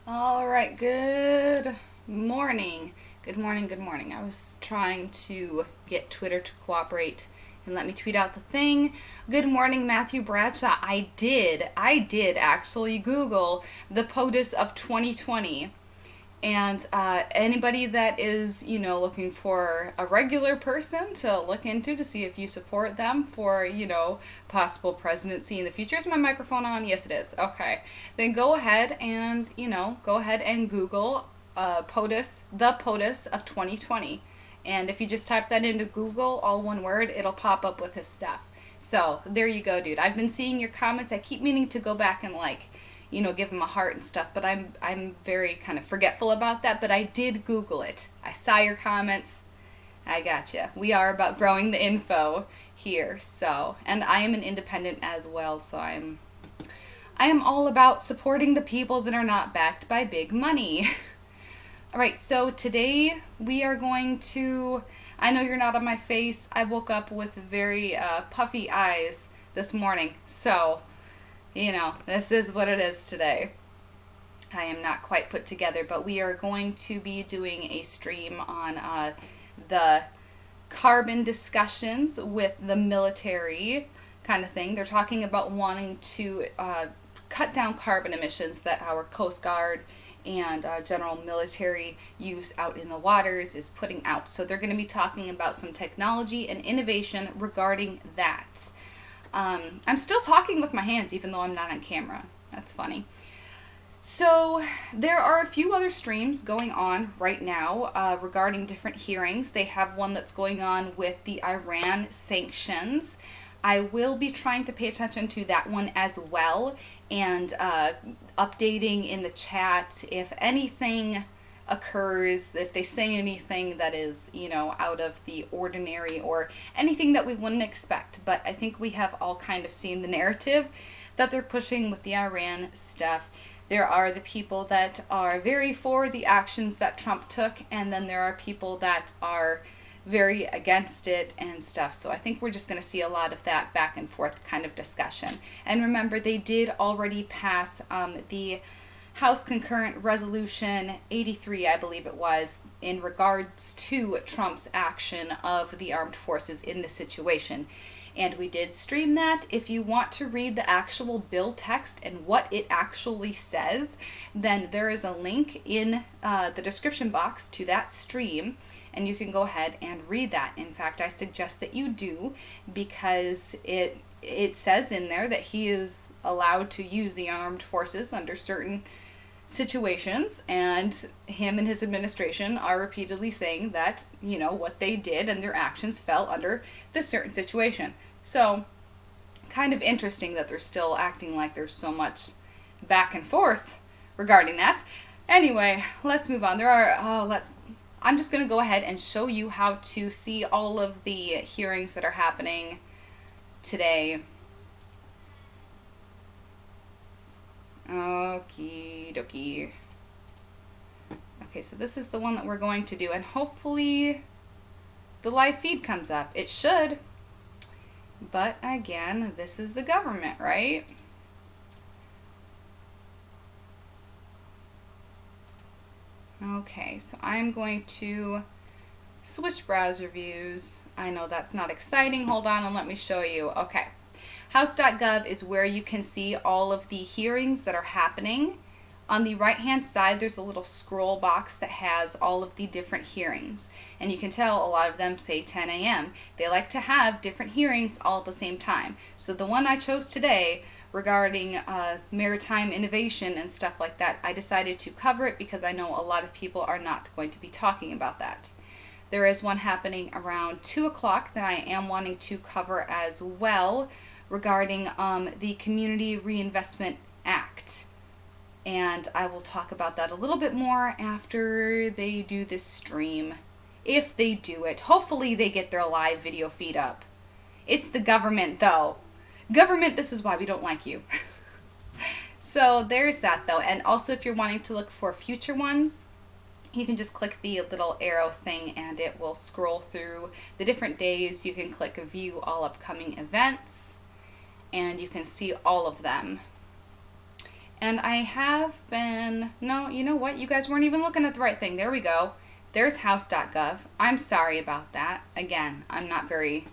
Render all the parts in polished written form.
All right, good morning. Good morning, good morning. I was trying to get Twitter to cooperate and let me tweet out the thing. Good morning, Matthew Bradshaw. I did actually Google the POTUS of 2020. And anybody that is, looking for a regular person to look into to see if you support them for, possible presidency in the future. Is my microphone on? Yes, it is. Okay. Then go ahead and, Google POTUS, the POTUS of 2020. And if you just type that into Google, all one word, it'll pop up with his stuff. So there you go, dude. I've been seeing your comments. I keep meaning to go back and give him a heart and stuff, but I'm very kind of forgetful about that. But I did Google it. I saw your comments. I gotcha. We are about growing the info here. So, and I am an independent as well. So I am all about supporting the people that are not backed by big money. All right, so today we are going to, I know you're not on my face. I woke up with very puffy eyes this morning. So, this is what it is today. I am not quite put together, but we are going to be doing a stream on the carbon discussions with the military kind of thing. They're talking about wanting to cut down carbon emissions that our Coast Guard and general military use out in the waters is putting out. So they're going to be talking about some technology and innovation regarding that. I'm still talking with my hands even though I'm not on camera. That's funny. So there are a few other streams going on right now regarding different hearings. They have one that's going on with the Iran sanctions. I will be trying to pay attention to that one as well and updating in the chat if anything occurs, if they say anything that is, out of the ordinary or anything that we wouldn't expect. But I think we have all kind of seen the narrative that they're pushing with the Iran stuff. There are the people that are very for the actions that Trump took, and then there are people that are very against it and stuff. So I think we're just going to see a lot of that back and forth kind of discussion. And remember, they did already pass the House Concurrent Resolution 83, I believe it was, in regards to Trump's action of the armed forces in this situation. And we did stream that. If you want to read the actual bill text and what it actually says, then there is a link in the description box to that stream, and you can go ahead and read that. In fact, I suggest that you do, because it says in there that he is allowed to use the armed forces under certain situations, and him and his administration are repeatedly saying that, what they did and their actions fell under this certain situation. So, kind of interesting that they're still acting like there's so much back and forth regarding that. Anyway, let's move on. I'm just going to go ahead and show you how to see all of the hearings that are happening today. Okie dokie. Okay, so this is the one that we're going to do, and hopefully the live feed comes up. It should. But again, this is the government, right? Okay, so I'm going to switch browser views. I know that's not exciting. Hold on and let me show you. Okay. House.gov is where you can see all of the hearings that are happening. On the right-hand side, there's a little scroll box that has all of the different hearings. And you can tell a lot of them say 10 a.m. They like to have different hearings all at the same time. So the one I chose today regarding maritime innovation and stuff like that, I decided to cover it because I know a lot of people are not going to be talking about that. There is one happening around 2 o'clock that I am wanting to cover as well regarding the Community Reinvestment Act. And I will talk about that a little bit more after they do this stream. If they do it. Hopefully they get their live video feed up. It's the government, though. Government, this is why we don't like you. So there's that, though. And also, if you're wanting to look for future ones, you can just click the little arrow thing and it will scroll through the different days. You can click view all upcoming events and you can see all of them. And I have been, no, you know what? You guys weren't even looking at the right thing. There we go. There's house.gov. I'm sorry about that. Again, I'm not very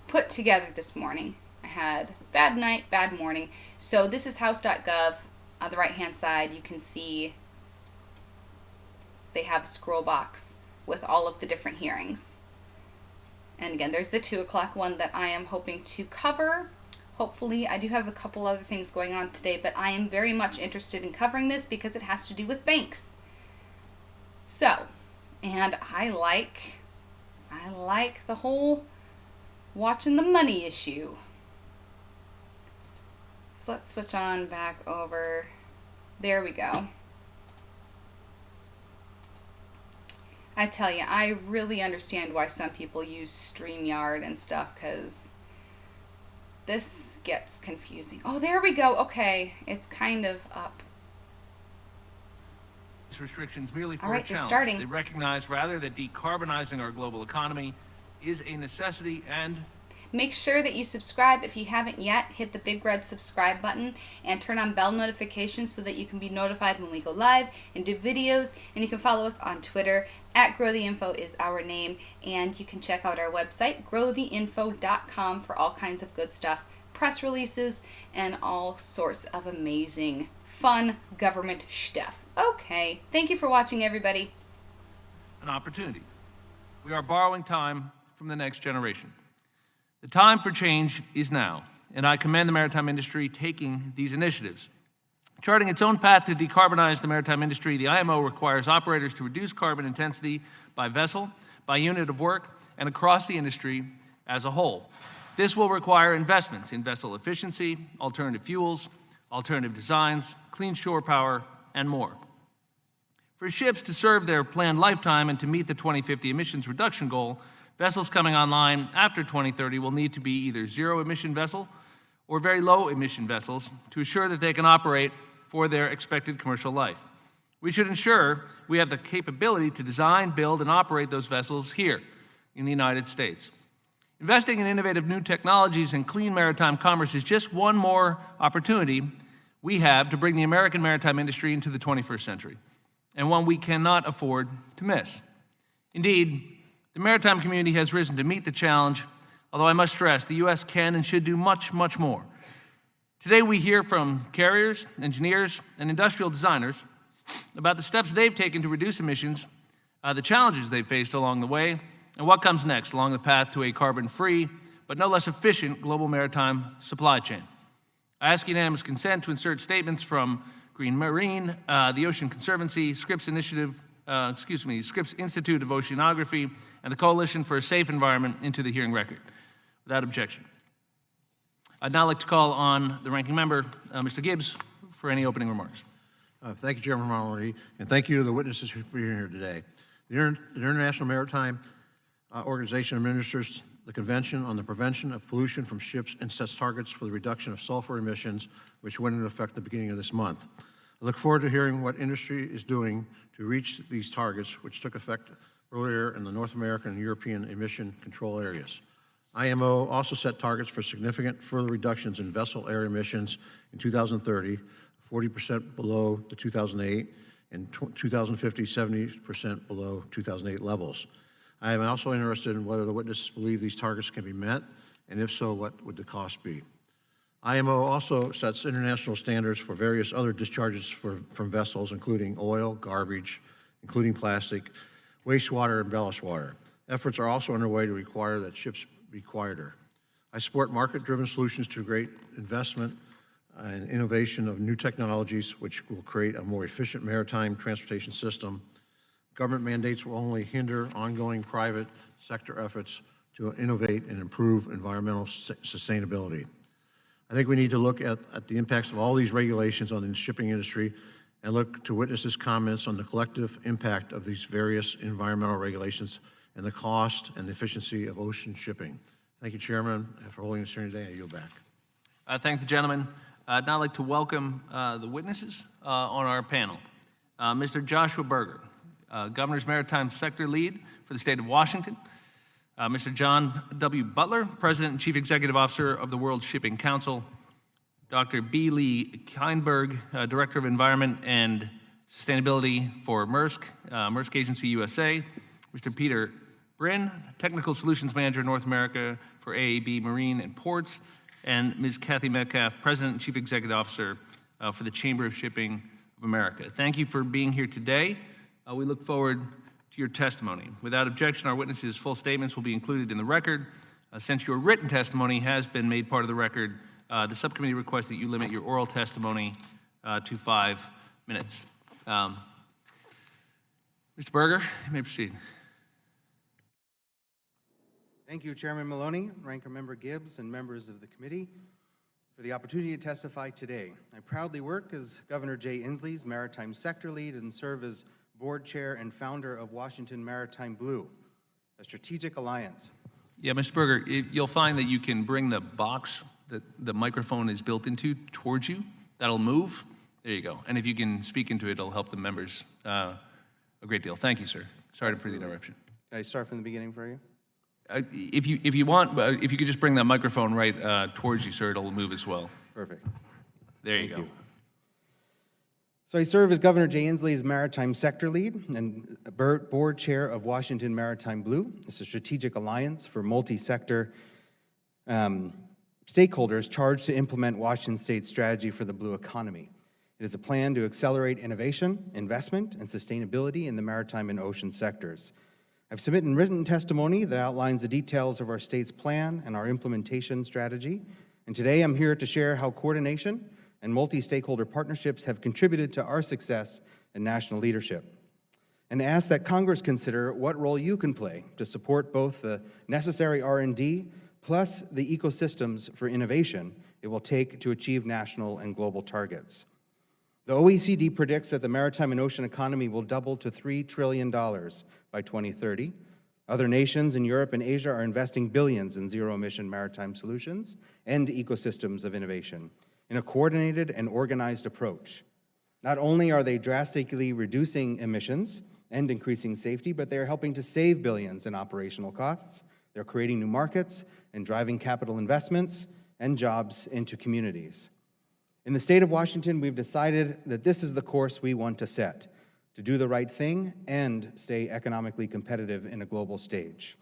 put together this morning. I had bad night, bad morning. So this is house.gov. On the right-hand side, you can see they have a scroll box with all of the different hearings. And again, there's the 2 o'clock one that I am hoping to cover. Hopefully, I do have a couple other things going on today, but I am very much interested in covering this because it has to do with banks. So, and I like the whole watching the money issue. So let's switch on back over. There we go. I tell you, I really understand why some people use StreamYard and stuff, because this gets confusing. Oh, there we go. Okay, it's kind of up. its restrictions merely for All right, a they're challenge. starting. They recognize, rather, that decarbonizing our global economy is a necessity and Make sure that you subscribe. If you haven't yet, hit the big red subscribe button and turn on bell notifications so that you can be notified when we go live and do videos. And you can follow us on Twitter. @GrowTheInfo is our name. And you can check out our website, growtheinfo.com, for all kinds of good stuff, press releases, and all sorts of amazing, fun government stuff. Okay, thank you for watching, everybody. an opportunity. We are borrowing time from the next generation. The time for change is now, and I commend the maritime industry taking these initiatives. Charting its own path to decarbonize the maritime industry, the IMO requires operators to reduce carbon intensity by vessel, by unit of work, and across the industry as a whole. This will require investments in vessel efficiency, alternative fuels, alternative designs, clean shore power, and more. For ships to serve their planned lifetime and to meet the 2050 emissions reduction goal, vessels coming online after 2030 will need to be either zero-emission vessel or very low-emission vessels to assure that they can operate for their expected commercial life. We should ensure we have the capability to design, build, and operate those vessels here in the United States. Investing in innovative new technologies and clean maritime commerce is just one more opportunity we have to bring the American maritime industry into the 21st century, and one we cannot afford to miss. Indeed, the maritime community has risen to meet the challenge, although I must stress the U.S. can and should do much, much more. Today we hear from carriers, engineers, and industrial designers about the steps they've taken to reduce emissions, the challenges they've faced along the way, and what comes next along the path to a carbon-free, but no less efficient global maritime supply chain. I ask unanimous consent to insert statements from Green Marine, the Ocean Conservancy, Scripps Institute of Oceanography, and the Coalition for a Safe Environment into the hearing record, without objection. I'd now like to call on the ranking member, Mr. Gibbs, for any opening remarks. Thank you, Chairman Mallory, and thank you to the witnesses for being here today. The International Maritime Organization administers the Convention on the Prevention of Pollution from Ships and sets targets for the reduction of sulfur emissions, which went into effect at the beginning of this month. I look forward to hearing what industry is doing to reach these targets, which took effect earlier in the North American and European emission control areas. IMO also set targets for significant further reductions in vessel air emissions in 2030, 40% below the 2008, and 2050, 70% below 2008 levels. I am also interested in whether the witnesses believe these targets can be met, and if so, what would the cost be? IMO also sets international standards for various other discharges from vessels, including oil, garbage, including plastic, wastewater, and ballast water. Efforts are also underway to require that ships be quieter. I support market-driven solutions to great investment and innovation of new technologies which will create a more efficient maritime transportation system. Government mandates will only hinder ongoing private sector efforts to innovate and improve environmental sustainability. I think we need to look at the impacts of all these regulations on the shipping industry and look to witnesses' comments on the collective impact of these various environmental regulations and the cost and the efficiency of ocean shipping. Thank you, Chairman, for holding this hearing today. I yield back. I thank the gentleman. I'd now like to welcome the witnesses on our panel. Mr. Joshua Berger, Governor's Maritime Sector Lead for the state of Washington. Mr. John W. Butler, President and Chief Executive Officer of the World Shipping Council. Dr. B. Lee Kindberg, Director of Environment and Sustainability for Maersk, Maersk Agency USA. Mr. Peter Bryn, Technical Solutions Manager, North America for AAB Marine and Ports. And Ms. Kathy Metcalf, President and Chief Executive Officer for the Chamber of Shipping of America. Thank you for being here today. We look forward to your testimony. Without objection, our witnesses' full statements will be included in the record. Since your written testimony has been made part of the record, the subcommittee requests that you limit your oral testimony to 5 minutes. Mr. Berger, you may proceed. Thank you, Chairman Maloney, Ranking Member Gibbs, and members of the committee for the opportunity to testify today. I proudly work as Governor Jay Inslee's Maritime Sector Lead and serve as Board Chair and founder of Washington Maritime Blue, a strategic alliance. Yeah, Mr. Berger, you'll find that you can bring the box that the microphone is built into towards you. That'll move. There you go. And if you can speak into it, it'll help the members a great deal. Thank you, sir. Sorry for the interruption. Can I start from the beginning for you? If you want, if you could just bring that microphone right towards you, sir, it'll move as well. Perfect. There you Thank go. you. So I serve as Governor Jay Inslee's Maritime Sector Lead and Board Chair of Washington Maritime Blue. It's a strategic alliance for multi-sector stakeholders charged to implement Washington State's strategy for the blue economy. It is a plan to accelerate innovation, investment, and sustainability in the maritime and ocean sectors. I've submitted written testimony that outlines the details of our state's plan and our implementation strategy. And today I'm here to share how coordination and multi-stakeholder partnerships have contributed to our success and national leadership. And ask that Congress consider what role you can play to support both the necessary R&D plus the ecosystems for innovation it will take to achieve national and global targets. The OECD predicts that the maritime and ocean economy will double to $3 trillion by 2030. Other nations in Europe and Asia are investing billions in zero-emission maritime solutions and ecosystems of innovation in a coordinated and organized approach. Not only are they drastically reducing emissions and increasing safety, but they are helping to save billions in operational costs. They're creating new markets and driving capital investments and jobs into communities. In the state of Washington, we've decided that this is the course we want to set, to do the right thing and stay economically competitive in a global stage.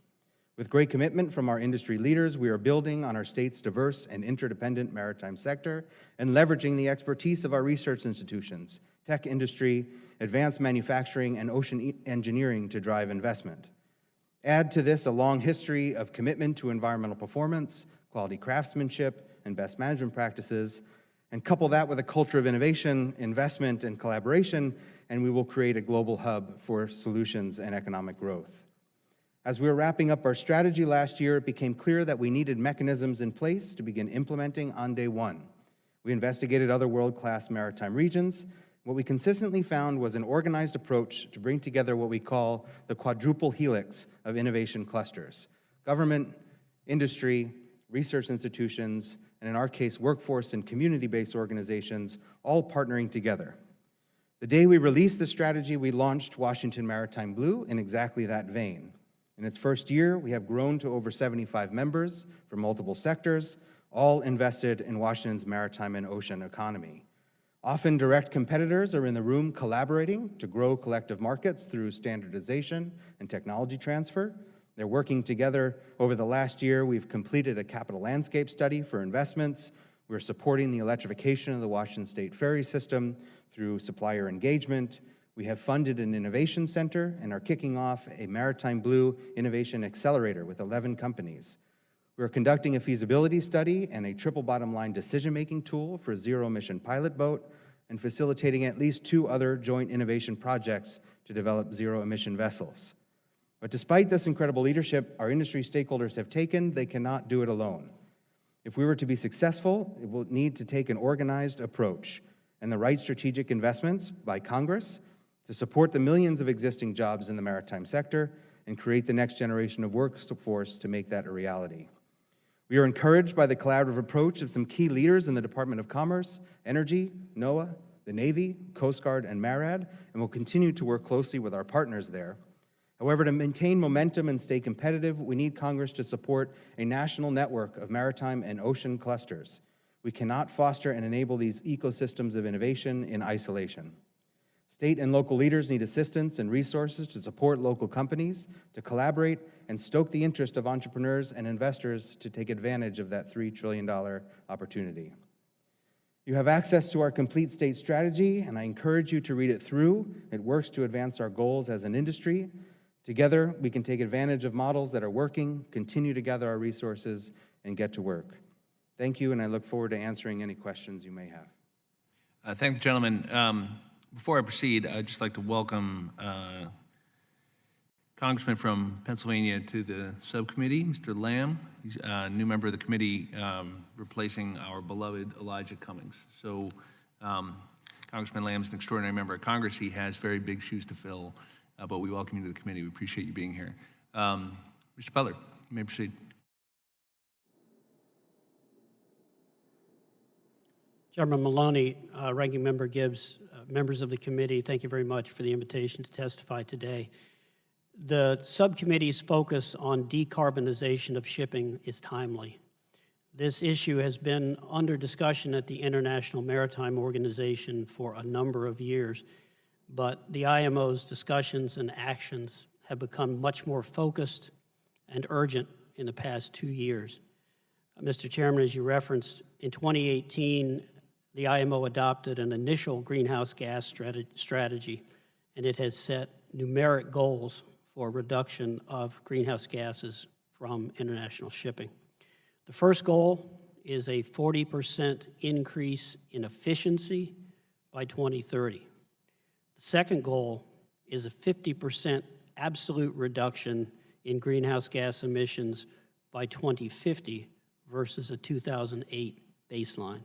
With great commitment from our industry leaders, we are building on our state's diverse and interdependent maritime sector and leveraging the expertise of our research institutions, tech industry, advanced manufacturing, and ocean engineering to drive investment. Add to this a long history of commitment to environmental performance, quality craftsmanship, and best management practices, and couple that with a culture of innovation, investment, and collaboration, and we will create a global hub for solutions and economic growth. As we were wrapping up our strategy last year, it became clear that we needed mechanisms in place to begin implementing on day one. We investigated other world-class maritime regions. What we consistently found was an organized approach to bring together what we call the quadruple helix of innovation clusters: government, industry, research institutions, and in our case, workforce and community-based organizations, all partnering together. The day we released the strategy, we launched Washington Maritime Blue in exactly that vein. In its first year, we have grown to over 75 members from multiple sectors, all invested in Washington's maritime and ocean economy. Often direct competitors are in the room collaborating to grow collective markets through standardization and technology transfer. They're working together. Over the last year, we've completed a capital landscape study for investments. We're supporting the electrification of the Washington State ferry system through supplier engagement. We have funded an innovation center and are kicking off a Maritime Blue Innovation Accelerator with 11 companies. We're conducting a feasibility study and a triple bottom line decision-making tool for a zero-emission pilot boat and facilitating at least 2 other joint innovation projects to develop zero-emission vessels. But despite this incredible leadership our industry stakeholders have taken, they cannot do it alone. If we were to be successful, it will need to take an organized approach and the right strategic investments by Congress to support the millions of existing jobs in the maritime sector and create the next generation of workforce to make that a reality. We are encouraged by the collaborative approach of some key leaders in the Department of Commerce, Energy, NOAA, the Navy, Coast Guard, and MARAD, and will continue to work closely with our partners there. However, to maintain momentum and stay competitive, we need Congress to support a national network of maritime and ocean clusters. We cannot foster and enable these ecosystems of innovation in isolation. State and local leaders need assistance and resources to support local companies, to collaborate, and stoke the interest of entrepreneurs and investors to take advantage of that $3 trillion opportunity. You have access to our complete state strategy, and I encourage you to read it through. It works to advance our goals as an industry. Together, we can take advantage of models that are working, continue to gather our resources, and get to work. Thank you, and I look forward to answering any questions you may have. Thank the gentleman. Before I proceed, I'd just like to welcome Congressman from Pennsylvania to the subcommittee, Mr. Lamb. He's a new member of the committee replacing our beloved Elijah Cummings. So Congressman Lamb is an extraordinary member of Congress. He has very big shoes to fill, but we welcome you to the committee. We appreciate you being here. Mr. Butler, you may proceed. Chairman Maloney, Ranking Member Gibbs, members of the committee, thank you very much for the invitation to testify today. The subcommittee's focus on decarbonization of shipping is timely. This issue has been under discussion at the International Maritime Organization for a number of years, but the IMO's discussions and actions have become much more focused and urgent in the past 2 years. Mr. Chairman, as you referenced, in 2018, the IMO adopted an initial greenhouse gas strategy, and it has set numeric goals for reduction of greenhouse gases from international shipping. The first goal is a 40% increase in efficiency by 2030. The second goal is a 50% absolute reduction in greenhouse gas emissions by 2050 versus a 2008 baseline.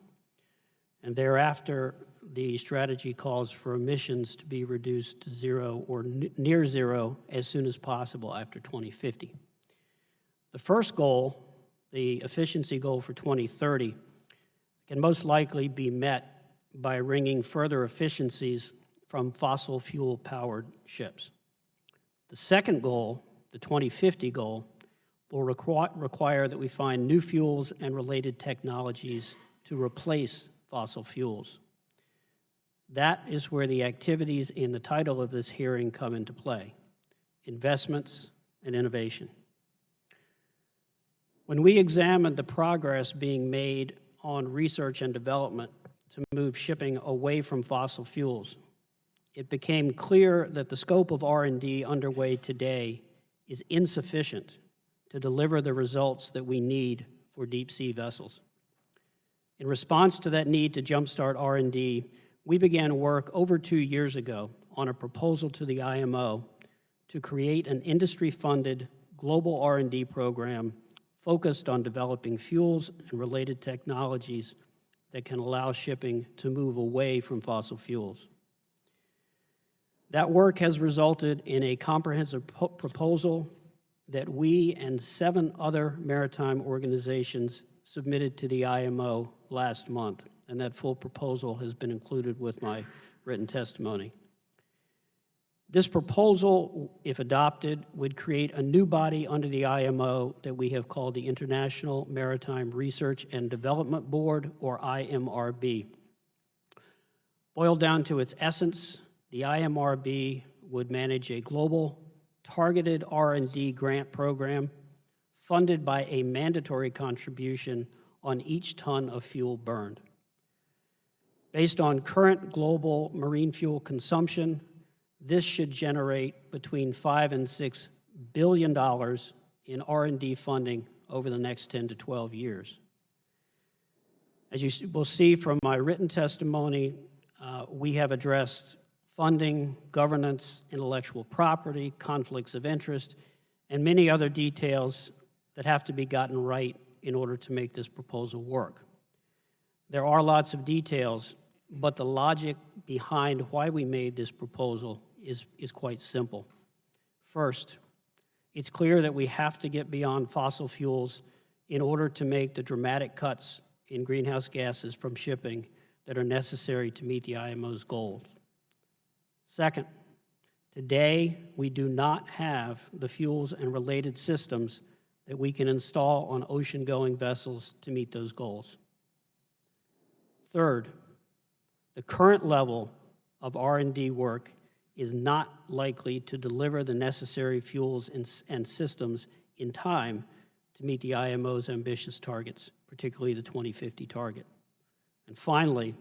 And thereafter, the strategy calls for emissions to be reduced to zero or near zero as soon as possible after 2050. The first goal, the efficiency goal for 2030, can most likely be met by wringing further efficiencies from fossil fuel-powered ships. The second goal, the 2050 goal, will require that we find new fuels and related technologies to replace fossil fuels. That is where the activities in the title of this hearing come into play: investments and innovation. When we examined the progress being made on research and development to move shipping away from fossil fuels, it became clear that the scope of R&D underway today is insufficient to deliver the results that we need for deep-sea vessels. In response to that need to jumpstart R&D, we began work over 2 years ago on a proposal to the IMO to create an industry-funded global R&D program focused on developing fuels and related technologies that can allow shipping to move away from fossil fuels. That work has resulted in a comprehensive proposal that we and 7 other maritime organizations submitted to the IMO last month, and that full proposal has been included with my written testimony. This proposal, if adopted, would create a new body under the IMO that we have called the International Maritime Research and Development Board, or IMRB. Boiled down to its essence, the IMRB would manage a global targeted R&D grant program funded by a mandatory contribution on each ton of fuel burned. Based on current global marine fuel consumption, this should generate between $5 and $6 billion in R&D funding over the next 10 to 12 years. As you will see from my written testimony, we have addressed funding, governance, intellectual property, conflicts of interest, and many other details that have to be gotten right in order to make this proposal work. There are lots of details, but the logic behind why we made this proposal is quite simple. First, it's clear that we have to get beyond fossil fuels in order to make the dramatic cuts in greenhouse gases from shipping that are necessary to meet the IMO's goals. Second, today we do not have the fuels and related systems that we can install on ocean-going vessels to meet those goals. Third, the current level of R&D work is not likely to deliver the necessary fuels and systems in time to meet the IMO's ambitious targets, particularly the 2050 target. And finally,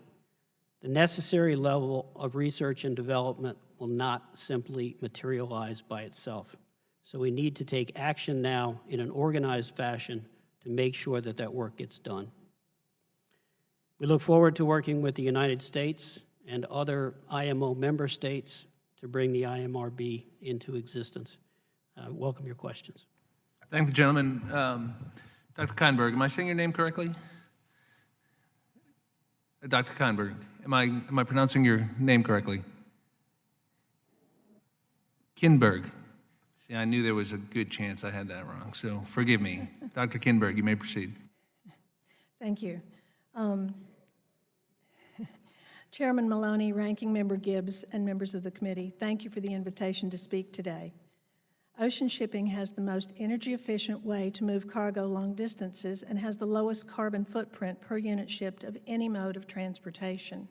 the necessary level of research and development will not simply materialize by itself. So we need to take action now in an organized fashion to make sure that that work gets done. We look forward to working with the United States and other IMO member states to bring the IMRB into existence. Welcome your questions. Thank the gentleman. Dr. Kindberg, am I saying your name correctly? Dr. Kindberg, am I pronouncing your name correctly? Kindberg. See, I knew there was a good chance I had that wrong, so forgive me. Dr. Kindberg, you may proceed. Thank you. Chairman Maloney, Ranking Member Gibbs, and members of the committee, thank you for the invitation to speak today. Ocean shipping has the most energy-efficient way to move cargo long distances and has the lowest carbon footprint per unit shipped of any mode of transportation.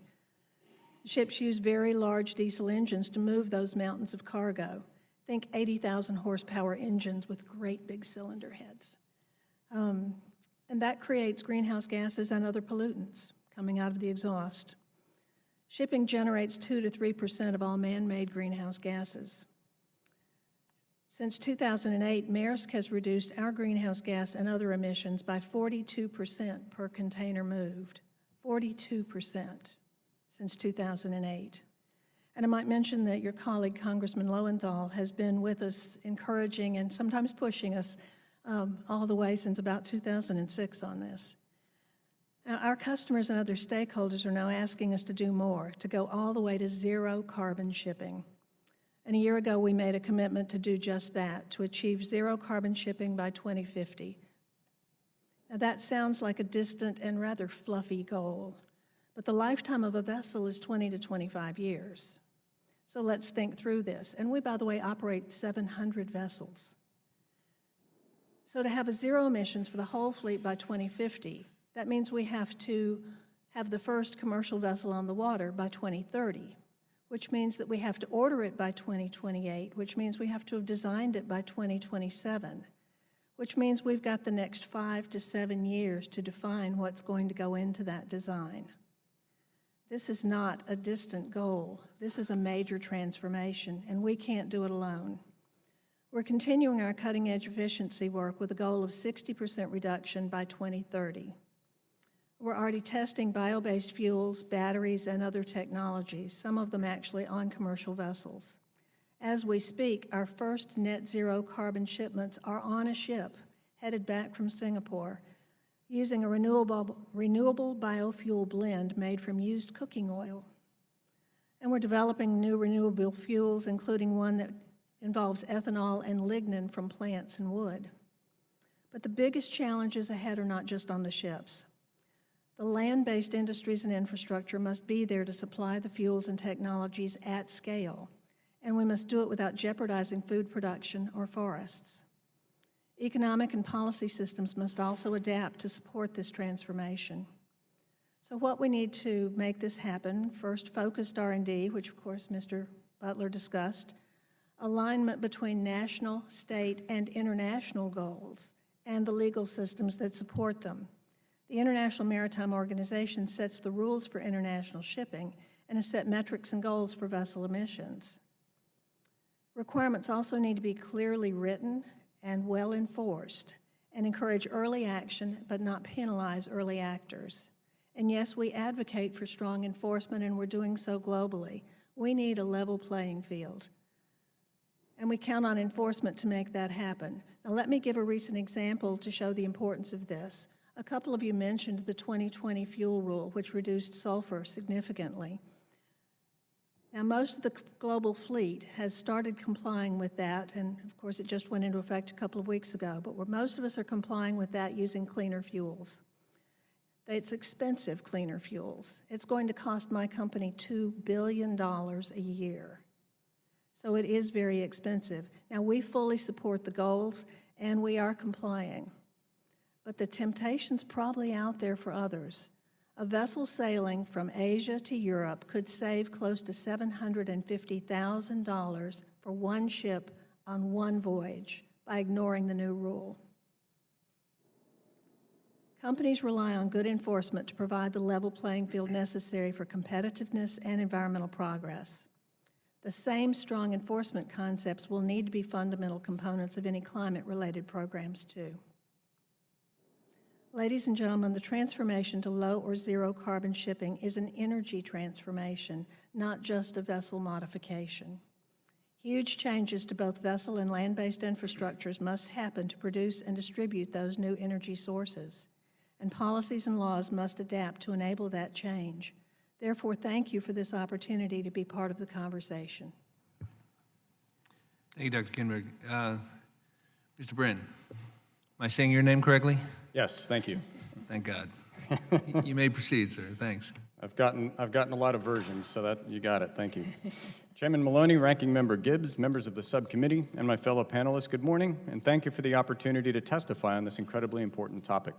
Ships use very large diesel engines to move those mountains of cargo. Think 80,000 horsepower engines with great big cylinder heads. And that creates greenhouse gases and other pollutants coming out of the exhaust. Shipping generates 2 to 3% of all man-made greenhouse gases. Since 2008, Maersk has reduced our greenhouse gas and other emissions by 42% per container moved. 42% since 2008. And I might mention that your colleague, Congressman Lowenthal, has been with us encouraging and sometimes pushing us all the way since about 2006 on this. Now, our customers and other stakeholders are now asking us to do more, to go all the way to zero carbon shipping. And a year ago, we made a commitment to do just that, to achieve zero carbon shipping by 2050. Now, that sounds like a distant and rather fluffy goal, but the lifetime of a vessel is 20 to 25 years. So let's think through this. And we, by the way, operate 700 vessels. So to have a zero emissions for the whole fleet by 2050, that means we have to have the first commercial vessel on the water by 2030, which means that we have to order it by 2028, which means we have to have designed it by 2027, which means we've got the next 5 to 7 years to define what's going to go into that design. This is not a distant goal. This is a major transformation, and we can't do it alone. We're continuing our cutting-edge efficiency work with a goal of 60% reduction by 2030. We're already testing bio-based fuels, batteries, and other technologies, some of them actually on commercial vessels. As we speak, our first net zero carbon shipments are on a ship headed back from Singapore using a renewable biofuel blend made from used cooking oil. And we're developing new renewable fuels, including one that involves ethanol and lignin from plants and wood. But the biggest challenges ahead are not just on the ships. The land-based industries and infrastructure must be there to supply the fuels and technologies at scale, and we must do it without jeopardizing food production or forests. Economic and policy systems must also adapt to support this transformation. So what we need to make this happen, first focused R&D, which of course Mr. Butler discussed, alignment between national, state, and international goals, and the legal systems that support them. The International Maritime Organization sets the rules for international shipping and has set metrics and goals for vessel emissions. Requirements also need to be clearly written and well enforced and encourage early action but not penalize early actors. And yes, we advocate for strong enforcement, and we're doing so globally. We need a level playing field, and we count on enforcement to make that happen. Now let me give a recent example to show the importance of this. A couple of you mentioned the 2020 fuel rule, which reduced sulfur significantly. Now most of the global fleet has started complying with that, and of course it just went into effect a couple of weeks ago, but where most of us are complying with that using cleaner fuels. It's expensive cleaner fuels. It's going to cost my company $2 billion a year. So it is very expensive. Now, we fully support the goals, and we are complying. But the temptation's probably out there for others. A vessel sailing from Asia to Europe could save close to $750,000 for one ship on one voyage by ignoring the new rule. Companies rely on good enforcement to provide the level playing field necessary for competitiveness and environmental progress. The same strong enforcement concepts will need to be fundamental components of any climate-related programs, too. Ladies and gentlemen, the transformation to low or zero carbon shipping is an energy transformation, not just a vessel modification. Huge changes to both vessel and land-based infrastructures must happen to produce and distribute those new energy sources, and policies and laws must adapt to enable that change. Therefore, thank you for this opportunity to be part of the conversation. Thank you, Dr. Kindberg. Mr. Bryn, am I saying your name correctly? Yes, thank you. Thank God. You may proceed, sir. Thanks. I've gotten a lot of versions, so that you got it. Thank you. Chairman Maloney, Ranking Member Gibbs, members of the subcommittee, and my fellow panelists, good morning, and thank you for the opportunity to testify on this incredibly important topic.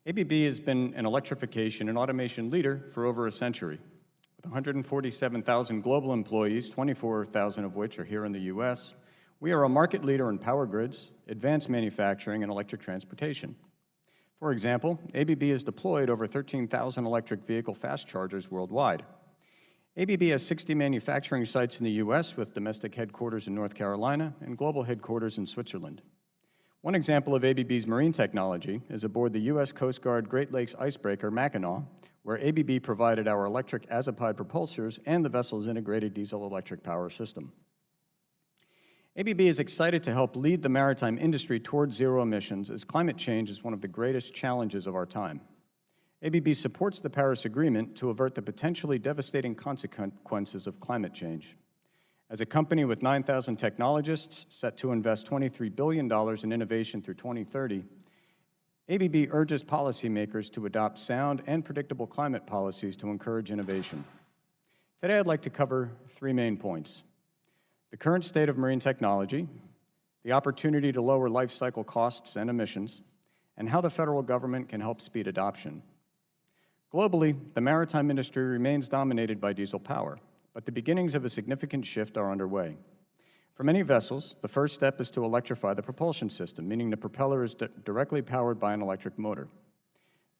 ABB has been an electrification and automation leader for over a century. With 147,000 global employees, 24,000 of which are here in the U.S., we are a market leader in power grids, advanced manufacturing, and electric transportation. For example, ABB has deployed over 13,000 electric vehicle fast chargers worldwide. ABB has 60 manufacturing sites in the U.S. with domestic headquarters in North Carolina and global headquarters in Switzerland. One example of ABB's marine technology is aboard the U.S. Coast Guard Great Lakes icebreaker Mackinac, where ABB provided our electric azipide propulsors and the vessel's integrated diesel-electric power system. ABB is excited to help lead the maritime industry towards zero emissions, as climate change is one of the greatest challenges of our time. ABB supports the Paris Agreement to avert the potentially devastating consequences of climate change. As a company with 9,000 technologists set to invest $23 billion in innovation through 2030, ABB urges policymakers to adopt sound and predictable climate policies to encourage innovation. Today, I'd like to cover 3 main points: the current state of marine technology, the opportunity to lower life cycle costs and emissions, and how the federal government can help speed adoption. Globally, the maritime industry remains dominated by diesel power, but the beginnings of a significant shift are underway. For many vessels, the first step is to electrify the propulsion system, meaning the propeller is directly powered by an electric motor.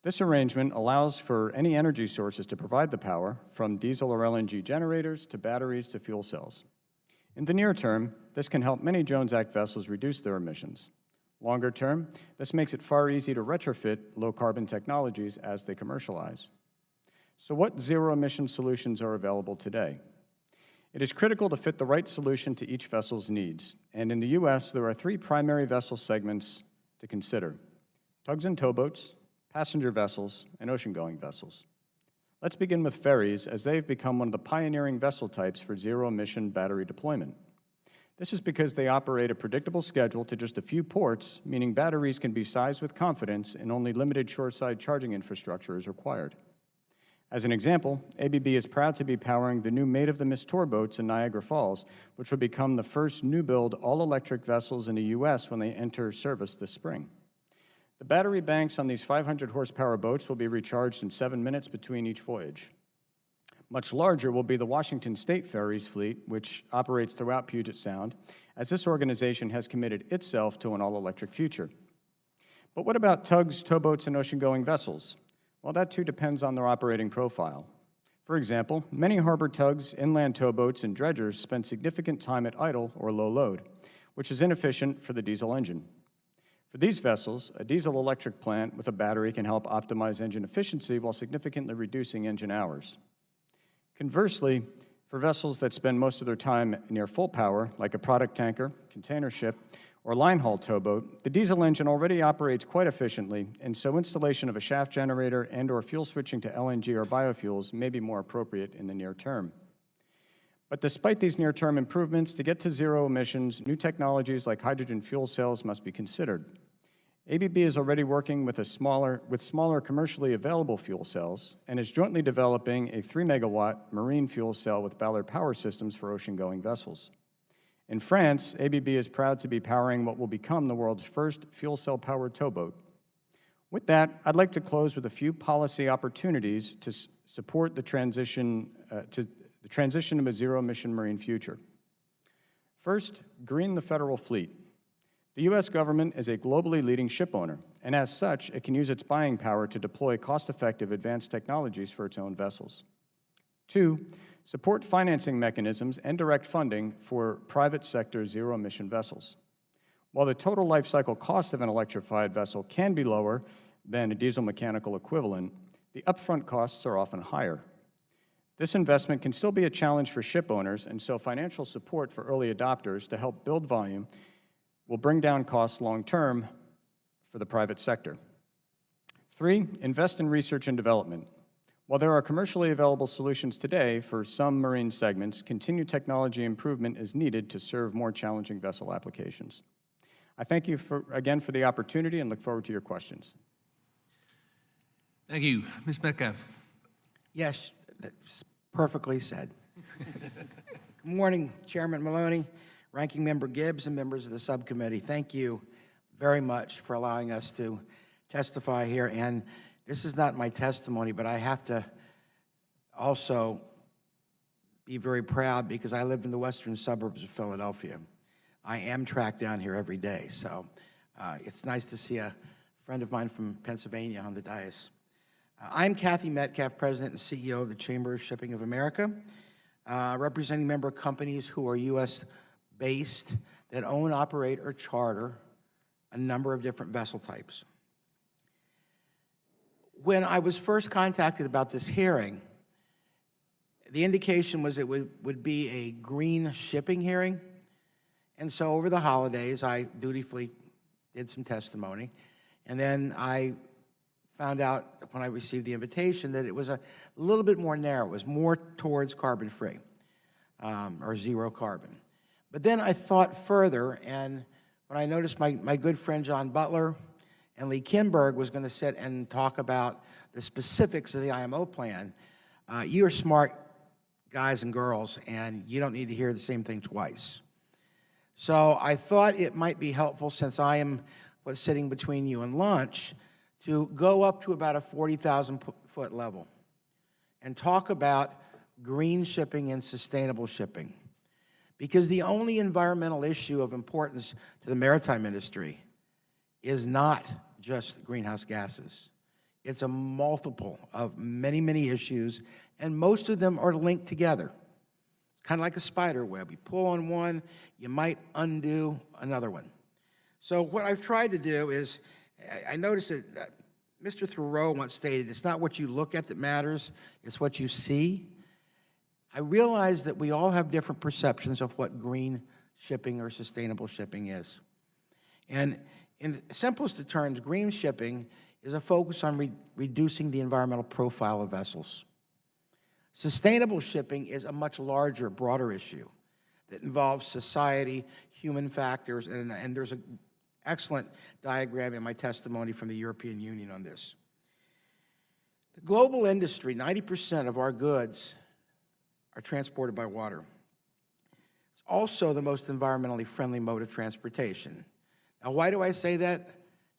This arrangement allows for any energy sources to provide the power, from diesel or LNG generators to batteries to fuel cells. In the near term, this can help many Jones Act vessels reduce their emissions. Longer term, this makes it far easier to retrofit low-carbon technologies as they commercialize. So what zero-emission solutions are available today? It is critical to fit the right solution to each vessel's needs, and in the U.S., there are 3 primary vessel segments to consider: tugs and towboats, passenger vessels, and ocean-going vessels. Let's begin with ferries, as they've become one of the pioneering vessel types for zero-emission battery deployment. This is because they operate a predictable schedule to just a few ports, meaning batteries can be sized with confidence and only limited shoreside charging infrastructure is required. As an example, ABB is proud to be powering the new Maid of the Mist tour boats in Niagara Falls, which will become the first new-build all-electric vessels in the U.S. when they enter service this spring. The battery banks on these 500-horsepower boats will be recharged in 7 minutes between each voyage. Much larger will be the Washington State Ferries fleet, which operates throughout Puget Sound, as this organization has committed itself to an all-electric future. But what about tugs, towboats, and ocean-going vessels? Well, that too depends on their operating profile. For example, many harbor tugs, inland towboats, and dredgers spend significant time at idle or low load, which is inefficient for the diesel engine. For these vessels, a diesel-electric plant with a battery can help optimize engine efficiency while significantly reducing engine hours. Conversely, for vessels that spend most of their time near full power, like a product tanker, container ship, or line haul towboat, the diesel engine already operates quite efficiently, and so installation of a shaft generator and/or fuel switching to LNG or biofuels may be more appropriate in the near term. But despite these near-term improvements, to get to zero emissions, new technologies like hydrogen fuel cells must be considered. ABB is already working with smaller commercially available fuel cells and is jointly developing a 3-megawatt marine fuel cell with Ballard Power Systems for ocean-going vessels. In France, ABB is proud to be powering what will become the world's first fuel cell-powered towboat. With that, I'd like to close with a few policy opportunities to support the transition to a zero-emission marine future. First, green the federal fleet. The U.S. government is a globally leading ship owner, and as such, it can use its buying power to deploy cost-effective advanced technologies for its own vessels. 2, support financing mechanisms and direct funding for private sector zero-emission vessels. While the total life cycle cost of an electrified vessel can be lower than a diesel mechanical equivalent, the upfront costs are often higher. This investment can still be a challenge for ship owners, and so financial support for early adopters to help build volume will bring down costs long-term for the private sector. 3, invest in research and development. While there are commercially available solutions today for some marine segments, continued technology improvement is needed to serve more challenging vessel applications. I thank you again for the opportunity and look forward to your questions. Thank you. Ms. Metcalf. Yes, that's perfectly said. Good morning, Chairman Maloney, Ranking Member Gibbs, and members of the subcommittee. Thank you very much for allowing us to testify here. And this is not my testimony, but I have to also be very proud because I live in the western suburbs of Philadelphia. I am tracked down here every day, so it's nice to see a friend of mine from Pennsylvania on the dais. I'm Kathy Metcalf, President and CEO of the Chamber of Shipping of America, representing member companies who are U.S.-based that own, operate, or charter a number of different vessel types. When I was first contacted about this hearing, the indication was it would be a green shipping hearing. And so over the holidays, I dutifully did some testimony. And then I found out when I received the invitation that it was a little bit more narrow. It was more towards carbon-free or zero carbon. But then I thought further, and when I noticed my good friend John Butler and Lee Kindberg was going to sit and talk about the specifics of the IMO plan, you are smart guys and girls, and you don't need to hear the same thing twice. So I thought it might be helpful, since I am what's sitting between you and lunch, to go up to about a 40,000-foot level and talk about green shipping and sustainable shipping. Because the only environmental issue of importance to the maritime industry is not just greenhouse gases. It's a multiple of many, many issues, and most of them are linked together. It's kind of like a spider web. You pull on one, you might undo another one. So what I've tried to do is, I noticed that Mr. Thoreau once stated, it's not what you look at that matters, it's what you see. I realize that we all have different perceptions of what green shipping or sustainable shipping is. And in the simplest of terms, green shipping is a focus on reducing the environmental profile of vessels. Sustainable shipping is a much larger, broader issue that involves society, human factors, and there's an excellent diagram in my testimony from the European Union on this. The global industry, 90% of our goods are transported by water. It's also the most environmentally friendly mode of transportation. Now, why do I say that?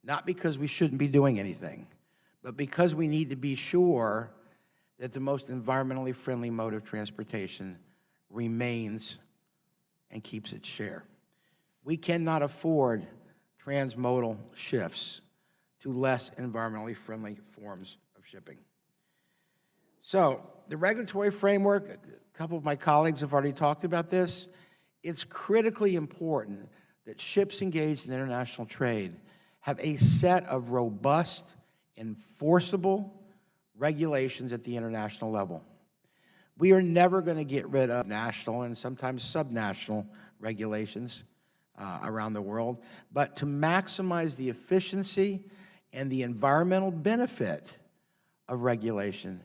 Not because we shouldn't be doing anything, but because we need to be sure that the most environmentally friendly mode of transportation remains and keeps its share. We cannot afford transmodal shifts to less environmentally friendly forms of shipping. So, the regulatory framework, a couple of my colleagues have already talked about this. It's critically important that ships engaged in international trade have a set of robust, enforceable regulations at the international level. We are never going to get rid of national and sometimes subnational regulations around the world, but to maximize the efficiency and the environmental benefit of regulation,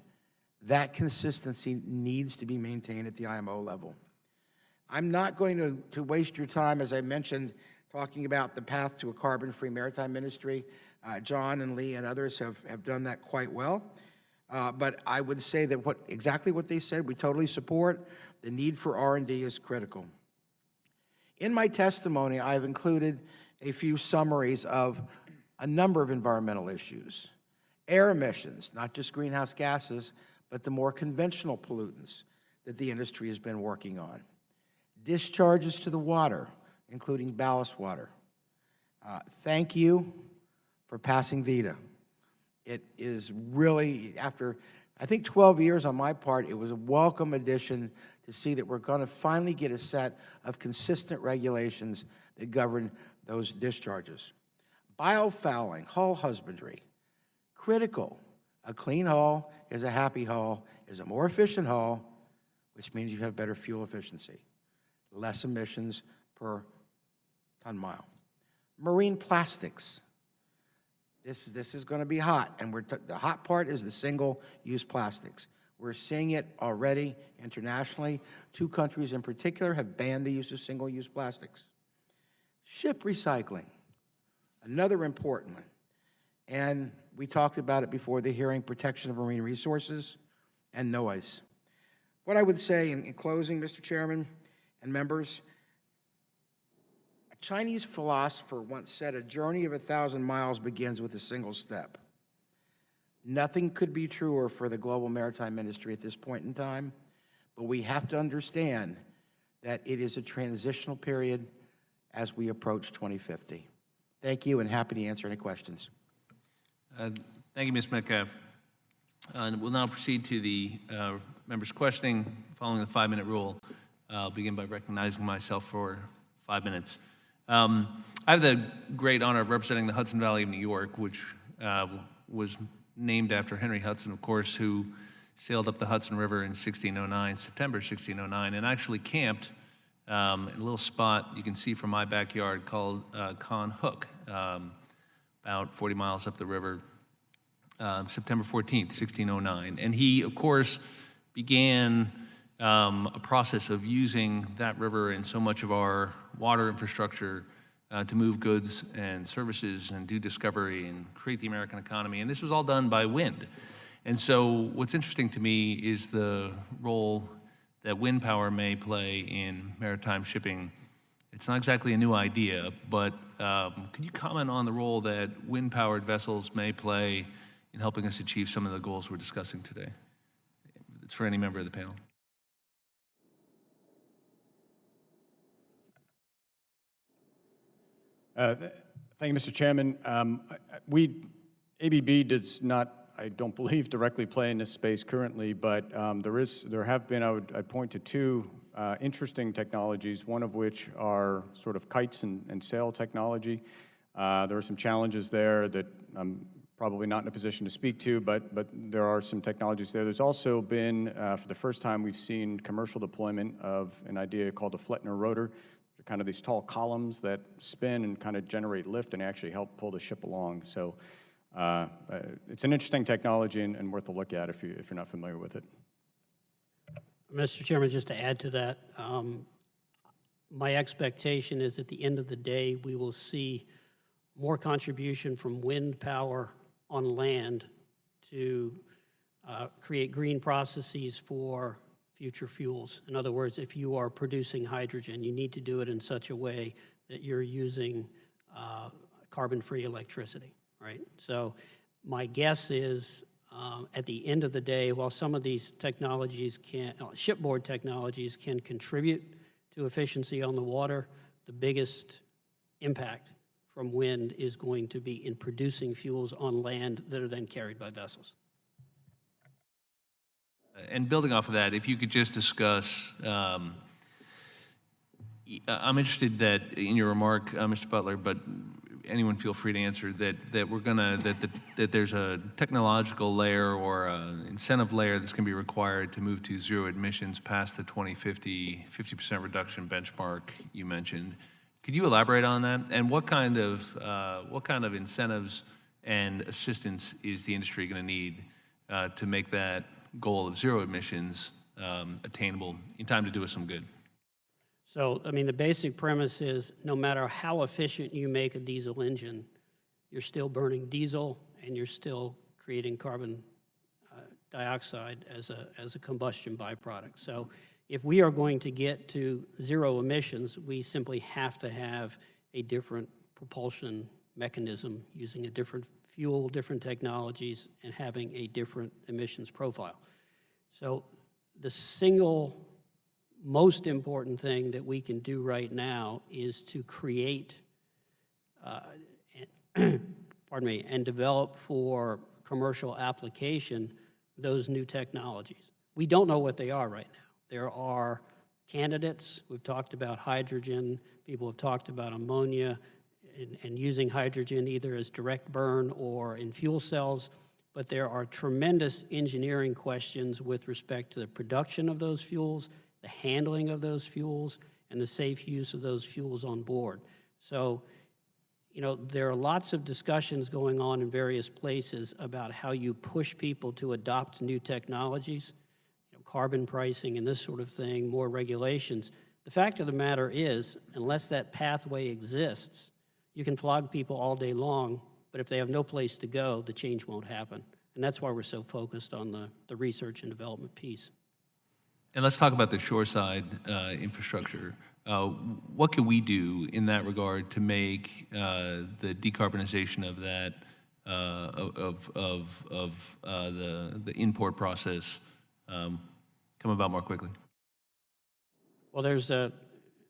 that consistency needs to be maintained at the IMO level. I'm not going to waste your time, as I mentioned, talking about the path to a carbon-free maritime industry. John and Lee and others have done that quite well. But I would say that exactly what they said, we totally support. The need for R&D is critical. In my testimony, I've included a few summaries of a number of environmental issues. Air emissions, not just greenhouse gases, but the more conventional pollutants that the industry has been working on. Discharges to the water, including ballast water. Thank you for passing VITA. It is really, after, I think, 12 years on my part, it was a welcome addition to see that we're going to finally get a set of consistent regulations that govern those discharges. Biofouling, hull husbandry, critical. A clean hull is a happy hull, is a more efficient hull, which means you have better fuel efficiency, less emissions per ton mile. Marine plastics. This is going to be hot, and the hot part is the single-use plastics. We're seeing it already internationally. 2 countries in particular have banned the use of single-use plastics. Ship recycling, another important one. And we talked about it before the hearing, protection of marine resources. and noise. What I would say in closing, Mr. Chairman and members, a Chinese philosopher once said, "A journey of 1,000 miles begins with a single step." Nothing could be truer for the global maritime industry at this point in time, but we have to understand that it is a transitional period as we approach 2050. Thank you, and happy to answer any questions. Thank you, Ms. Metcalf. And we'll now proceed to the members' questioning following the 5-minute rule. I'll begin by recognizing myself for 5 minutes. I have the great honor of representing the Hudson Valley of New York, which was named after Henry Hudson, of course, who sailed up the Hudson River in 1609, September 1609, and actually camped in a little spot you can see from my backyard called Con Hook, about 40 miles up the river, September 14th, 1609. And he, of course, began a process of using that river and so much of our water infrastructure to move goods and services and do discovery and create the American economy. And this was all done by wind. And so what's interesting to me is the role that wind power may play in maritime shipping. It's not exactly a new idea, but could you comment on the role that wind-powered vessels may play in helping us achieve some of the goals we're discussing today? It's for any member of the panel. Thank you, Mr. Chairman. ABB does not, I don't believe, directly play in this space currently, but there have been, I'd point to two interesting technologies, one of which are sort of kites and sail technology. There are some challenges there that I'm probably not in a position to speak to, but there are some technologies there. There's also been, for the first time, we've seen commercial deployment of an idea called a Flettner rotor. They're kind of these tall columns that spin and kind of generate lift and actually help pull the ship along. So it's an interesting technology and worth a look at if you're not familiar with it. Mr. Chairman, just to add to that, my expectation is at the end of the day, we will see more contribution from wind power on land to create green processes for future fuels. In other words, if you are producing hydrogen, you need to do it in such a way that you're using carbon-free electricity, right? So my guess is at the end of the day, while some of these technologies shipboard technologies can contribute to efficiency on the water, the biggest impact from wind is going to be in producing fuels on land that are then carried by vessels. And building off of that, if you could just discuss, I'm interested that in your remark, Mr. Butler, but anyone feel free to answer, that there's a technological layer or an incentive layer that's going to be required to move to zero emissions past the 2050 50% reduction benchmark you mentioned. Could you elaborate on that? And what kind of incentives and assistance is the industry going to need to make that goal of zero emissions attainable in time to do us some good? So, I mean, the basic premise is no matter how efficient you make a diesel engine, you're still burning diesel and you're still creating carbon dioxide as a combustion byproduct. So if we are going to get to zero emissions, we simply have to have a different propulsion mechanism using a different fuel, different technologies, and having a different emissions profile. So the single most important thing that we can do right now is to create, and develop for commercial application those new technologies. We don't know what they are right now. There are candidates. We've talked about hydrogen. People have talked about ammonia and using hydrogen either as direct burn or in fuel cells. But there are tremendous engineering questions with respect to the production of those fuels, the handling of those fuels, and the safe use of those fuels on board. So, you know, there are lots of discussions going on in various places about how you push people to adopt new technologies, you know, carbon pricing and this sort of thing, more regulations. The fact of the matter is, unless that pathway exists, you can flog people all day long, but if they have no place to go, the change won't happen. And that's why we're so focused on the research and development piece. And let's talk about the shoreside infrastructure. What can we do in that regard to make the decarbonization of that the import process come about more quickly? Well, there's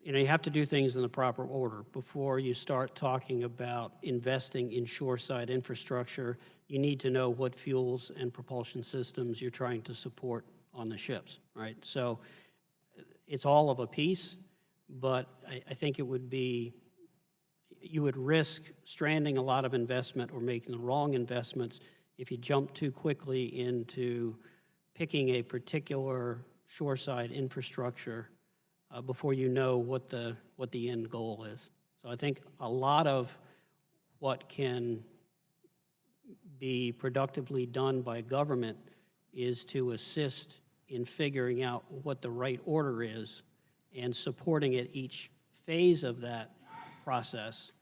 you have to do things in the proper order. Before you start talking about investing in shoreside infrastructure, you need to know what fuels and propulsion systems you're trying to support on the ships, right? So it's all of a piece, but I think it would be, you would risk stranding a lot of investment or making the wrong investments if you jump too quickly into picking a particular shoreside infrastructure before you know what the end goal is. So I think a lot of what can be productively done by government is to assist in figuring out what the right order is and supporting at each phase of that process,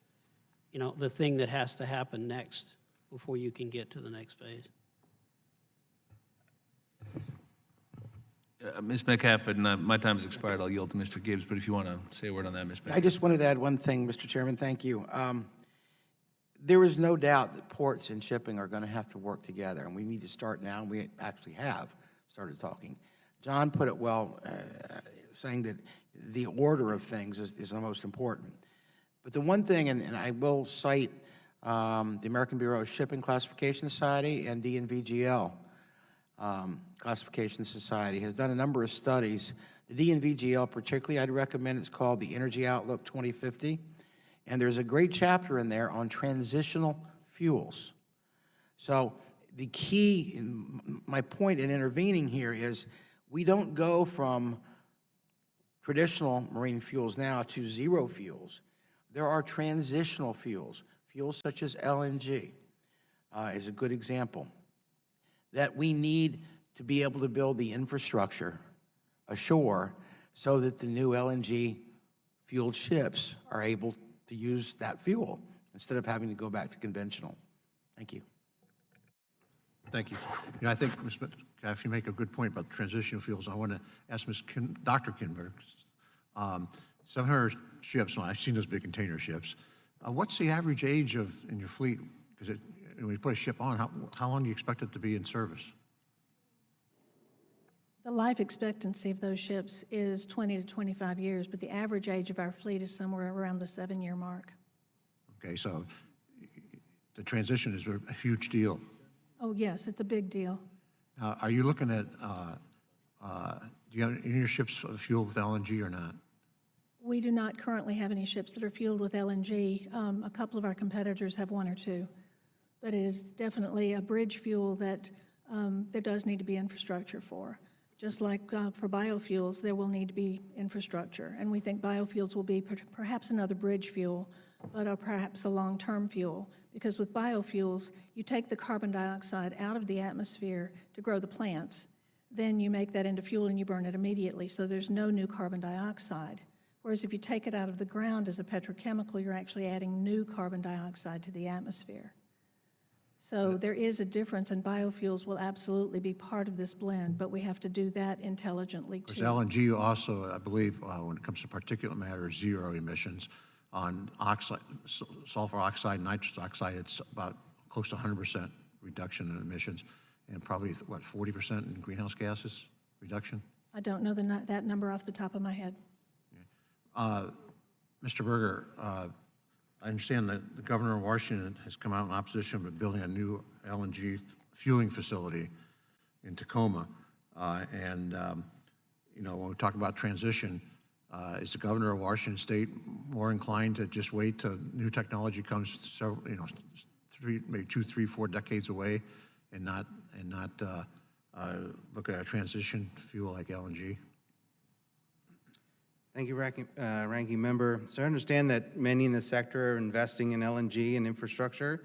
the thing that has to happen next before you can get to the next phase. Ms. Metcalf, and my time has expired. I'll yield to Mr. Gibbs, but if you want to say a word on that, Ms. Metcalf. I just wanted to add one thing, Mr. Chairman, thank you. There is no doubt that ports and shipping are going to have to work together, and we need to start now, and we actually have started talking. John put it well, saying that the order of things is the most important. But the one thing, and I will cite the American Bureau of Shipping Classification Society and DNVGL Classification Society has done a number of studies. The DNVGL particularly, I'd recommend, it's called the Energy Outlook 2050. And there's a great chapter in there on transitional fuels. So the key, my point in intervening here is we don't go from traditional marine fuels now to zero fuels. There are transitional fuels, fuels such as LNG is a good example, that we need to be able to build the infrastructure ashore so that the new LNG fueled ships are able to use that fuel instead of having to go back to conventional. Thank you. Thank you. I think, Ms. Metcalf, you make a good point about transitional fuels. I want to ask Dr. Kindberg, 700 ships, well, I've seen those big container ships. What's the average age in your fleet? Because when you put a ship on, how long do you expect it to be in service? The life expectancy of those ships is 20 to 25 years, but the average age of our fleet is somewhere around the 7-year mark. Okay, so the transition is a huge deal. Oh, yes, it's a big deal. Are you looking at, do you have any of your ships fueled with LNG or not? We do not currently have any ships that are fueled with LNG. A couple of our competitors have one or two, but it is definitely a bridge fuel that there does need to be infrastructure for. Just like for biofuels, there will need to be infrastructure, and we think biofuels will be perhaps another bridge fuel, but perhaps a long-term fuel, because with biofuels, you take the carbon dioxide out of the atmosphere to grow the plants, then you make that into fuel and you burn it immediately, so there's no new carbon dioxide. Whereas if you take it out of the ground as a petrochemical, you're actually adding new carbon dioxide to the atmosphere. So there is a difference, and biofuels will absolutely be part of this blend, but we have to do that intelligently too. Because LNG also, I believe, when it comes to particulate matter, is zero emissions. On oxide, sulfur oxide, nitrous oxide, it's about close to 100% reduction in emissions, and probably, what, 40% in greenhouse gases reduction? I don't know that number off the top of my head. Mr. Berger, I understand that the governor of Washington has come out in opposition to building a new LNG fueling facility in Tacoma. When we talk about transition, is the governor of Washington State more inclined to just wait till new technology comes several, maybe 2, 3, 4 decades away, and not look at a transition fuel like LNG? Thank you, Ranking Member. So I understand that many in the sector are investing in LNG and infrastructure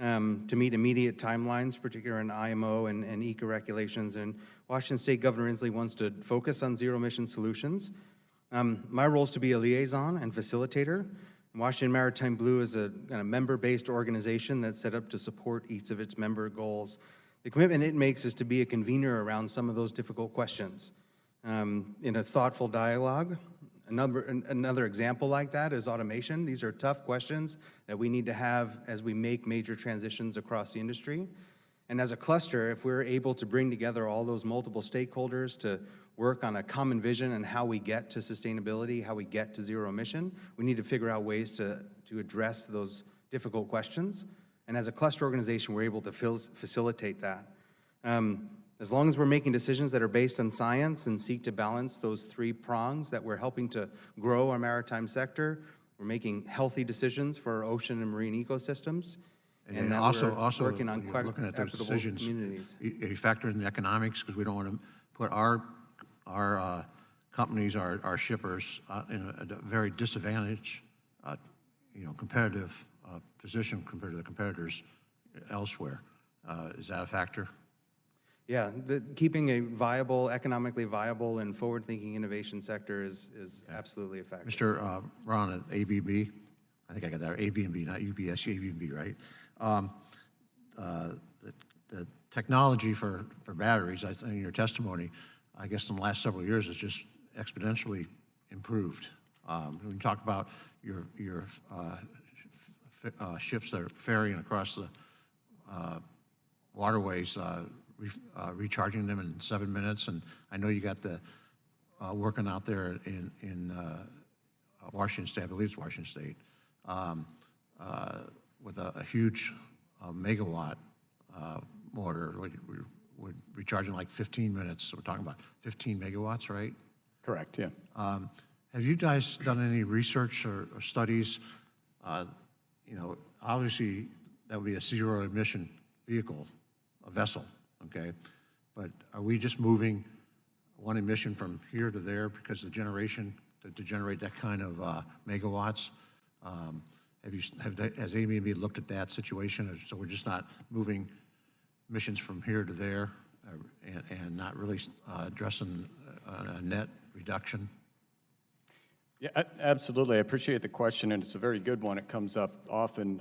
to meet immediate timelines, particularly in IMO and ECA regulations. And Washington State Governor Inslee wants to focus on zero-emission solutions. My role is to be a liaison and facilitator. Washington Maritime Blue is a kind of member-based organization that's set up to support each of its member goals. The commitment it makes is to be a convener around some of those difficult questions in a thoughtful dialogue. Another example like that is automation. These are tough questions that we need to have as we make major transitions across the industry. And as a cluster, if we're able to bring together all those multiple stakeholders to work on a common vision and how we get to sustainability, how we get to zero emission, we need to figure out ways to address those difficult questions. And as a cluster organization, we're able to facilitate that. As long as we're making decisions that are based on science and seek to balance those three prongs that we're helping to grow our maritime sector, we're making healthy decisions for our ocean and marine ecosystems. And that also, we're working on looking at those equitable decisions, communities. you factor in the economics, because we don't want to put our companies, our shippers, in a very disadvantaged, competitive position compared to the competitors elsewhere. Is that a factor? Yeah, keeping a viable, economically viable and forward-thinking innovation sector is absolutely a factor. Mr. Ron at ABB, I think I got that, ABB, not UBS, ABB, right? The technology for batteries, I think in your testimony, I guess in the last several years, has just exponentially improved. When you talk about your ships that are ferrying across the waterways, recharging them in 7 minutes, and I know you got the working out there in Washington State, I believe it's Washington State, with a huge megawatt motor, would recharge in like 15 minutes. So we're talking about 15 megawatts, right? Correct, yeah. Have you guys done any research or studies? Obviously that would be a zero emission vehicle, a vessel, okay? But are we just moving one emission from here to there because the generation to generate that kind of megawatts? Has ABB looked at that situation? So we're just not moving emissions from here to there and not really addressing a net reduction? Yeah, absolutely. I appreciate the question, and it's a very good one. It comes up often.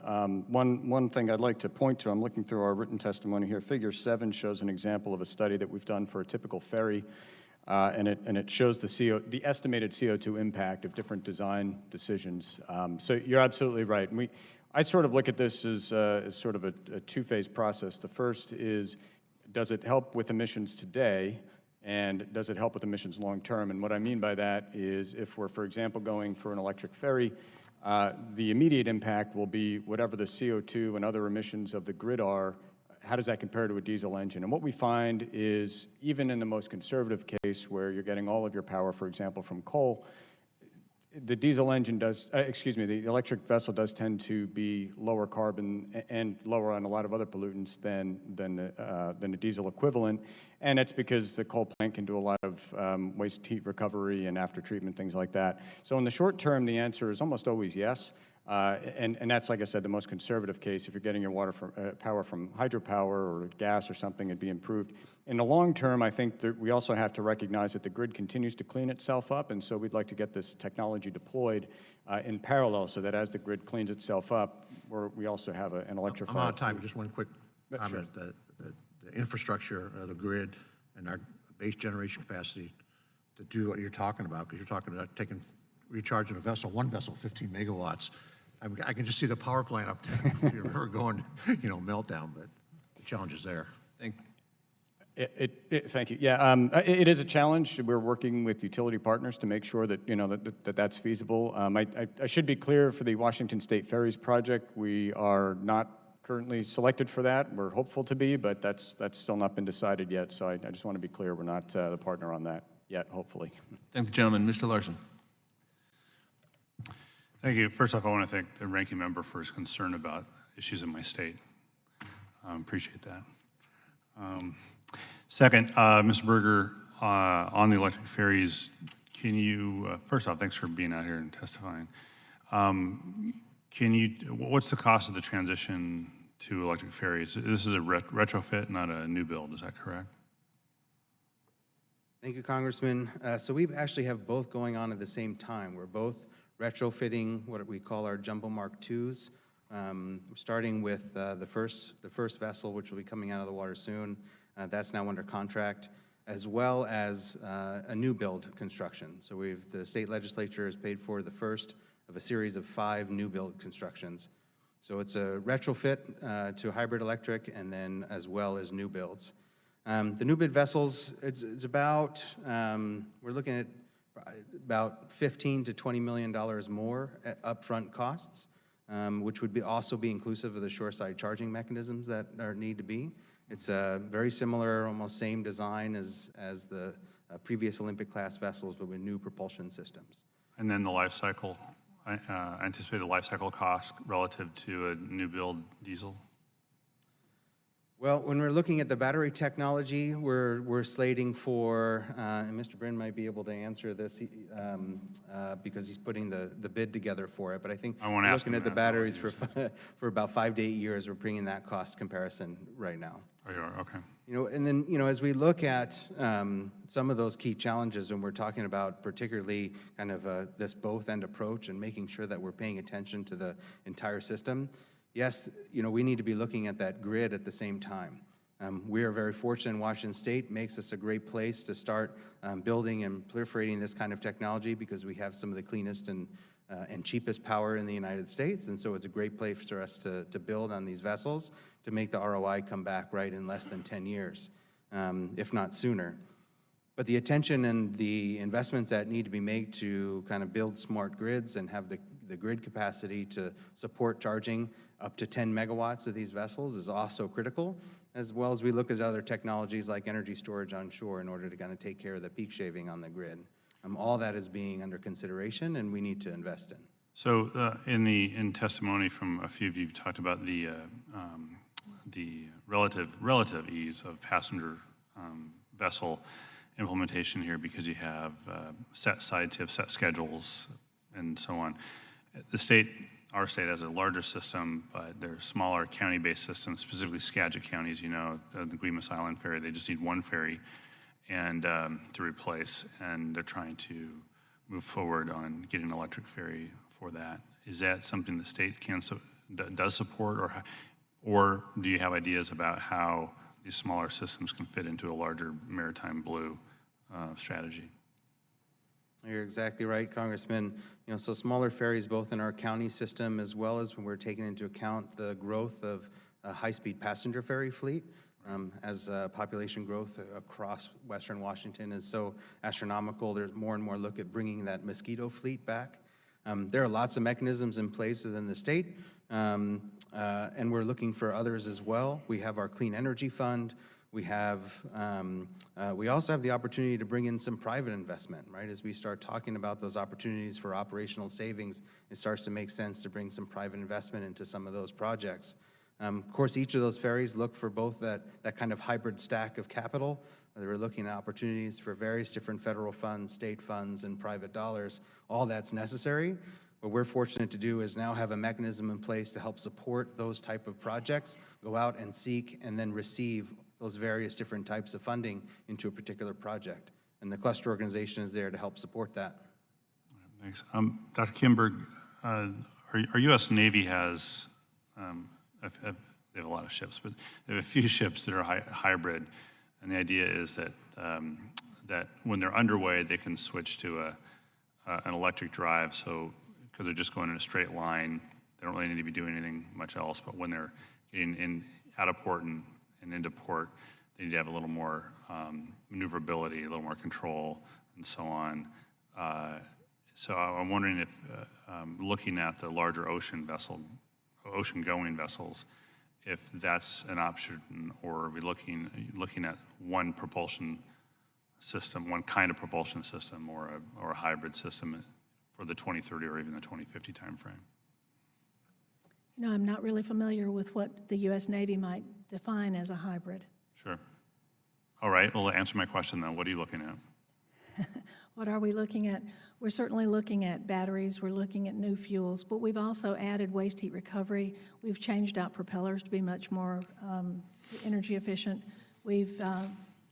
One thing I'd like to point to, I'm looking through our written testimony here. Figure 7 shows an example of a study that we've done for a typical ferry, and it shows the estimated CO2 impact of different design decisions. So you're absolutely right. And I sort of look at this as sort of a two-phase process. The first is, does it help with emissions today? And does it help with emissions long term? And what I mean by that is if we're, for example, going for an electric ferry, the immediate impact will be whatever the CO2 and other emissions of the grid are, how does that compare to a diesel engine? And what we find is even in the most conservative case where you're getting all of your power, for example, from coal, the diesel engine does, the electric vessel does tend to be lower carbon and lower on a lot of other pollutants than a diesel equivalent. And it's because the coal plant can do a lot of waste heat recovery and after treatment, things like that. So in the short term, the answer is almost always yes. And that's, like I said, the most conservative case. If you're getting your water from, power from hydropower or gas or something, it'd be improved. In the long term, I think that we also have to recognize that the grid continues to clean itself up, and so we'd like to get this technology deployed in parallel so that as the grid cleans itself up, we also have an electrified... I'm out of time. Just one quick comment. Sure. The infrastructure of the grid and our base generation capacity to do what you're talking about, because you're talking about recharging a vessel, one vessel, 15 megawatts. I can just see the power plant up there. If you're ever going, meltdown, but the challenge is there. Thank you. Yeah, it is a challenge. We're working with utility partners to make sure that that's feasible. I should be clear for the Washington State Ferries project, we are not currently selected for that. We're hopeful to be, but that's still not been decided yet. So I just want to be clear, we're not the partner on that yet, hopefully. Thank the gentleman. Mr. Larson. Thank you. First off, I want to thank the ranking member for his concern about issues in my state. Appreciate that. Second, Mr. Berger, on the electric ferries, can you, first off, thanks for being out here and testifying. What's the cost of the transition to electric ferries? This is a retrofit, not a new build, is that correct? Thank you, Congressman. So we actually have both going on at the same time. We're both retrofitting what we call our Jumbo Mark IIs starting with the first vessel, which will be coming out of the water soon. That's now under contract, as well as a new build construction. So the state legislature has paid for the first of a series of 5 new build constructions. So it's a retrofit to hybrid electric, and then as well as new builds. The new build vessels, it's about, we're looking at about $15 to $20 million more at upfront costs, which would also be inclusive of the shoreside charging mechanisms that need to be. It's a very similar, almost same design as the previous Olympic class vessels, but with new propulsion systems. And then the life cycle, anticipated life cycle cost relative to a new build diesel? Well, when we're looking at the battery technology, we're slating for, and Mr. Bryn might be able to answer this because he's putting the bid together for it, but I think I won't we're ask looking him at the that, batteries for about 5 to 8 years. We're bringing that cost comparison right now. Oh, you are, okay. And then, as we look at some of those key challenges, when we're talking about particularly kind of this both-end approach and making sure that we're paying attention to the entire system, yes, we need to be looking at that grid at the same time. We are very fortunate in Washington State, makes us a great place to start building and proliferating this kind of technology because we have some of the cleanest and cheapest power in the United States, and so it's a great place for us to build on these vessels to make the ROI come back right in less than 10 years, if not sooner. But the attention and the investments that need to be made to kind of build smart grids and have the grid capacity to support charging up to 10 megawatts of these vessels is also critical, as well as we look at other technologies like energy storage on shore in order to kind of take care of the peak shaving on the grid. All that is being under consideration, and we need to invest in. So in testimony from a few of you, you've talked about the relative ease of passenger vessel implementation here because you have set sites, you have set schedules, and so on. Our state has a larger system, but they're smaller county-based systems, specifically Skagit County, as you know, the Guimas Island ferry. They just need one ferry and to replace, and they're trying to move forward on getting an electric ferry for that. Is that something the state does support, or do you have ideas about how these smaller systems can fit into a larger maritime blue strategy? You're exactly right, Congressman. So smaller ferries, both in our county system as well as when we're taking into account the growth of a high-speed passenger ferry fleet, as population growth across Western Washington is so astronomical. There's more and more look at bringing that mosquito fleet back. There are lots of mechanisms in place within the state, and we're looking for others as well. We have our Clean Energy Fund. We also have the opportunity to bring in some private investment, right? As we start talking about those opportunities for operational savings, it starts to make sense to bring some private investment into some of those projects. Of course, each of those ferries look for both that kind of hybrid stack of capital. We're looking at opportunities for various different federal funds, state funds, and private dollars. All that's necessary. What we're fortunate to do is now have a mechanism in place to help support those type of projects, go out and seek and then receive those various different types of funding into a particular project. And the cluster organization is there to help support that. Thanks. Dr. Kindberg, our U.S. Navy has, they have a lot of ships, but they have a few ships that are hybrid. And the idea is that that when they're underway, they can switch to an electric drive. So because they're just going in a straight line, they don't really need to be doing anything much else. But when they're getting out of port and into port, they need to have a little more maneuverability, a little more control, and so on. So I'm wondering if, looking at the larger ocean-going vessels, if that's an option, or are we looking at one propulsion system, one kind of propulsion system, or a hybrid system for the 2030 or even the 2050 timeframe? I'm not really familiar with what the U.S. Navy might define as a hybrid. Sure. All right, well, answer my question then. What are you looking at? What are we looking at? We're certainly looking at batteries, we're looking at new fuels, but we've also added waste heat recovery. We've changed out propellers to be much more energy efficient. We've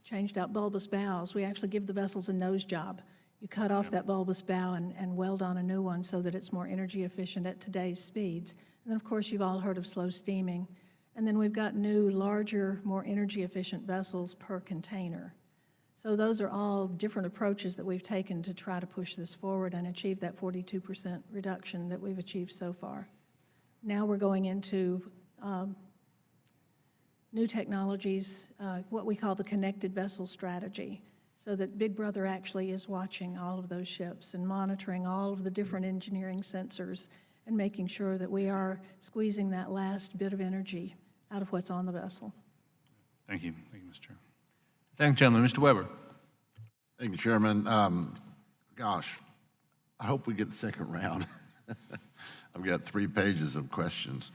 changed out bulbous bows. We actually give the vessels a nose job, You cut off that bulbous bow and weld on a new one so that it's more energy efficient at today's speeds. And then, of course, you've all heard of slow steaming. And then we've got new, larger, more energy efficient vessels per container. So those are all different approaches that we've taken to try to push this forward and achieve that 42% reduction that we've achieved so far. Now we're going into new technologies, what we call the connected vessel strategy, so that Big Brother actually is watching all of those ships and monitoring all of the different engineering sensors and making sure that we are squeezing that last bit of energy out of what's on the vessel. Thank you. Thank you, Mr. Chair. Thank you, gentlemen. Mr. Weber. Thank you, Chairman. Gosh, I hope we get the second round. I've got 3 pages of questions.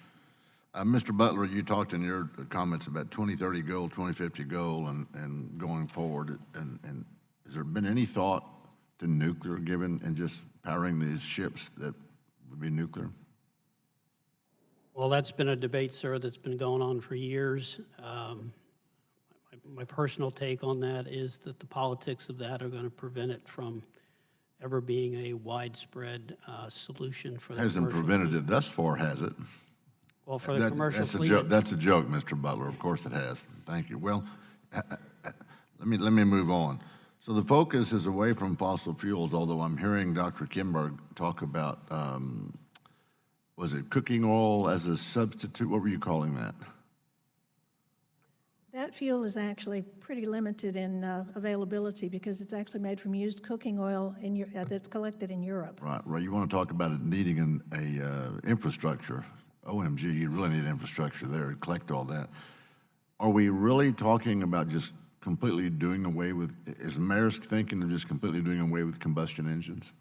Mr. Butler, you talked in your comments about 2030 goal, 2050 goal, and going forward. And has there been any thought to nuclear given and just powering these ships that would be nuclear? Well, that's been a debate, sir, that's been going on for years. My personal take on that is that the politics of that are going to prevent it from ever being a widespread solution for the Hasn't commercial prevented fleet. it thus far, has it? Well, for the commercial That's a fleet, joke. That's a joke, Mr. Butler. Of course it has. Thank you. Well, let me move on. So the focus is away from fossil fuels, although I'm hearing Dr. Kindberg talk about, was it cooking oil as a substitute? What were you calling that? That fuel is actually pretty limited in availability because it's actually made from used cooking oil that's collected in Europe. Right. Well, you want to talk about it needing an infrastructure. OMG, you really need infrastructure there to collect all that. Are we really talking about just completely doing away with, is Maersk thinking of just completely doing away with combustion engines?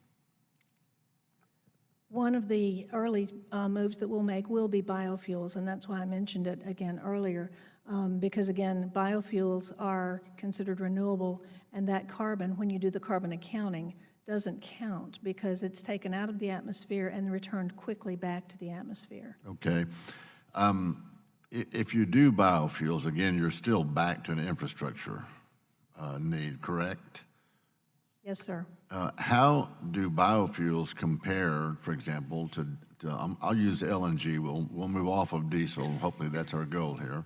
One of the early moves that we'll make will be biofuels, and that's why I mentioned it again earlier, because again, biofuels are considered renewable, and that carbon, when you do the carbon accounting, doesn't count because it's taken out of the atmosphere and returned quickly back to the atmosphere. Okay. If you do biofuels, again, you're still back to an infrastructure need, correct? Yes, sir. How do biofuels compare, for example, to I'll use LNG. We'll move off of diesel. Hopefully that's our goal here.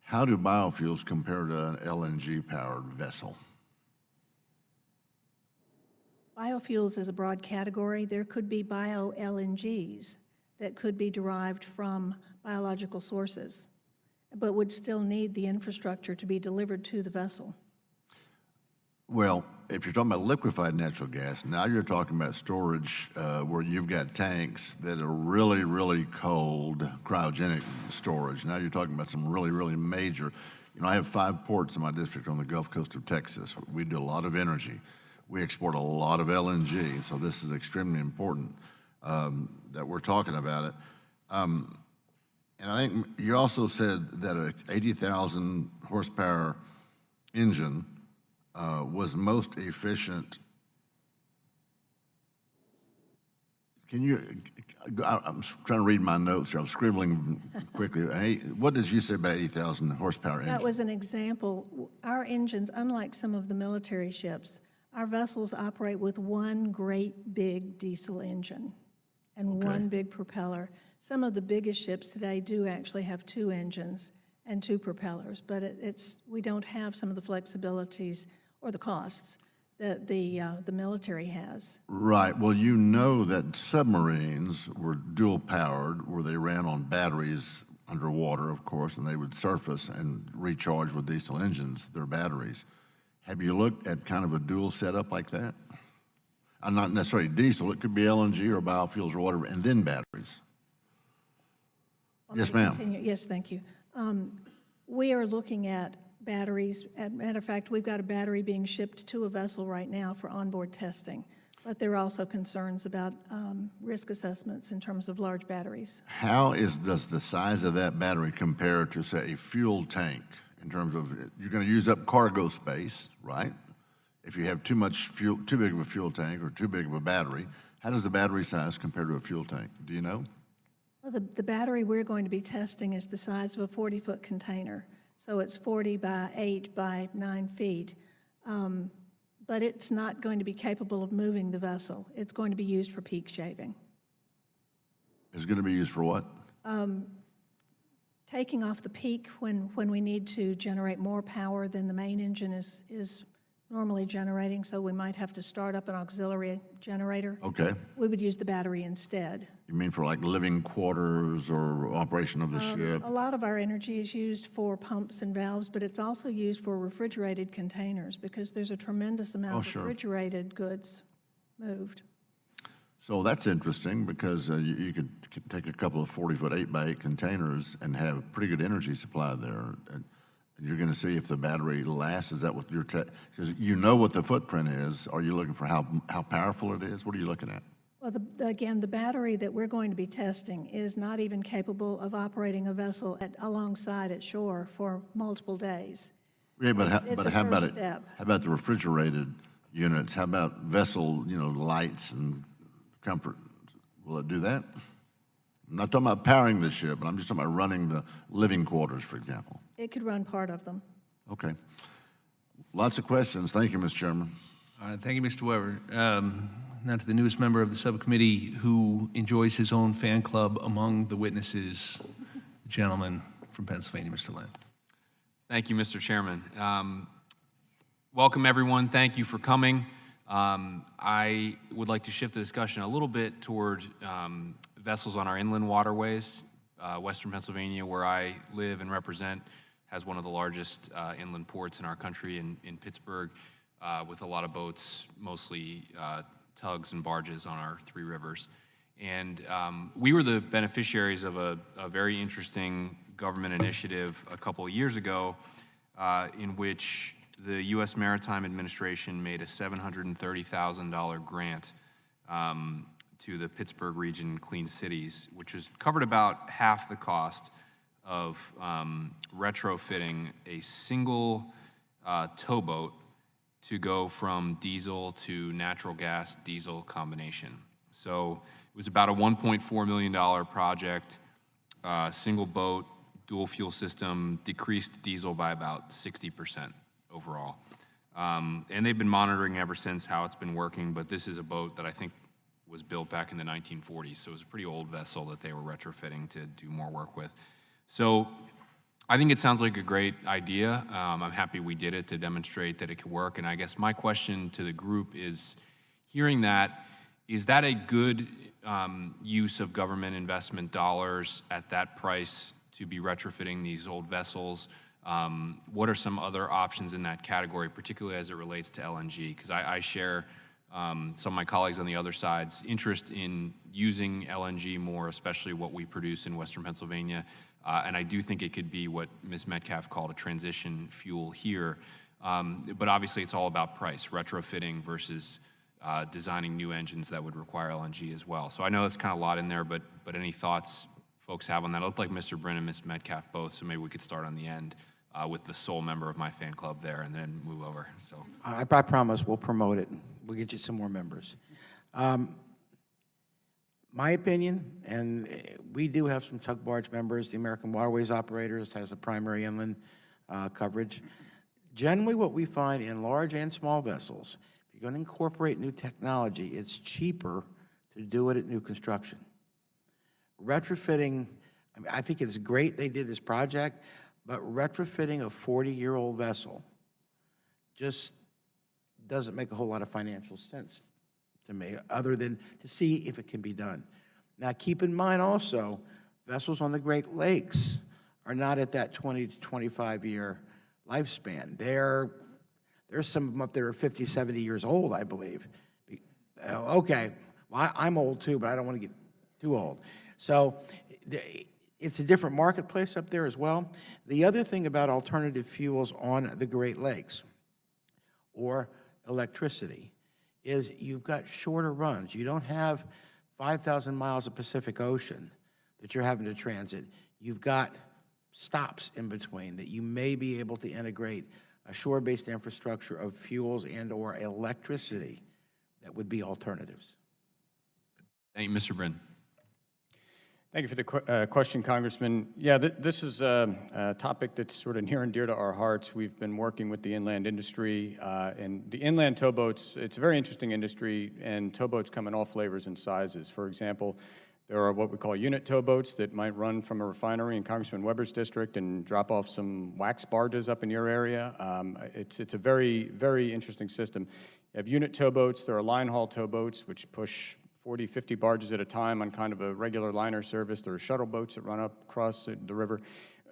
How do biofuels compare to an LNG-powered vessel? Biofuels is a broad category. There could be bio-LNGs that could be derived from biological sources, but would still need the infrastructure to be delivered to the vessel. Well, if you're talking about liquefied natural gas, now you're talking about storage where you've got tanks that are really, really cold, cryogenic storage. Now you're talking about some really, really major. You know, I have 5 ports in my district on the Gulf Coast of Texas. We do a lot of energy. We export a lot of LNG, so this is extremely important that we're talking about it. And I think you also said that a 80,000 horsepower engine was most efficient. Can you, I'm trying to read my notes here, I'm scribbling quickly. What did you say about 80,000 horsepower engine? That was an example. Our engines, unlike some of the military ships, our vessels operate with one great big diesel engine and one big propeller. Some of the biggest ships today do actually have 2 engines and 2 propellers, but we don't have some of the flexibilities or the costs that the military has. Right. Well, you know that submarines were dual powered, where they ran on batteries underwater, of course, and they would surface and recharge with diesel engines, their batteries. Have you looked at kind of a dual setup like that? Not necessarily diesel, it could be LNG or biofuels or whatever, and then batteries. Yes, ma'am. Continue. Yes, thank you. We are looking at batteries. As a matter of fact, we've got a battery being shipped to a vessel right now for onboard testing. But there are also concerns about risk assessments in terms of large batteries. How does the size of that battery compare to, say, a fuel tank in terms of, you're going to use up cargo space, right? If you have too much fuel, too big of a fuel tank or too big of a battery, how does the battery size compare to a fuel tank? Do you know? Well, the battery we're going to be testing is the size of a 40-foot container. So it's 40 by 8 by 9 feet. but it's not going to be capable of moving the vessel. It's going to be used for peak shaving. Is going to be used for what? Taking off the peak when we need to generate more power than the main engine is normally generating, so we might have to start up an auxiliary generator. Okay. We would use the battery instead. You mean for like living quarters or operation of the ship? A lot of our energy is used for pumps and valves, but it's also used for refrigerated containers because there's a tremendous amount of sure. refrigerated goods moved. So that's interesting because you could take a couple of 40-foot 8x8 containers and have a pretty good energy supply there. And you're going to see if the battery lasts. Is that what you're, because you know what the footprint is. Are you looking for how powerful it is? What are you looking at? Well, again, the battery that we're going to be testing is not even capable of operating a vessel alongside at shore for multiple days. Yeah, but It's a how about first it? step. How about the refrigerated units? How about vessel, lights and comfort? Will it do that? I'm not talking about powering the ship, but I'm just talking about running the living quarters, for example. It could run part of them. Okay. Lots of questions. Thank you, Mr. Chairman. All right, thank you, Mr. Weber. Now to the newest member of the subcommittee who enjoys his own fan club among the witnesses, the gentleman from Pennsylvania, Mr. Land. Thank you, Mr. Chairman. Welcome, everyone. Thank you for coming. I would like to shift the discussion a little bit toward vessels on our inland waterways. Western Pennsylvania, where I live and represent, has one of the largest inland ports in our country in Pittsburgh, with a lot of boats, mostly tugs and barges on our three rivers. And we were the beneficiaries of a very interesting government initiative a couple of years ago in which the U.S. Maritime Administration made a $730,000 grant to the Pittsburgh region Clean Cities, which was covered about half the cost of retrofitting a single towboat to go from diesel to natural gas diesel combination. So it was about a $1.4 million project, single boat, dual fuel system, decreased diesel by about 60% overall. And they've been monitoring ever since how it's been working, but this is a boat that I think was built back in the 1940s, so it was a pretty old vessel that they were retrofitting to do more work with. So I think it sounds like a great idea. I'm happy we did it to demonstrate that it could work, and I guess my question to the group is, hearing that, is that a good use of government investment dollars at that price to be retrofitting these old vessels? What are some other options in that category, particularly as it relates to LNG? Because I share some of my colleagues on the other side's interest in using LNG more, especially what we produce in Western Pennsylvania. And I do think it could be what Ms. Metcalf called a transition fuel here. But obviously it's all about price, retrofitting versus designing new engines that would require LNG as well. So I know that's kind of a lot in there, but any thoughts folks have on that? It looked like Mr. Bryn and Ms. Metcalf both, so maybe we could start on the end with the sole member of my fan club there and then move over. So I promise we'll promote it. We'll get you some more members. My opinion, and we do have some tug barge members, the American Waterways Operators has a primary inland coverage. Generally what we find in large and small vessels, if you're going to incorporate new technology, it's cheaper to do it at new construction. Retrofitting, I mean, I think it's great they did this project, but retrofitting a 40-year-old vessel just doesn't make a whole lot of financial sense to me, other than to see if it can be done. Now, keep in mind also, vessels on the Great Lakes are not at that 20 to 25-year lifespan. There's some of them up there are 50, 70 years old, I believe. Okay, well, I'm old too, but I don't want to get too old. So it's a different marketplace up there as well. The other thing about alternative fuels on the Great Lakes or electricity is you've got shorter runs. You don't have 5,000 miles of Pacific Ocean that you're having to transit. You've got stops in between that you may be able to integrate a shore-based infrastructure of fuels and or electricity that would be alternatives. thank you, Mr. Bryn. Thank you for the question, Congressman. Yeah, this is a topic that's sort of near and dear to our hearts. We've been working with the inland industry, and the inland towboats, it's a very interesting industry, and towboats come in all flavors and sizes. For example, there are what we call unit towboats that might run from a refinery in Congressman Weber's district and drop off some wax barges up in your area. It's a very, very interesting system. You have unit towboats, there are line haul towboats, which push 40, 50 barges at a time on kind of a regular liner service. There are shuttle boats that run up across the river.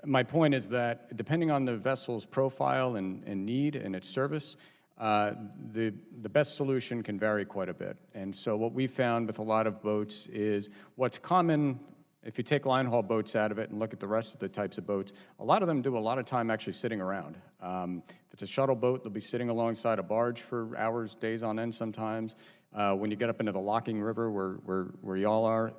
My point is that depending on the vessel's profile and need and its service, the best solution can vary quite a bit. And so what we found with a lot of boats is what's common, if you take line haul boats out of it and look at the rest of the types of boats, a lot of them do a lot of time actually sitting around. If it's a shuttle boat, they'll be sitting alongside a barge for hours, days on end sometimes. When you get up into the locking river where y'all are,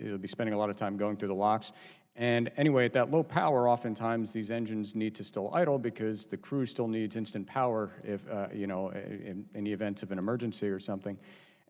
you'll be spending a lot of time going through the locks. And anyway, at that low power, oftentimes these engines need to still idle because the crew still needs instant power if, in the event of an emergency or something.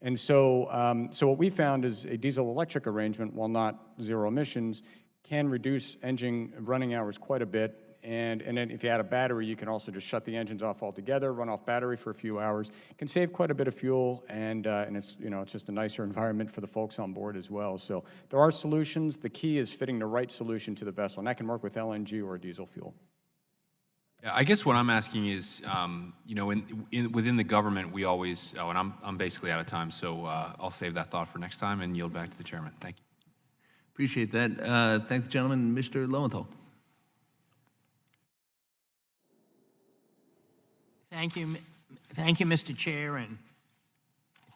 And so, so what we found is a diesel-electric arrangement, while not zero emissions, can reduce engine running hours quite a bit. And then if you add a battery, you can also just shut the engines off altogether, run off battery for a few hours. It can save quite a bit of fuel, and it's, it's just a nicer environment for the folks on board as well. So there are solutions. The key is fitting the right solution to the vessel, and that can work with LNG or diesel fuel. Yeah, I guess what I'm asking is, within the government, we always, and I'm basically out of time, so I'll save that thought for next time and yield back to the chairman. Thank you. Appreciate that. Thank the gentleman. Mr. Lowenthal. Thank you, Mr. Chair, and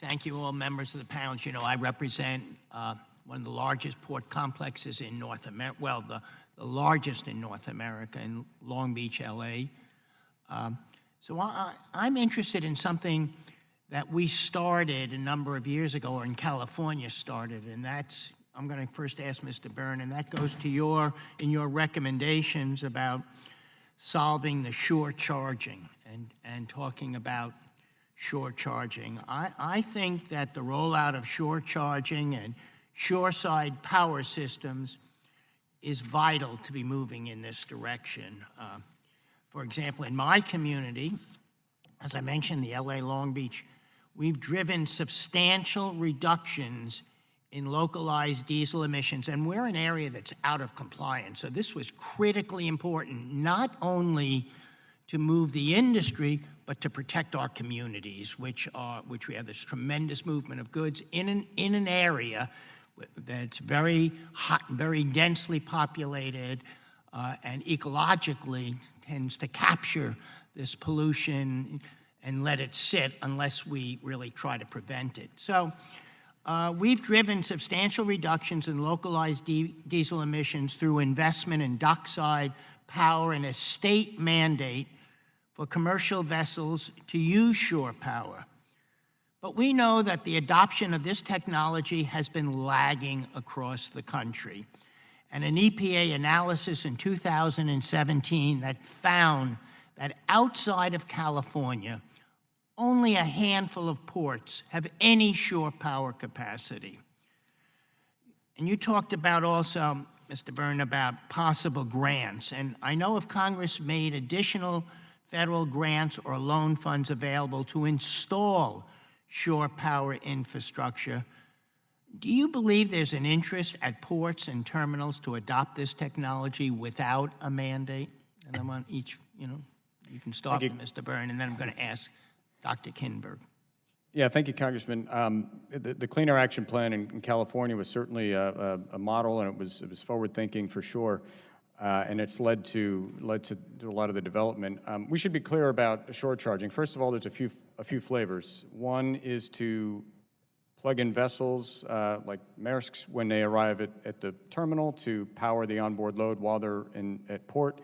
thank you all members of the panel. You know, I represent one of the largest port complexes in North America, well, the largest in North America, in Long Beach, LA. So I'm interested in something that we started a number of years ago, or in California started, and that's, I'm going to first ask Mr. Bryn, and that goes to your recommendations about solving the shore charging and talking about shore charging. I think that the rollout of shore charging and shoreside power systems is vital to be moving in this direction. For example, in my community, as I mentioned, the LA Long Beach, we've driven substantial reductions in localized diesel emissions, and we're an area that's out of compliance. So this was critically important, not only to move the industry, but to protect our communities, which we have this tremendous movement of goods in an area that's very hot, very densely populated, and ecologically tends to capture this pollution and let it sit unless we really try to prevent it. So we've driven substantial reductions in localized diesel emissions through investment in dockside power and a state mandate for commercial vessels to use shore power. But we know that the adoption of this technology has been lagging across the country. And an EPA analysis in 2017 that found that outside of California, only a handful of ports have any shore power capacity. And you talked about also, Mr. Bryn, about possible grants. And I know if Congress made additional federal grants or loan funds available to install shore power infrastructure, do you believe there's an interest at ports and terminals to adopt this technology without a mandate? And I'm on each, you can start with Mr. Bryn, and then I'm going to ask Dr. Kindberg. Yeah, thank you, Congressman. The Clean Air Action Plan in California was certainly a model, and it was forward-thinking for sure, and it's led to a lot of the development. We should be clear about shore charging. First of all, there's a few flavors. One is to plug in vessels like Maersk's when they arrive at the terminal to power the onboard load while they're at port.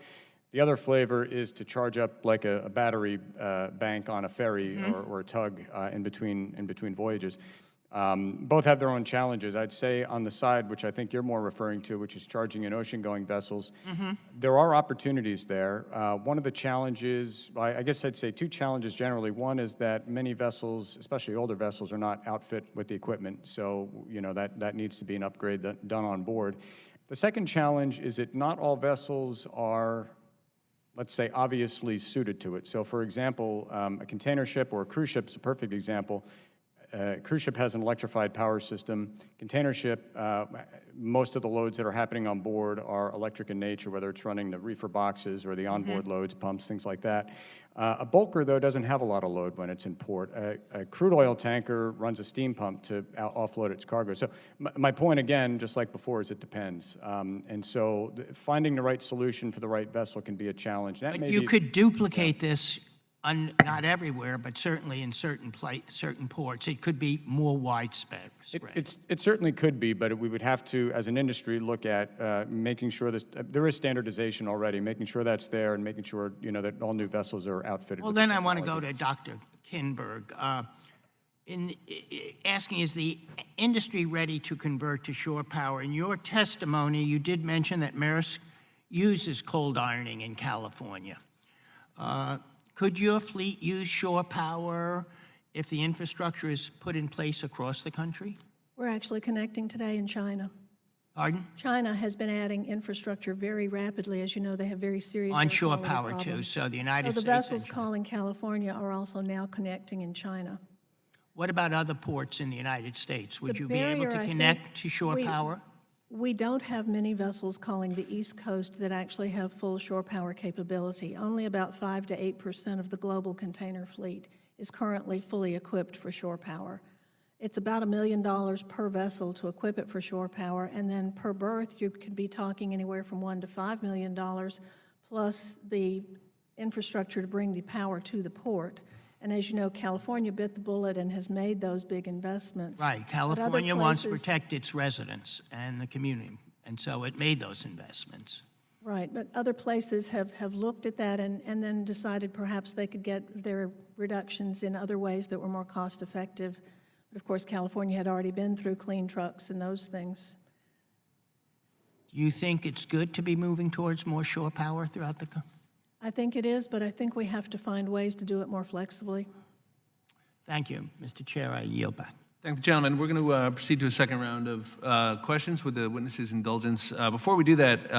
The other flavor is to charge up like a battery bank on a ferry or a tug in between voyages. Both have their own challenges. I'd say on the side, which I think you're more referring to, which is charging in ocean-going vessels, there are opportunities there. One of the challenges, I guess I'd say two challenges generally. One is that many vessels, especially older vessels, are not outfit with the equipment, so that needs to be an upgrade done on board. The second challenge is that not all vessels are, let's say, obviously suited to it. So for example, a container ship or a cruise ship is a perfect example. Cruise ship has an electrified power system. Container ship, most of the loads that are happening on board are electric in nature, whether it's running the reefer boxes or the onboard loads, pumps, things like that. A bulker, though, doesn't have a lot of load when it's in port. A crude oil tanker runs a steam pump to offload its cargo. So my point, again, just like before, is it depends. And so finding the right solution for the right vessel can be a challenge. That But you could duplicate this, not everywhere, but certainly in certain ports. It could be more widespread. It certainly could be, but we would have to, as an industry, look at making sure that there is standardization already, making sure that's there, and making sure that all new vessels are outfitted. Well, then I want to go to Dr. Kindberg. Asking, is the industry ready to convert to shore power? In your testimony, you did mention that Maersk uses cold ironing in California. Could your fleet use shore power if the infrastructure is put in place across the country? We're actually connecting today in China. Pardon? China has been adding infrastructure very rapidly. As you know, they have very serious air Onshore quality power, problems. too, so the United So the States... vessels calling California are also now connecting in China. What about other ports in the United States? Would The you be able barrier, to I connect think, to shore power? We don't have many vessels calling the East Coast that actually have full shore power capability. Only about 5 to 8% of the global container fleet is currently fully equipped for shore power. It's about $1 million per vessel to equip it for shore power, and then per berth you could be talking anywhere from $1 to $5 million, plus the infrastructure to bring the power to the port. And as you know, California bit the bullet and has made those big investments. Right. But other California wants to places- protect its residents and the community, and so it made those investments. Right, but other places have looked at that and then decided perhaps they could get their reductions in other ways that were more cost-effective. But of course, California had already been through clean trucks and those things. Do you think it's good to be moving towards more shore power throughout the country? I think it is, but I think we have to find ways to do it more flexibly. Thank you, Mr. Chair. I yield back. Thank the gentleman. We're going to proceed to a second round of questions with the witnesses' indulgence. Before we do that,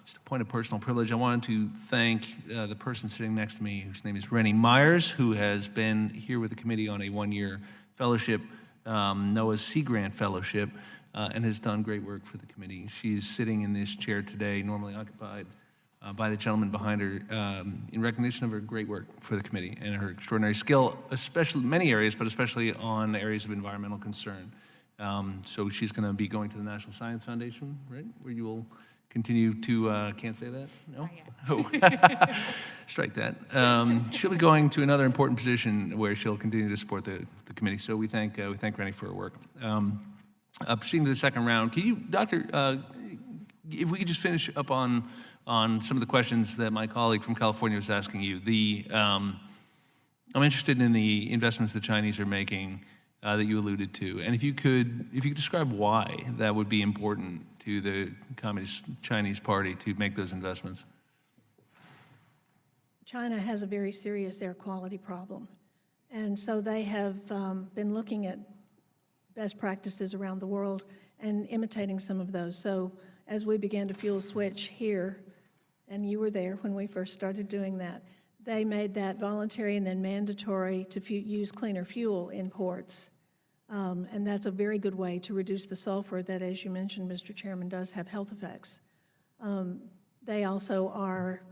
just a point of personal privilege, I wanted to thank the person sitting next to me, whose name is Rennie Myers, who has been here with the committee on a one-year fellowship, NOAA's Sea Grant Fellowship, and has done great work for the committee. She's sitting in this chair today, normally occupied by the gentleman behind her, in recognition of her great work for the committee and her extraordinary skill, especially many areas, but especially on areas of environmental concern. So she's going to be going to the National Science Foundation, right, where you will continue to, can't say that? No? Oh. Strike that. She'll be going to another important position where she'll continue to support the committee. So we thank Rennie for her work. Proceeding to the second round, can you, Doctor, if we could just finish up on some of the questions that my colleague from California was asking you. I'm interested in the investments the Chinese are making that you alluded to, and if you could describe why that would be important to the Communist Chinese Party to make those investments. China has a very serious air quality problem, and so they have been looking at best practices around the world and imitating some of those. So as we began to fuel switch here, and you were there when we first started doing that, they made that voluntary and then mandatory to use cleaner fuel in ports. And that's a very good way to reduce the sulfur that, as you mentioned, Mr. Chairman, does have health effects. They also are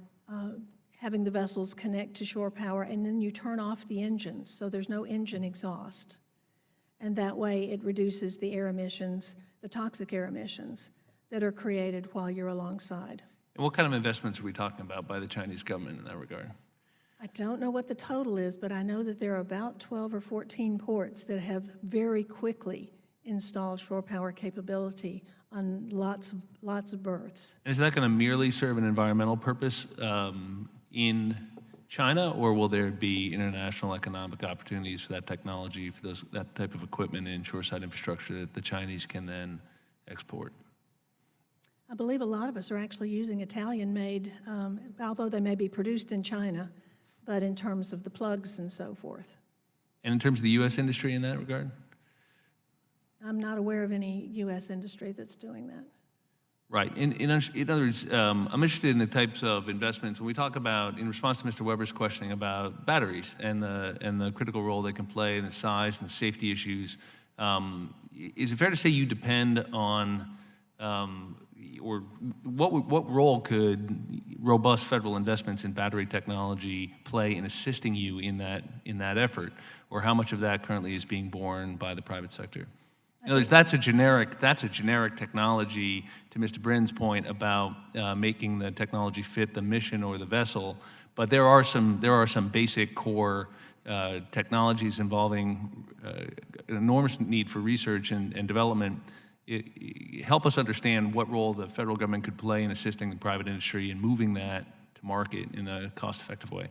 having the vessels connect to shore power, and then you turn off the engines, so there's no engine exhaust. And that way it reduces the air emissions, the toxic air emissions that are created while you're alongside. And what kind of investments are we talking about by the Chinese government in that regard? I don't know what the total is, but I know that there are about 12 or 14 ports that have very quickly installed shore power capability on lots of berths. Is that going to merely serve an environmental purpose in China, or will there be international economic opportunities for that technology, for that type of equipment and shoreside infrastructure that the Chinese can then export? I believe a lot of us are actually using Italian-made, although they may be produced in China, but in terms of the plugs and so forth. And in terms of the U.S. industry in that regard? I'm not aware of any U.S. industry that's doing that. Right. In other words, I'm interested in the types of investments. When we talk about, in response to Mr. Weber's questioning about batteries and the critical role they can play, and the size and the safety issues, is it fair to say you depend on, or what role could robust federal investments in battery technology play in assisting you in that effort, or how much of that currently is being borne by the private sector? In other words, that's a generic technology, to Mr. Bryn's point about making the technology fit the mission or the vessel. But there are some basic core technologies involving an enormous need for research and development. Help us understand what role the federal government could play in assisting the private industry in moving that to market in a cost-effective way.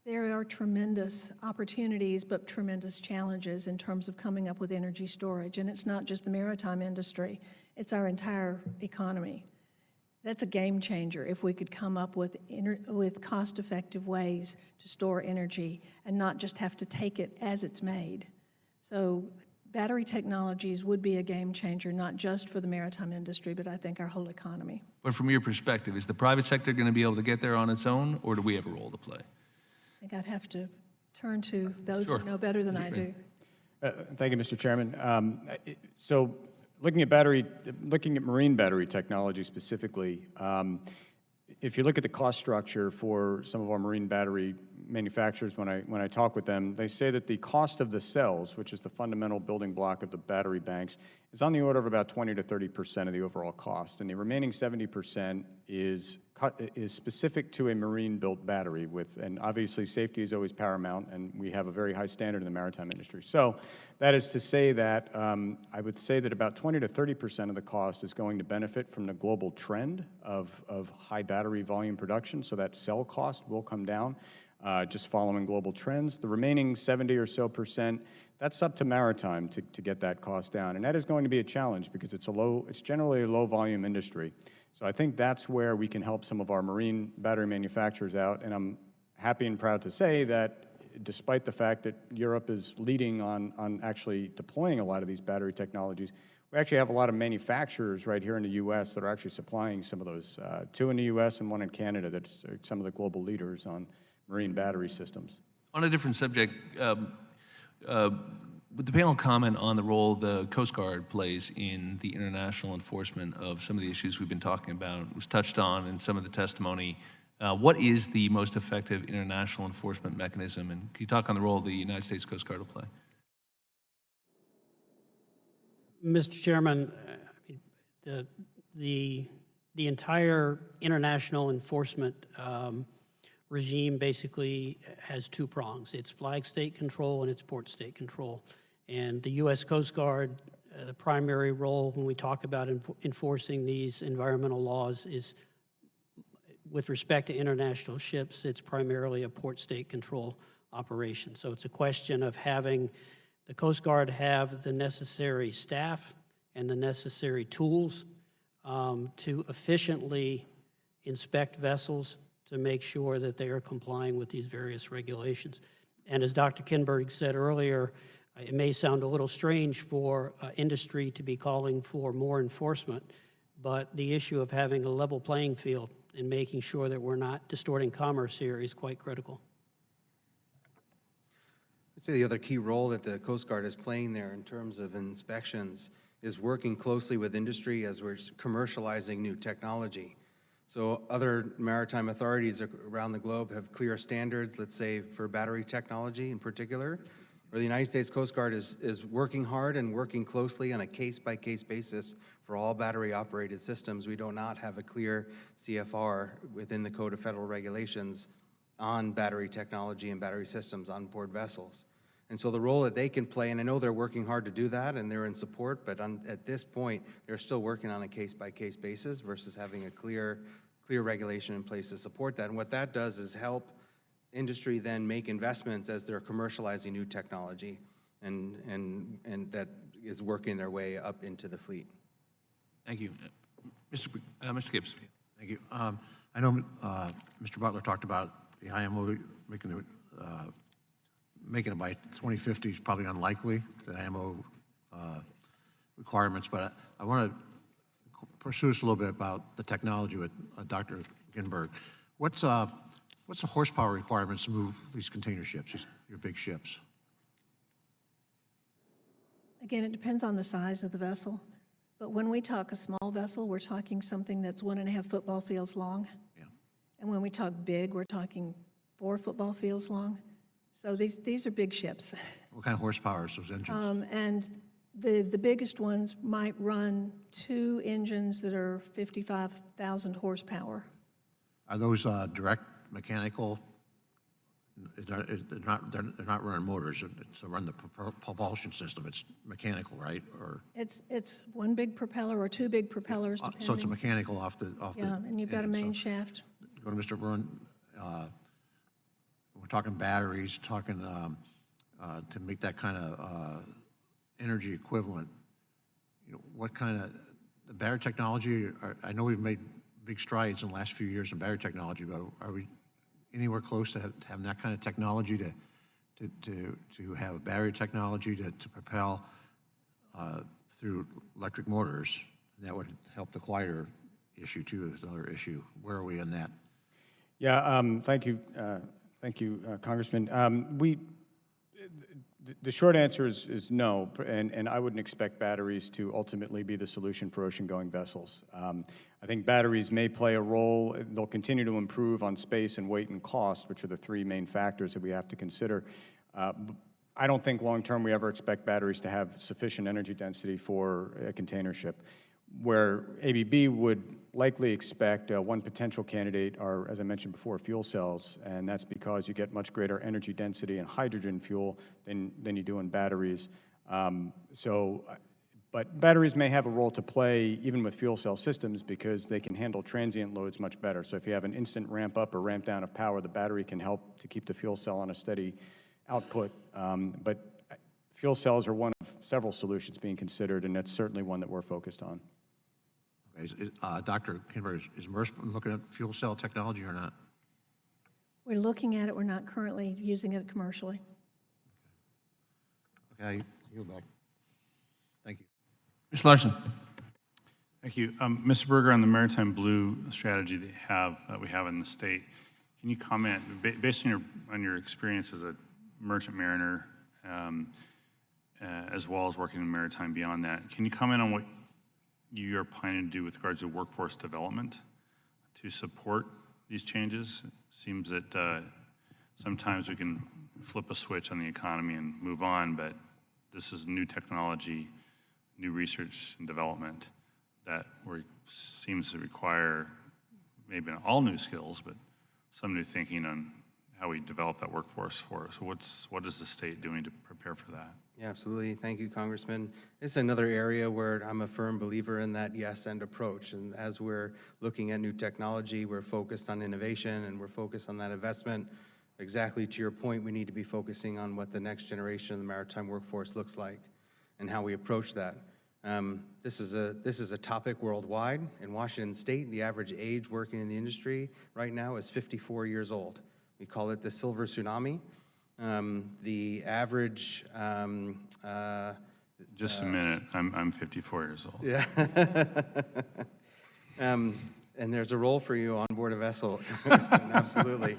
There are tremendous opportunities, but tremendous challenges in terms of coming up with energy storage. And it's not just the maritime industry, it's our entire economy. That's a game changer if we could come up with cost-effective ways to store energy and not just have to take it as it's made. So battery technologies would be a game changer, not just for the maritime industry, but I think our whole economy. But from your perspective, is the private sector going to be able to get there on its own, or do we have a role to play? I think I'd have to turn to those who know better than I do. Thank you, Mr. Chairman. So looking at marine battery technology specifically, if you look at the cost structure for some of our marine battery manufacturers, when I talk with them, they say that the cost of the cells, which is the fundamental building block of the battery banks, is on the order of about 20 to 30% of the overall cost, and the remaining 70% is specific to a marine-built battery and obviously safety is always paramount, and we have a very high standard in the maritime industry. So that is to say that I would say that about 20 to 30% of the cost is going to benefit from the global trend of high battery volume production, so that cell cost will come down. Just following global trends. The remaining 70 or so percent, that's up to maritime to get that cost down. And that is going to be a challenge because it's generally a low volume industry. So I think that's where we can help some of our marine battery manufacturers out. And I'm happy and proud to say that despite the fact that Europe is leading on actually deploying a lot of these battery technologies, we actually have a lot of manufacturers right here in the U.S. that are actually supplying some of those, 2 in the U.S. and 1 in Canada, that's some of the global leaders on marine battery systems. On a different subject, would the panel comment on the role the Coast Guard plays in the international enforcement of some of the issues we've been talking about? It was touched on in some of the testimony. What is the most effective international enforcement mechanism? And can you talk on the role the United States Coast Guard will play? Mr. Chairman, the entire international enforcement regime basically has 2 prongs. It's flag state control and it's port state control. And the U.S. Coast Guard, the primary role when we talk about enforcing these environmental laws is, with respect to international ships, it's primarily a port state control operation. So it's a question of having the Coast Guard have the necessary staff and the necessary tools to efficiently inspect vessels to make sure that they are complying with these various regulations. And as Dr. Kindberg said earlier, it may sound a little strange for industry to be calling for more enforcement, but the issue of having a level playing field and making sure that we're not distorting commerce here is quite critical. I'd say the other key role that the Coast Guard is playing there in terms of inspections is working closely with industry as we're commercializing new technology. So other maritime authorities around the globe have clear standards, let's say for battery technology in particular, where the United States Coast Guard is working hard and working closely on a case-by-case basis for all battery-operated systems. We do not have a clear CFR within the Code of Federal Regulations on battery technology and battery systems on board vessels. And so the role that they can play, and I know they're working hard to do that and they're in support, but at this point, they're still working on a case-by-case basis versus having a clear regulation in place to support that. And what that does is help industry then make investments as they're commercializing new technology and that is working their way up into the fleet. Thank you. Mr. Gibbs. Thank you. I know Mr. Butler talked about the IMO making it by 2050 is probably unlikely, the IMO requirements, but I want to pursue this a little bit about the technology with Dr. Kindberg. What's the horsepower requirements to move these container ships, your big ships? Again, it depends on the size of the vessel. But when we talk a small vessel, we're talking something that's 1.5 football fields long. Yeah. And when we talk big, we're talking 4 football fields long. So these are big ships. What kind of horsepower is those engines? And the biggest ones might run 2 engines that are 55,000 horsepower. Are those direct mechanical? They're not running motors. It's to run the propulsion system. It's mechanical, right? Or It's one big propeller or 2 big propellers, depending. so it's a mechanical off the. Yeah, and you've got a engine. main So, shaft. go to Mr. Bryn. We're talking batteries, talking to make that kind of energy equivalent. You know, what kind of the battery technology? I know we've made big strides in the last few years in battery technology, but are we anywhere close to having that kind of technology to have a battery technology to propel through electric motors? And that would help the quieter issue too. Is another issue. Where are we in that? Yeah, thank you, Congressman. The short answer is no, and I wouldn't expect batteries to ultimately be the solution for ocean-going vessels. I think batteries may play a role. They'll continue to improve on space and weight and cost, which are the 3 main factors that we have to consider. I don't think long-term we ever expect batteries to have sufficient energy density for a container ship. Where ABB would likely expect one potential candidate are, as I mentioned before, fuel cells, and that's because you get much greater energy density in hydrogen fuel than you do in batteries. But batteries may have a role to play even with fuel cell systems because they can handle transient loads much better. So if you have an instant ramp up or ramp down of power, the battery can help to keep the fuel cell on a steady output. But fuel cells are one of several solutions being considered, and that's certainly one that we're focused on. Dr. Kindberg, is Maersk looking at fuel cell technology or not? We're looking at it. We're not currently using it commercially. Okay, I yield back. Thank you. Mr. Larson. Thank you. Mr. Berger, on the Maritime Blue strategy that we have in the state, can you comment, based on your experience as a merchant mariner, as well as working in maritime beyond that, can you comment on what you are planning to do with regards to workforce development to support these changes? It seems that sometimes we can flip a switch on the economy and move on, but this is new technology, new research and development that seems to require maybe not all new skills, but some new thinking on how we develop that workforce for us. So what is the state doing to prepare for that? Yeah, absolutely. Thank you, Congressman. It's another area where I'm a firm believer in that yes and approach. And as we're looking at new technology, we're focused on innovation and we're focused on that investment. Exactly to your point, we need to be focusing on what the next generation of the maritime workforce looks like and how we approach that. This is a topic worldwide. In Washington State, the average age working in the industry right now is 54 years old. We call it the silver tsunami. The average... Just a minute, I'm 54 years old. Yeah. And there's a role for you on board a vessel, absolutely.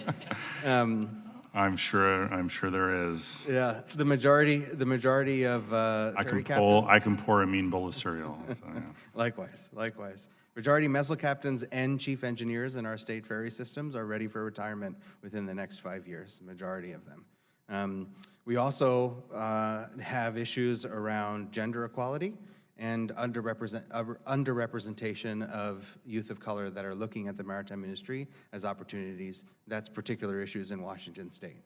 I'm sure there is. Yeah, the majority of ferry captains. I can pour a mean bowl of cereal. So, yeah. Likewise. Majority vessel captains and chief engineers in our state ferry systems are ready for retirement within the next 5 years, majority of them. We also have issues around gender equality and underrepresentation of youth of color that are looking at the maritime industry as opportunities. That's particular issues in Washington State.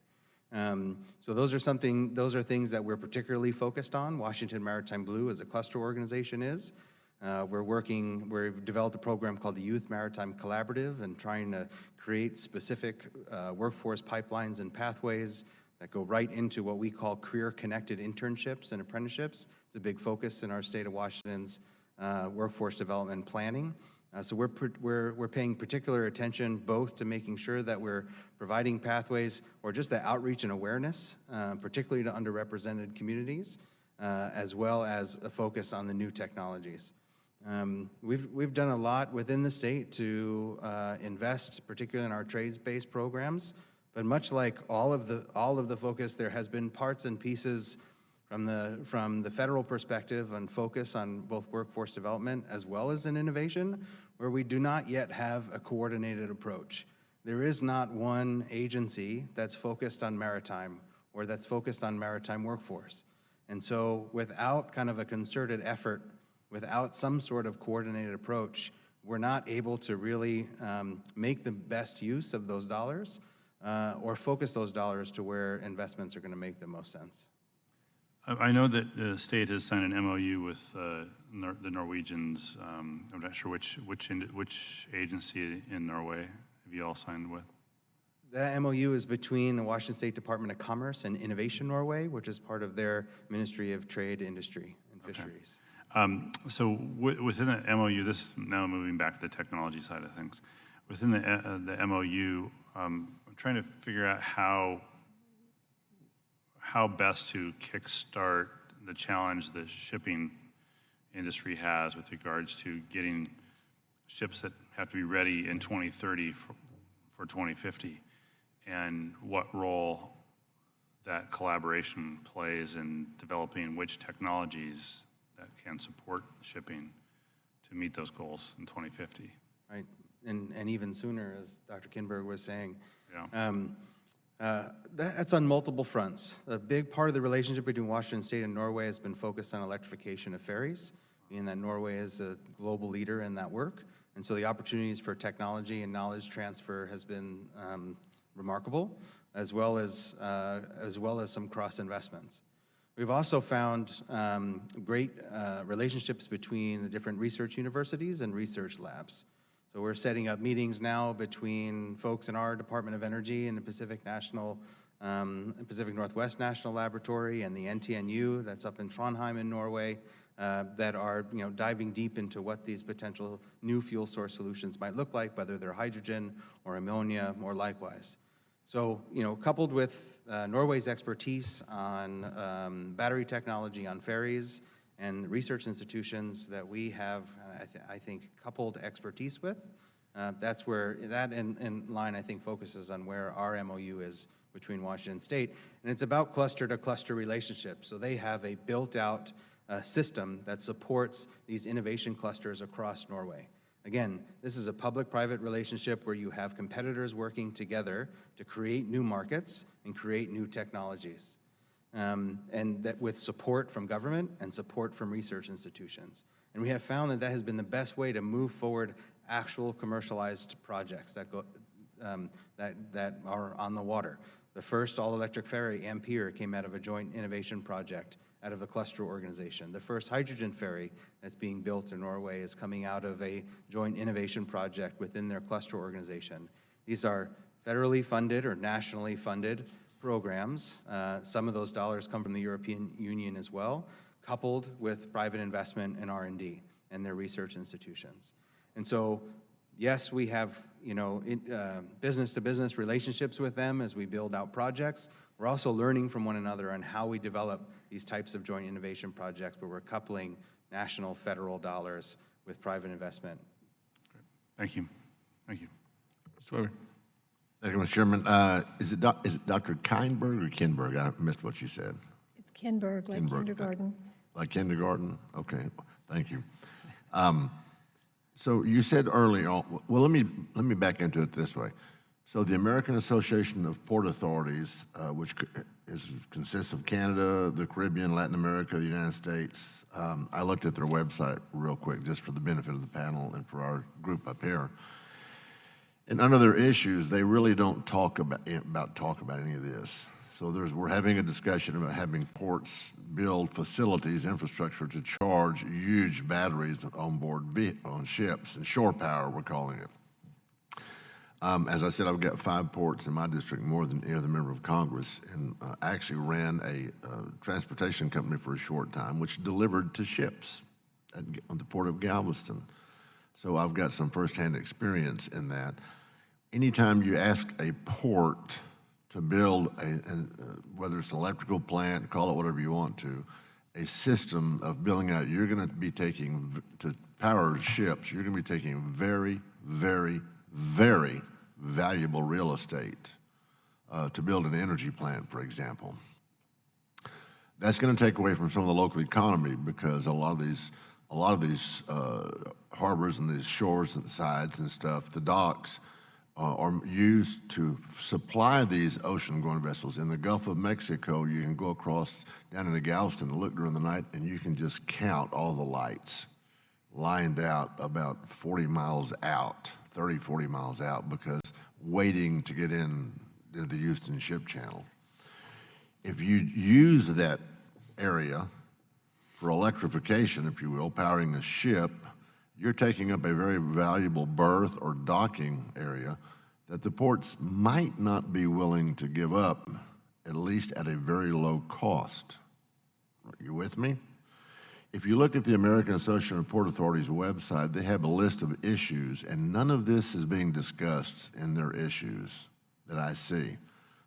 So those are things that we're particularly focused on. Washington Maritime Blue as a cluster organization is. We've developed a program called the Youth Maritime Collaborative and trying to create specific workforce pipelines and pathways that go right into what we call career-connected internships and apprenticeships. It's a big focus in our state of Washington's workforce development planning. So we're paying particular attention both to making sure that we're providing pathways or just the outreach and awareness, particularly to underrepresented communities, as well as a focus on the new technologies. We've done a lot within the state to invest, particularly in our trades-based programs, but much like all of the focus, there has been parts and pieces from the federal perspective and focus on both workforce development as well as in innovation, where we do not yet have a coordinated approach. There is not one agency that's focused on maritime or that's focused on maritime workforce. And so without kind of a concerted effort, without some sort of coordinated approach, we're not able to really make the best use of those dollars or focus those dollars to where investments are going to make the most sense. I know that the state has signed an MOU with the Norwegians. I'm not sure which agency in Norway have you all signed with? That MOU is between the Washington State Department of Commerce and Innovation Norway, which is part of their Ministry of Trade, Industry, and Fisheries. So within the MOU, this now moving back to the technology side of things, within the MOU, I'm trying to figure out how best to kickstart the challenge the shipping industry has with regards to getting ships that have to be ready in 2030 for 2050, and what role that collaboration plays in developing which technologies that can support shipping to meet those goals in 2050. Right, and even sooner, as Dr. Kindberg was saying. Yeah. That's on multiple fronts. A big part of the relationship between Washington State and Norway has been focused on electrification of ferries, being that Norway is a global leader in that work. And so the opportunities for technology and knowledge transfer has been remarkable, as well as some cross investments. We've also found great relationships between the different research universities and research labs. So we're setting up meetings now between folks in our Department of Energy and the Pacific Northwest National Laboratory and the NTNU that's up in Trondheim in Norway that are diving deep into what these potential new fuel source solutions might look like, whether they're hydrogen or ammonia or likewise. So coupled with Norway's expertise on battery technology on ferries and research institutions that we have, I think, coupled expertise with. That's where that in line, I think, focuses on where our MOU is between Washington State. And it's about cluster-to-cluster relationships. So they have a built-out system that supports these innovation clusters across Norway. Again, this is a public-private relationship where you have competitors working together to create new markets and create new technologies. And that with support from government and support from research institutions. And we have found that that has been the best way to move forward actual commercialized projects that go that are on the water. The first all-electric ferry, Ampere, came out of a joint innovation project out of a cluster organization. The first hydrogen ferry that's being built in Norway is coming out of a joint innovation project within their cluster organization. These are federally funded or nationally funded programs. Some of those dollars come from the European Union as well, coupled with private investment in R&D and their research institutions. And so, yes, we have business-to-business relationships with them as we build out projects. We're also learning from one another on how we develop these types of joint innovation projects where we're coupling national, federal dollars with private investment. Thank you. Thank you. Mr. Weber. Thank you, Mr. Chairman. Is it Dr. Kindberg or Kindberg? I missed what you said. It's Kindberg, like Kindberg. kindergarten. Like kindergarten? Okay, thank you. So you said early on, well, let me back into it this way. So the American Association of Port Authorities, which consists of Canada, the Caribbean, Latin America, the United States, I looked at their website real quick just for the benefit of the panel and for our group up here. And under their issues, they really don't talk about any of this. So we're having a discussion about having ports build facilities, infrastructure to charge huge batteries on board on ships, and shore power, we're calling it. As I said, I've got 5 ports in my district, more than any other member of Congress, and I actually ran a transportation company for a short time, which delivered to ships on the port of Galveston. So I've got some firsthand experience in that. Anytime you ask a port to build whether it's an electrical plant, call it whatever you want to, a system of building out, you're going to be taking, to power ships, you're going to be taking very, very, very valuable real estate to build an energy plant, for example. That's going to take away from some of the local economy, because a lot of these harbors and these shores and sides and stuff, the docks, are used to supply these ocean-going vessels. In the Gulf of Mexico, you can go across down into Galveston and look during the night, and you can just count all the lights lined out about 40 miles out, 30, 40 miles out, because waiting to get into the Houston Ship Channel. If you use that area for electrification, if you will, powering a ship, you're taking up a very valuable berth or docking area that the ports might not be willing to give up, at least at a very low cost. Are you with me? If you look at the American Association of Port Authorities website, they have a list of issues, and none of this is being discussed in their issues that I see.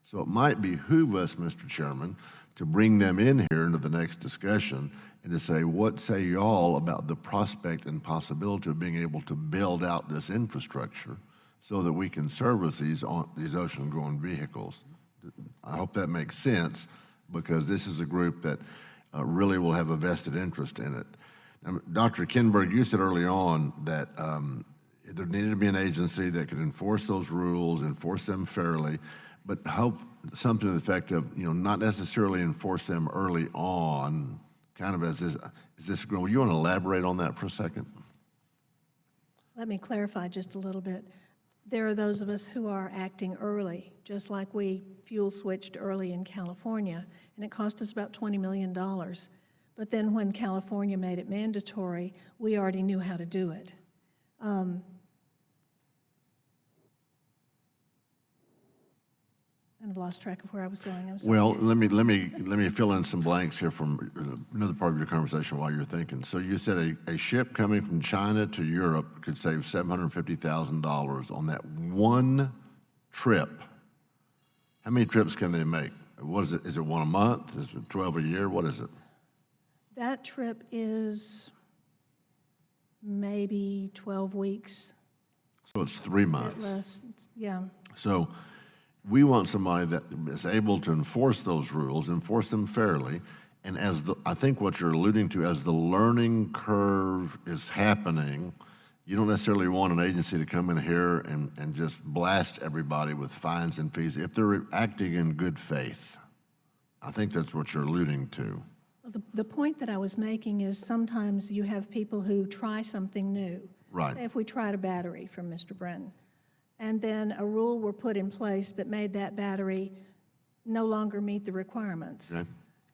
So it might behoove us, Mr. Chairman, to bring them in here into the next discussion and to say, what say y'all about the prospect and possibility of being able to build out this infrastructure so that we can service these ocean-going vehicles? I hope that makes sense, because this is a group that really will have a vested interest in it. Now, Dr. Kindberg, you said early on that there needed to be an agency that could enforce those rules, enforce them fairly, but hope something to the effect of, not necessarily enforce them early on, kind of as this, will you want to elaborate on that for a second? Let me clarify just a little bit. There are those of us who are acting early, just like we fuel switched early in California, and it cost us about $20 million. But then when California made it mandatory, we already knew how to do it. And I've lost track of where I was going. I'm sorry. Well, let me fill in some blanks here from another part of your conversation while you're thinking. So you said a ship coming from China to Europe could save $750,000 on that one trip. How many trips can they make? What is it? Is it one a month? Is it 12 a year? What is it? That trip is maybe 12 weeks. So it's 3 months. Less, yeah. So we want somebody that is able to enforce those rules, enforce them fairly, and I think what you're alluding to, as the learning curve is happening, you don't necessarily want an agency to come in here and just blast everybody with fines and fees if they're acting in good faith. I think that's what you're alluding to. The point that I was making is sometimes you have people who try something new. Right. Say if we tried a battery from Mr. Bryn, and then a rule were put in place that made that battery no longer meet the requirements. Okay.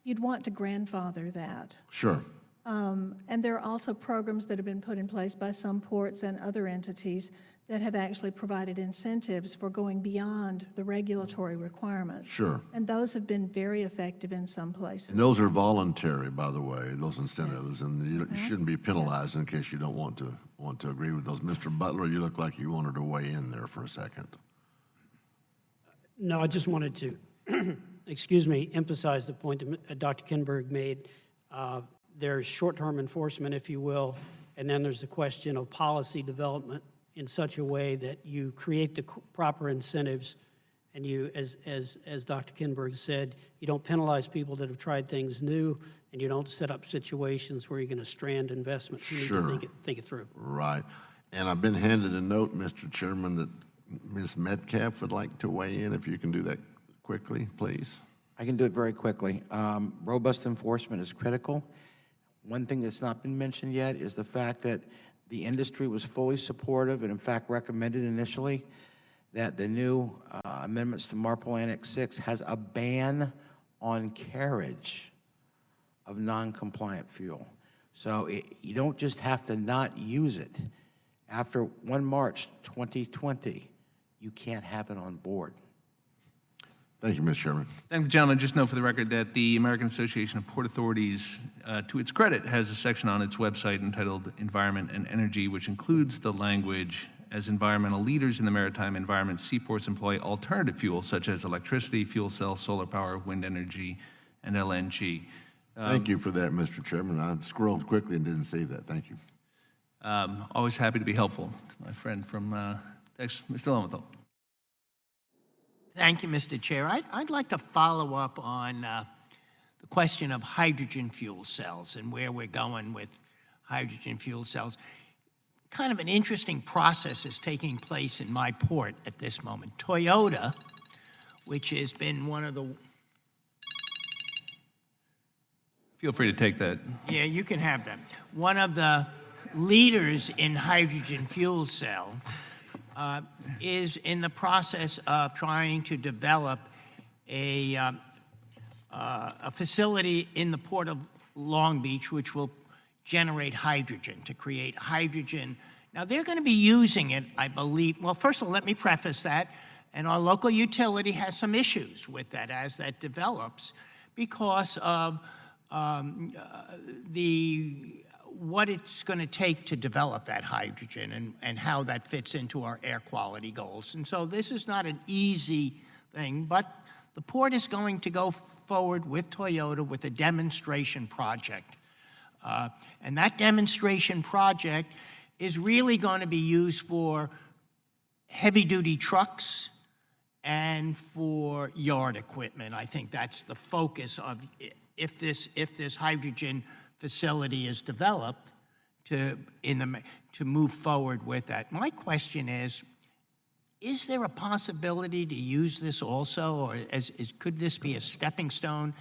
You'd want to grandfather that. Sure. And there are also programs that have been put in place by some ports and other entities that have actually provided incentives for going beyond the regulatory requirements. Sure. And those have been very effective in some places. And those are voluntary, by the way, those incentives, and you shouldn't be penalized in case you don't want to agree with those. Mr. Butler, you look like you wanted to weigh in there for a second. No, I just wanted to, excuse me, emphasize the point that Dr. Kindberg made. There's short-term enforcement, if you will, and then there's the question of policy development in such a way that you create the proper incentives, and you, as Dr. Kindberg said, you don't penalize people that have tried things new, and you don't set up situations where you're going to strand investment. You Sure. need to think it through. Right. And I've been handed a note, Mr. Chairman, that Ms. Metcalf would like to weigh in. If you can do that quickly, please. I can do it very quickly. Robust enforcement is critical. One thing that's not been mentioned yet is the fact that the industry was fully supportive and in fact recommended initially that the new amendments to Marple Annex 6 has a ban on carriage of non-compliant fuel. So you don't just have to not use it. After 1 March 2020, you can't have it on board. Thank you, Mr. Chairman. Thank the gentleman. Just note for the record that the American Association of Port Authorities, to its credit, has a section on its website entitled Environment and Energy, which includes the language, as environmental leaders in the maritime environment, seaports employ alternative fuels such as electricity, fuel cells, solar power, wind energy, and LNG. Thank you for that, Mr. Chairman. I scrolled quickly and didn't see that. Thank you. Always happy to be helpful to my friend from Texas, Mr. Lowenthal. Thank you, Mr. Chair. I'd like to follow up on the question of hydrogen fuel cells and where we're going with hydrogen fuel cells. Kind of an interesting process is taking place in my port at this moment. Toyota, which has been one of the... Feel free to take that. Yeah, you can have that. One of the leaders in hydrogen fuel cell is in the process of trying to develop a facility in the port of Long Beach which will generate hydrogen, to create hydrogen. Now, they're going to be using it, I believe. Well, first of all, let me preface that. And our local utility has some issues with that as that develops because of what it's going to take to develop that hydrogen and how that fits into our air quality goals. And so this is not an easy thing, but the port is going to go forward with Toyota with a demonstration project. And that demonstration project is really going to be used for heavy-duty trucks and for yard equipment. I think that's the focus of if this hydrogen facility is developed to move forward with that. My question is there a possibility to use this also, or could this be a stepping stone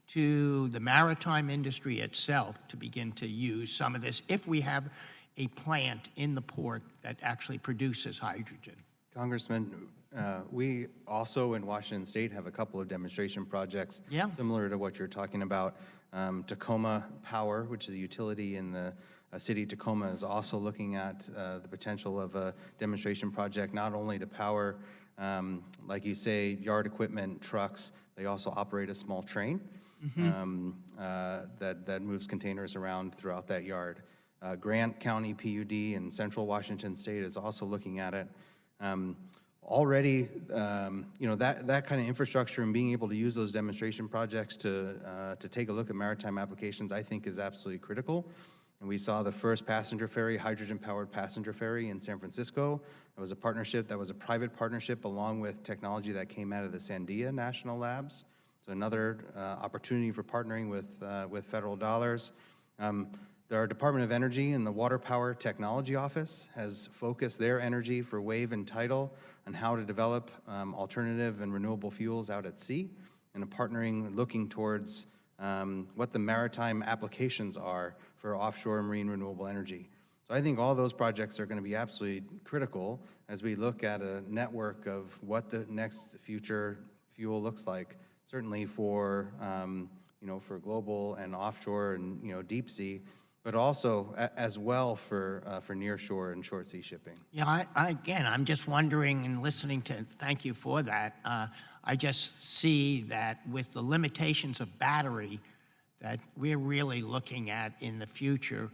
to the maritime industry itself to begin to use some of this if we have a plant in the port that actually produces hydrogen? Congressman, we also in Washington State have a couple of demonstration projects similar to what you're talking about. Tacoma Power, which is a utility in the city of Tacoma, is also looking at the potential of a demonstration project, not only to power, like you say, yard equipment, trucks. They also operate a small train that moves containers around throughout that yard. Grant County PUD in central Washington State is also looking at it. Already, that kind of infrastructure and being able to use those demonstration projects to take a look at maritime applications, I think is absolutely critical. And we saw the first passenger ferry, hydrogen-powered passenger ferry in San Francisco. It was a partnership that was a private partnership along with technology that came out of the Sandia National Labs. So another opportunity for partnering with federal dollars. Our Department of Energy and the Water Power Technology Office has focused their energy for wave and tidal on how to develop alternative and renewable fuels out at sea, and a partnering looking towards what the maritime applications are for offshore marine renewable energy. So I think all those projects are going to be absolutely critical as we look at a network of what the next future fuel looks like, certainly for, for global and offshore and, deep sea, but also as well for nearshore and short sea shipping. Yeah, I'm just wondering and listening to, thank you for that. I just see that with the limitations of battery that we're really looking at in the future,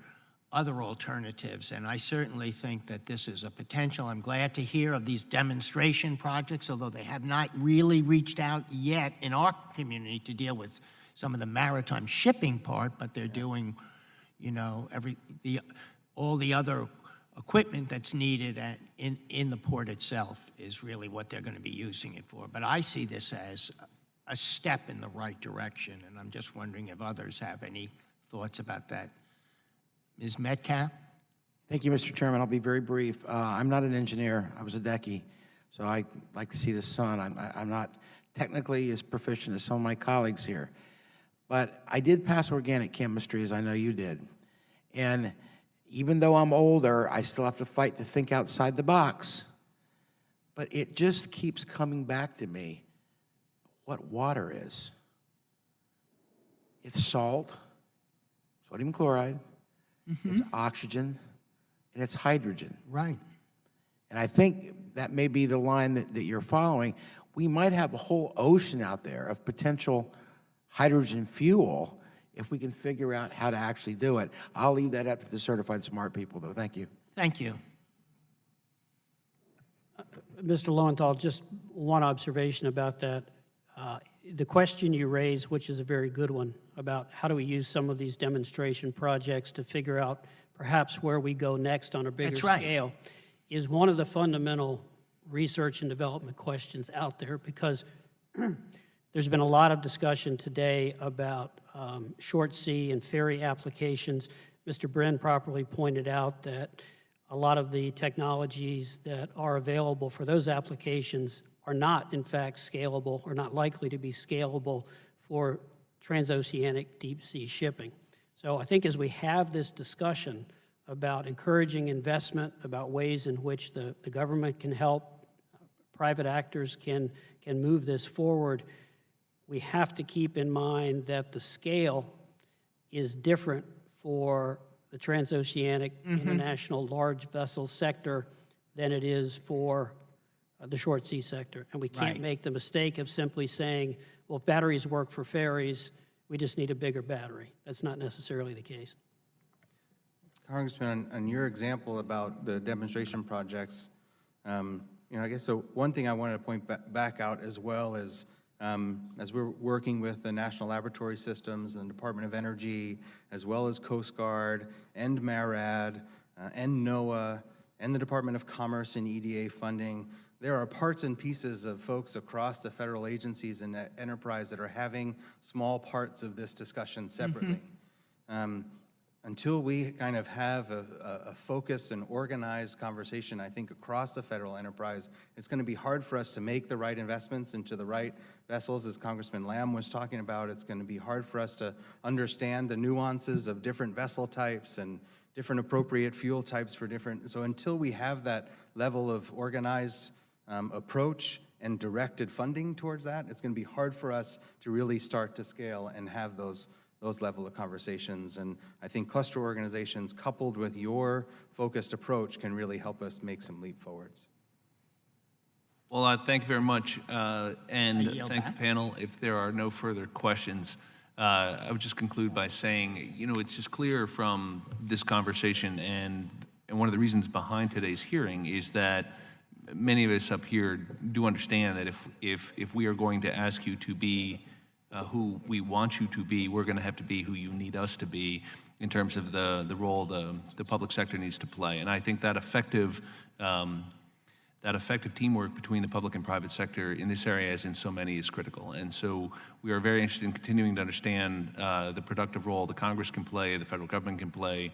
other alternatives, and I certainly think that this is a potential. I'm glad to hear of these demonstration projects, although they have not really reached out yet in our community to deal with some of the maritime shipping part, but they're doing, all the other equipment that's needed in the port itself is really what they're going to be using it for. But I see this as a step in the right direction, and I'm just wondering if others have any thoughts about that. Ms. Metcalf? Thank you, Mr. Chairman. I'll be very brief. I'm not an engineer. I was a decky, so I like to see the sun. I'm not technically as proficient as some of my colleagues here. But I did pass organic chemistry, as I know you did. And even though I'm older, I still have to fight to think outside the box. but it just keeps coming back to me what water is. It's salt, sodium chloride, it's oxygen, and it's hydrogen. Right. And I think that may be the line that you're following. We might have a whole ocean out there of potential hydrogen fuel if we can figure out how to actually do it. I'll leave that up to the certified smart people, though. Thank you. Thank you. Mr. Lowenthal, just one observation about that. The question you raised, which is a very good one, about how do we use some of these demonstration projects to figure out perhaps where we go next on a bigger That's right. scale, is one of the fundamental research and development questions out there, because there's been a lot of discussion today about short sea and ferry applications. Mr. Bryn properly pointed out that a lot of the technologies that are available for those applications are not, in fact, scalable or not likely to be scalable for transoceanic deep sea shipping. So I think as we have this discussion about encouraging investment, about ways in which the government can help, private actors can move this forward, we have to keep in mind that the scale is different for the transoceanic international large vessel sector than it is for the short sea sector. And we can't make the mistake of simply saying, well, if batteries work for ferries, we just need a bigger battery. That's not necessarily the case. Congressman, on your example about the demonstration projects, I guess so one thing I wanted to point back out as well is, as we're working with the National Laboratory Systems and the Department of Energy, as well as Coast Guard and MARAD and NOAA and the Department of Commerce and EDA funding, there are parts and pieces of folks across the federal agencies and enterprise that are having small parts of this discussion separately. Until we kind of have a focused and organized conversation, I think, across the federal enterprise, it's going to be hard for us to make the right investments into the right vessels. As Congressman Lamb was talking about, it's going to be hard for us to understand the nuances of different vessel types and different appropriate fuel types for different. So until we have that level of organized approach and directed funding towards that, it's going to be hard for us to really start to scale and have those level of conversations. And I think cluster organizations coupled with your focused approach can really help us make some leap forwards. Well, thank you very much, and yield thank back. the panel. If there are no further questions, I would just conclude by saying, it's just clear from this conversation, and one of the reasons behind today's hearing is that many of us up here do understand that if we are going to ask you to be who we want you to be, we're going to have to be who you need us to be in terms of the role the public sector needs to play. And I think that effective teamwork between the public and private sector in this area, as in so many, is critical. And so we are very interested in continuing to understand the productive role the Congress can play, the federal government can play,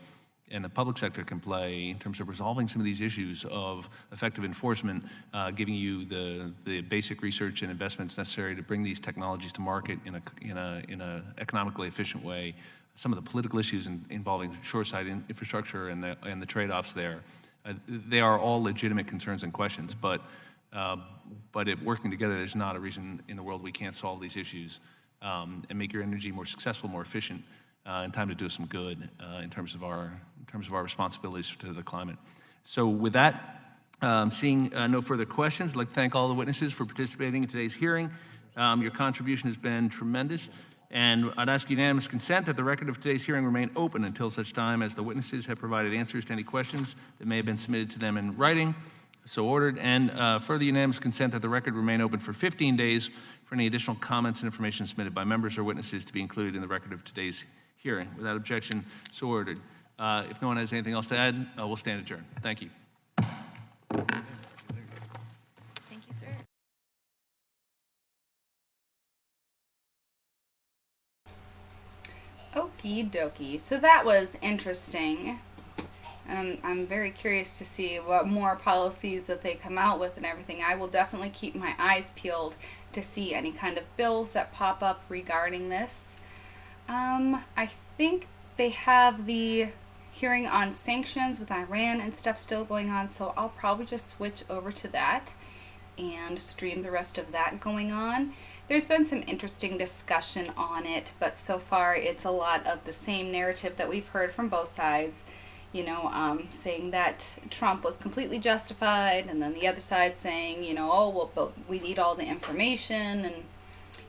and the public sector can play in terms of resolving some of these issues of effective enforcement, giving you the basic research and investments necessary to bring these technologies to market in a economically efficient way. Some of the political issues involving shoreside infrastructure and the trade-offs there, they are all legitimate concerns and questions. But if working together, there's not a reason in the world we can't solve these issues and make your energy more successful, more efficient. In time to do some good in terms of our responsibilities to the climate. So with that, seeing no further questions, I'd like to thank all the witnesses for participating in today's hearing. Your contribution has been tremendous, and I'd ask unanimous consent that the record of today's hearing remain open until such time as the witnesses have provided answers to any questions that may have been submitted to them in writing. So ordered, and further unanimous consent that the record remain open for 15 days for any additional comments and information submitted by members or witnesses to be included in the record of today's hearing. Without objection, so ordered. If no one has anything else to add, we'll stand adjourned. Thank you. Thank you, sir. Okie dokie. So that was interesting. I'm very curious to see what more policies that they come out with and everything. I will definitely keep my eyes peeled to see any kind of bills that pop up regarding this. I think they have the hearing on sanctions with Iran and stuff still going on, so I'll probably just switch over to that. and stream the rest of that going on. There's been some interesting discussion on it, but so far it's a lot of the same narrative that we've heard from both sides. You know, saying that Trump was completely justified, and then the other side saying, you know, oh, well, but we need all the information, and,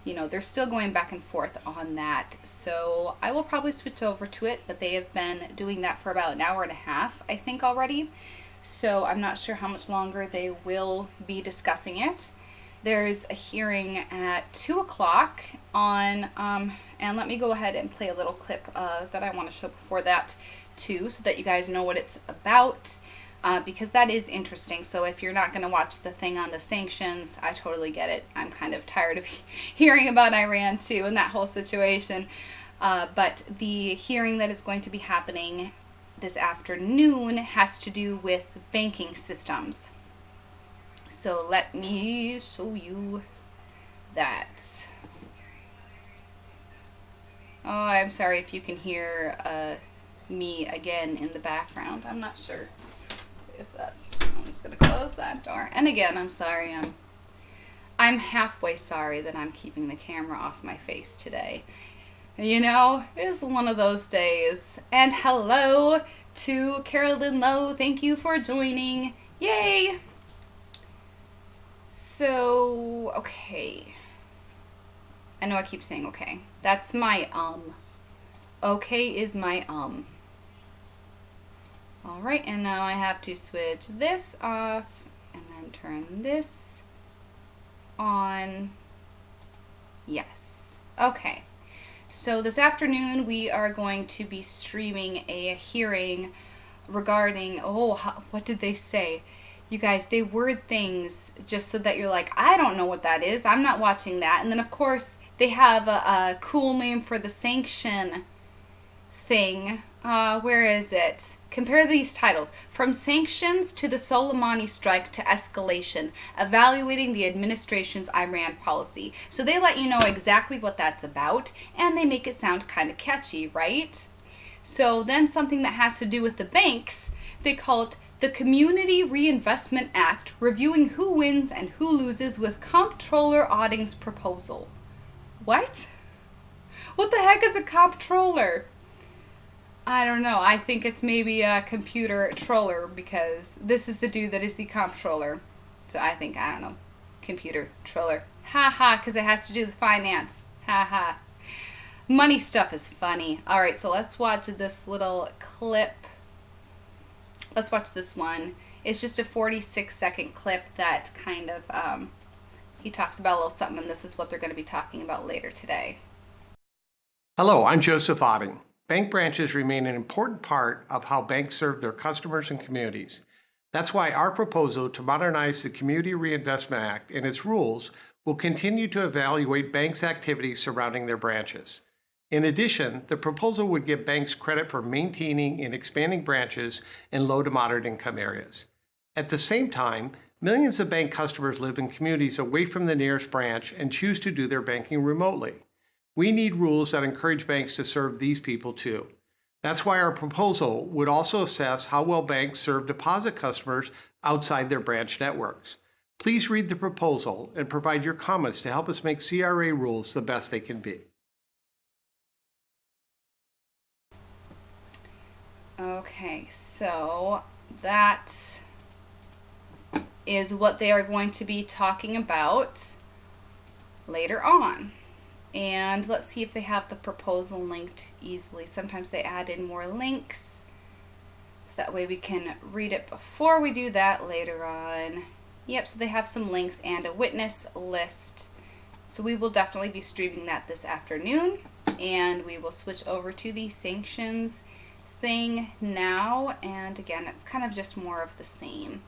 you know, they're still going back and forth on that. So I will probably switch over to it, but they have been doing that for about an hour and a half, I think, already. So I'm not sure how much longer they will be discussing it. There's a hearing at 2 o'clock on, and let me go ahead and play a little clip that I want to show before that too, so that you guys know what it's about, because that is interesting. So if you're not going to watch the thing on the sanctions, I totally get it. I'm kind of tired of hearing about Iran too and that whole situation. But the hearing that is going to be happening this afternoon has to do with banking systems. So let me show you that. Oh, I'm sorry if you can hear me again in the background. I'm not sure if that's, I'm just gonna close that door. And again, I'm sorry, I'm halfway sorry that I'm keeping the camera off my face today. You know, it's one of those days. And hello to Carolyn Lowe, thank you for joining. Yay! So, okay. I know I keep saying okay. That's my Okay is my Alright, and now I have to switch this off and then turn this on. Yes. Okay. So this afternoon we are going to be streaming a hearing regarding, what did they say? You guys, they word things just so that you're like, I don't know what that is. I'm not watching that. And then, of course, they have a cool name for the sanction thing. Where is it? Compare these titles. From sanctions to the Soleimani strike to escalation, evaluating the administration's Iran policy. So they let you know exactly what that's about, and they make it sound kind of catchy, right? So then something that has to do with the banks, they call it the Community Reinvestment Act, reviewing who wins and who loses with Comptroller Otting's proposal. What? What the heck is a comptroller? I don't know. I think it's maybe a computer troller, because this is the dude that is the comptroller. So I think, I don't know, computer troller. Ha ha, because it has to do with finance. Ha ha. Money stuff is funny. Alright, so let's watch this little clip. Let's watch this one. It's just a 46-second clip that kind of, he talks about a little something, and this is what they're going to be talking about later today. Hello, I'm Joseph Otting. Bank branches remain an important part of how banks serve their customers and communities. That's why our proposal to modernize the Community Reinvestment Act and its rules will continue to evaluate banks' activities surrounding their branches. In addition, the proposal would give banks credit for maintaining and expanding branches in low to moderate income areas. At the same time, millions of bank customers live in communities away from the nearest branch and choose to do their banking remotely. We need rules that encourage banks to serve these people too. That's why our proposal would also assess how well banks serve deposit customers outside their branch networks. Please read the proposal and provide your comments to help us make CRA rules the best they can be. Okay, so that is what they are going to be talking about later on. And let's see if they have the proposal linked easily. Sometimes they add in more links, so that way we can read it before we do that later on. Yep, so they have some links and a witness list. So we will definitely be streaming that this afternoon, and we will switch over to the sanctions thing now. And again, it's kind of just more of the same.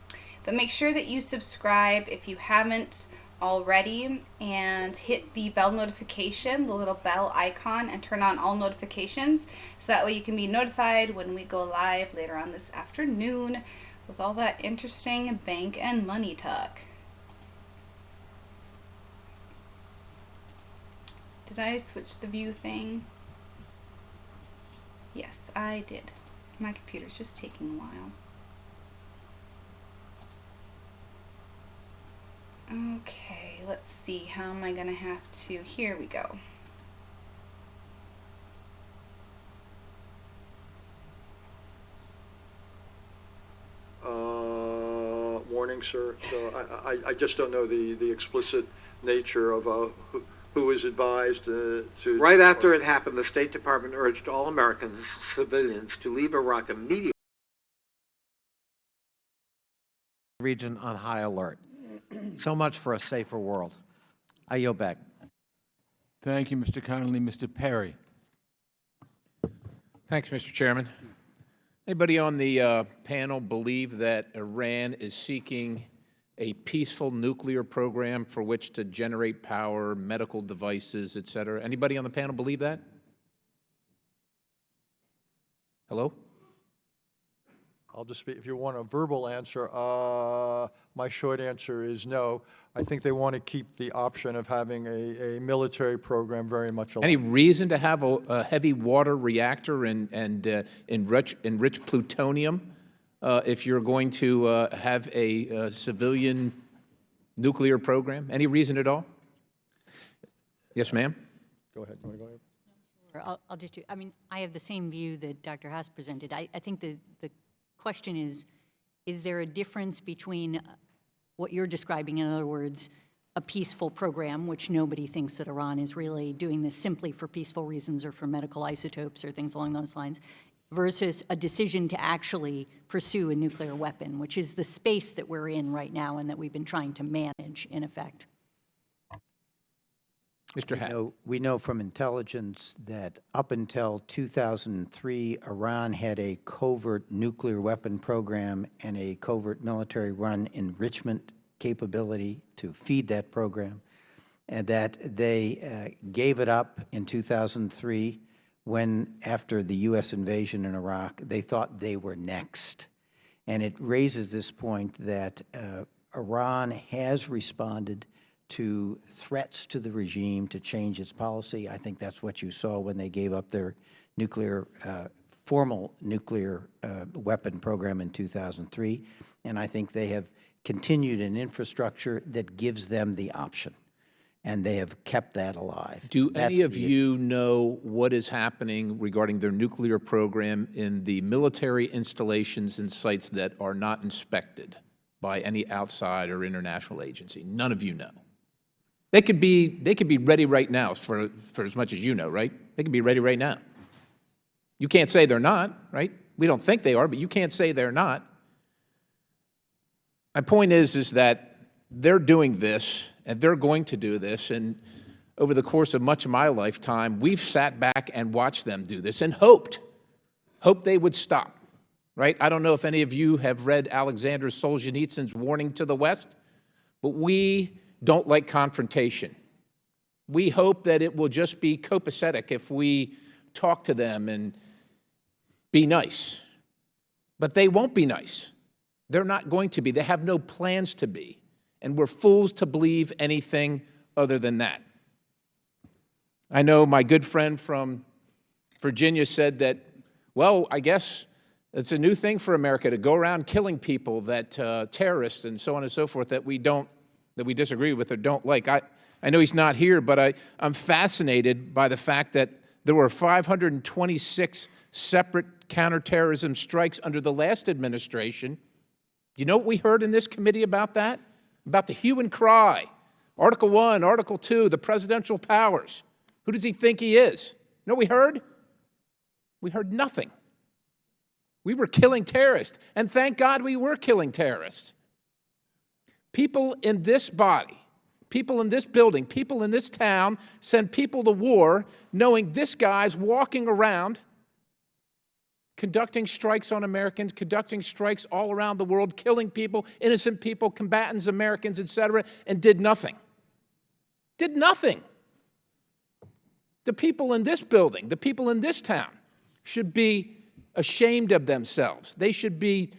But make sure that you subscribe if you haven't already, and hit the bell notification, the little bell icon, and turn on all notifications, so that way you can be notified when we go live later on this afternoon with all that interesting bank and money talk. Did I switch the view thing? Yes, I did. My computer's just taking a while. Okay, let's see. How am I gonna have to? Here we go. Warning, sir. So I just don't know the explicit nature of who is advised to. Right after it happened, the State Department urged all American civilians to leave Iraq immediately. Region on high alert. So much for a safer world. I yield back. Thank you, Mr. Connolly. Mr. Perry. Thanks, Mr. Chairman. Anybody on the panel believe that Iran is seeking a peaceful nuclear program for which to generate power, medical devices, et cetera? Anybody on the panel believe that? Hello? I'll just speak, if you want a verbal answer, my short answer is no. I think they want to keep the option of having a military program very much alive. Any reason to have a heavy water reactor and enrich plutonium if you're going to have a civilian nuclear program? Any reason at all? Yes, ma'am? Go ahead. You want to go ahead? I'll just do, I mean, I have the same view that Dr. Haas presented. I think the question is there a difference between what you're describing, in other words, a peaceful program, which nobody thinks that Iran is really doing this simply for peaceful reasons or for medical isotopes or things along those lines, versus a decision to actually pursue a nuclear weapon, which is the space that we're in right now and that we've been trying to manage, in effect. Mr. Hatt. We know from intelligence that up until 2003, Iran had a covert nuclear weapon program and a covert military run enrichment capability to feed that program, and that they gave it up in 2003 when, after the U.S. invasion in Iraq, they thought they were next. And it raises this point that Iran has responded to threats to the regime to change its policy. I think that's what you saw when they gave up their nuclear, formal nuclear weapon program in 2003. And I think they have continued an infrastructure that gives them the option. And they have kept that alive. Do any of you know what is happening regarding their nuclear program in the military installations and sites that are not inspected by any outside or international agency? None of you know. They could be ready right now for as much as you know, right? They could be ready right now. You can't say they're not, right? We don't think they are, but you can't say they're not. My point is that they're doing this, and they're going to do this, and over the course of much of my lifetime, we've sat back and watched them do this and hoped they would stop, right? I don't know if any of you have read Alexander Solzhenitsyn's Warning to the West, but we don't like confrontation. We hope that it will just be copacetic if we talk to them and be nice. But they won't be nice. They're not going to be. They have no plans to be. And we're fools to believe anything other than that. I know my good friend from Virginia said that, well, I guess it's a new thing for America to go around killing people, that terrorists and so on and so forth, that we disagree with or don't like. I know he's not here, but I'm fascinated by the fact that there were 526 separate counterterrorism strikes under the last administration. You know what we heard in this committee about that? About the hue and cry. Article 1, Article 2, the presidential powers. Who does he think he is? You know what we heard? We heard nothing. We were killing terrorists, and thank God we were killing terrorists. People in this body, people in this building, people in this town send people to war knowing this guy's walking around conducting strikes on Americans, conducting strikes all around the world, killing people, innocent people, combatants, Americans, etc., and did nothing. Did nothing. The people in this building, the people in this town should be ashamed of themselves. They should be,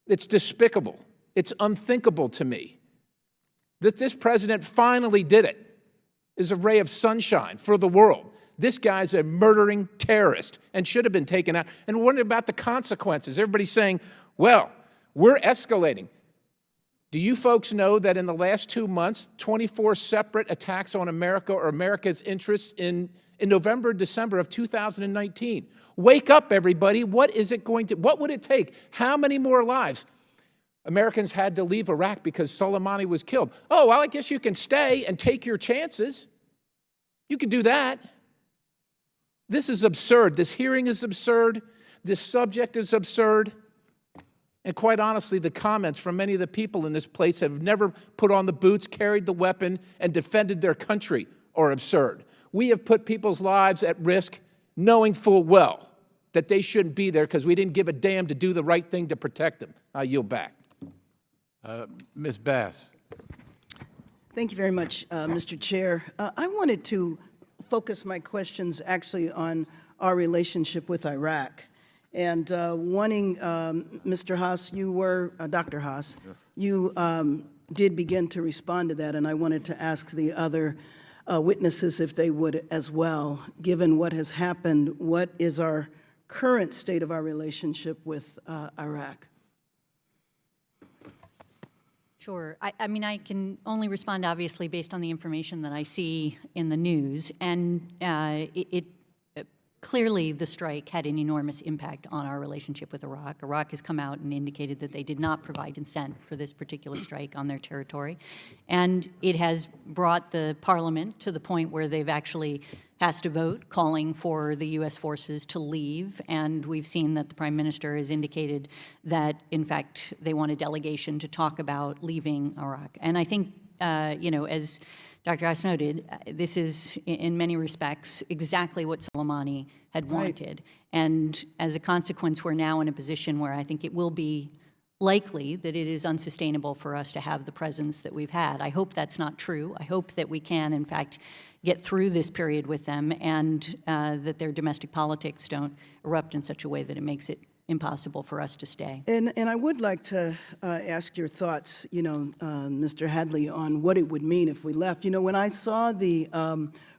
it's despicable. It's unthinkable to me that this president finally did it. Is a ray of sunshine for the world. This guy's a murdering terrorist and should have been taken out. And what about the consequences? Everybody's saying, well, we're escalating. Do you folks know that in the last 2 months, 24 separate attacks on America or America's interests in November and December of 2019? Wake up, everybody. What would it take? How many more lives? Americans had to leave Iraq because Soleimani was killed. Oh, well, I guess you can stay and take your chances. You can do that. This is absurd. This hearing is absurd. This subject is absurd. And quite honestly, the comments from many of the people in this place have never put on the boots, carried the weapon, and defended their country are absurd. We have put people's lives at risk knowing full well that they shouldn't be there because we didn't give a damn to do the right thing to protect them. I yield back. Ms. Bass. Thank you very much, Mr. Chair. I wanted to focus my questions actually on our relationship with Iraq. And wanting, Mr. Haas, Dr. Haas, you did begin to respond to that, and I wanted to ask the other witnesses if they would as well. Given what has happened, what is our current state of our relationship with Iraq? Sure. I mean, I can only respond, obviously, based on the information that I see in the news. And clearly, the strike had an enormous impact on our relationship with Iraq. Iraq has come out and indicated that they did not provide consent for this particular strike on their territory. And it has brought the parliament to the point where they've actually has to vote, calling for the U.S. forces to leave. And we've seen that the Prime Minister has indicated that, in fact, they want a delegation to talk about leaving Iraq. And I think, as Dr. Haas noted, this is, in many respects, exactly what Soleimani had wanted. And as a consequence, we're now in a position where I think it will be likely that it is unsustainable for us to have the presence that we've had. I hope that's not true. I hope that we can, in fact, get through this period with them and that their domestic politics don't erupt in such a way that it makes it impossible for us to stay. And I would like to ask your thoughts, Mr. Hadley, on what it would mean if we left. When I saw the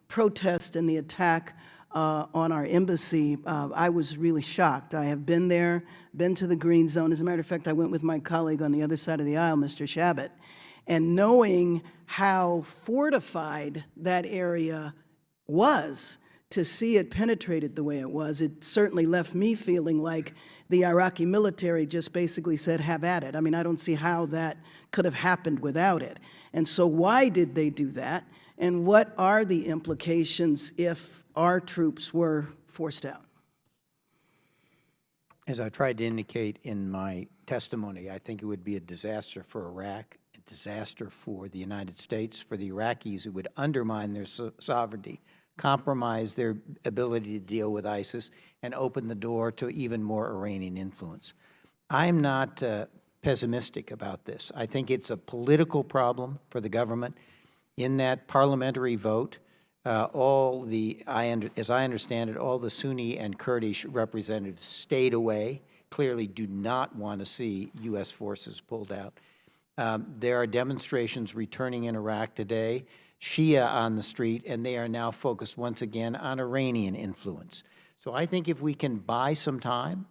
protest and the attack on our embassy, I was really shocked. I have been there, been to the Green Zone. As a matter of fact, I went with my colleague on the other side of the aisle, Mr. Shabbat. And knowing how fortified that area was, to see it penetrated the way it was, it certainly left me feeling like the Iraqi military just basically said, have at it. I mean, I don't see how that could have happened without it. And so why did they do that? And what are the implications if our troops were forced out? As I tried to indicate in my testimony, I think it would be a disaster for Iraq, a disaster for the United States, for the Iraqis. It would undermine their sovereignty, compromise their ability to deal with ISIS, and open the door to even more Iranian influence. I'm not pessimistic about this. I think it's a political problem for the government. In that parliamentary vote, as I understand it, all the Sunni and Kurdish representatives stayed away, clearly do not want to see U.S. forces pulled out. There are demonstrations returning in Iraq today, Shia on the street, and they are now focused once again on Iranian influence. So I think if we can buy some time,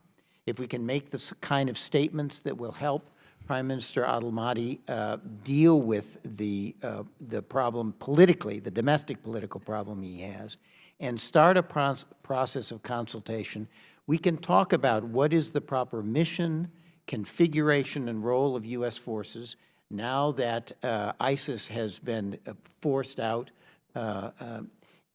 if we can make the kind of statements that will help Prime Minister Al-Mahdi deal with the problem politically, the domestic political problem he has, and start a process of consultation, we can talk about what is the proper mission, configuration, and role of U.S. forces now that ISIS has been forced out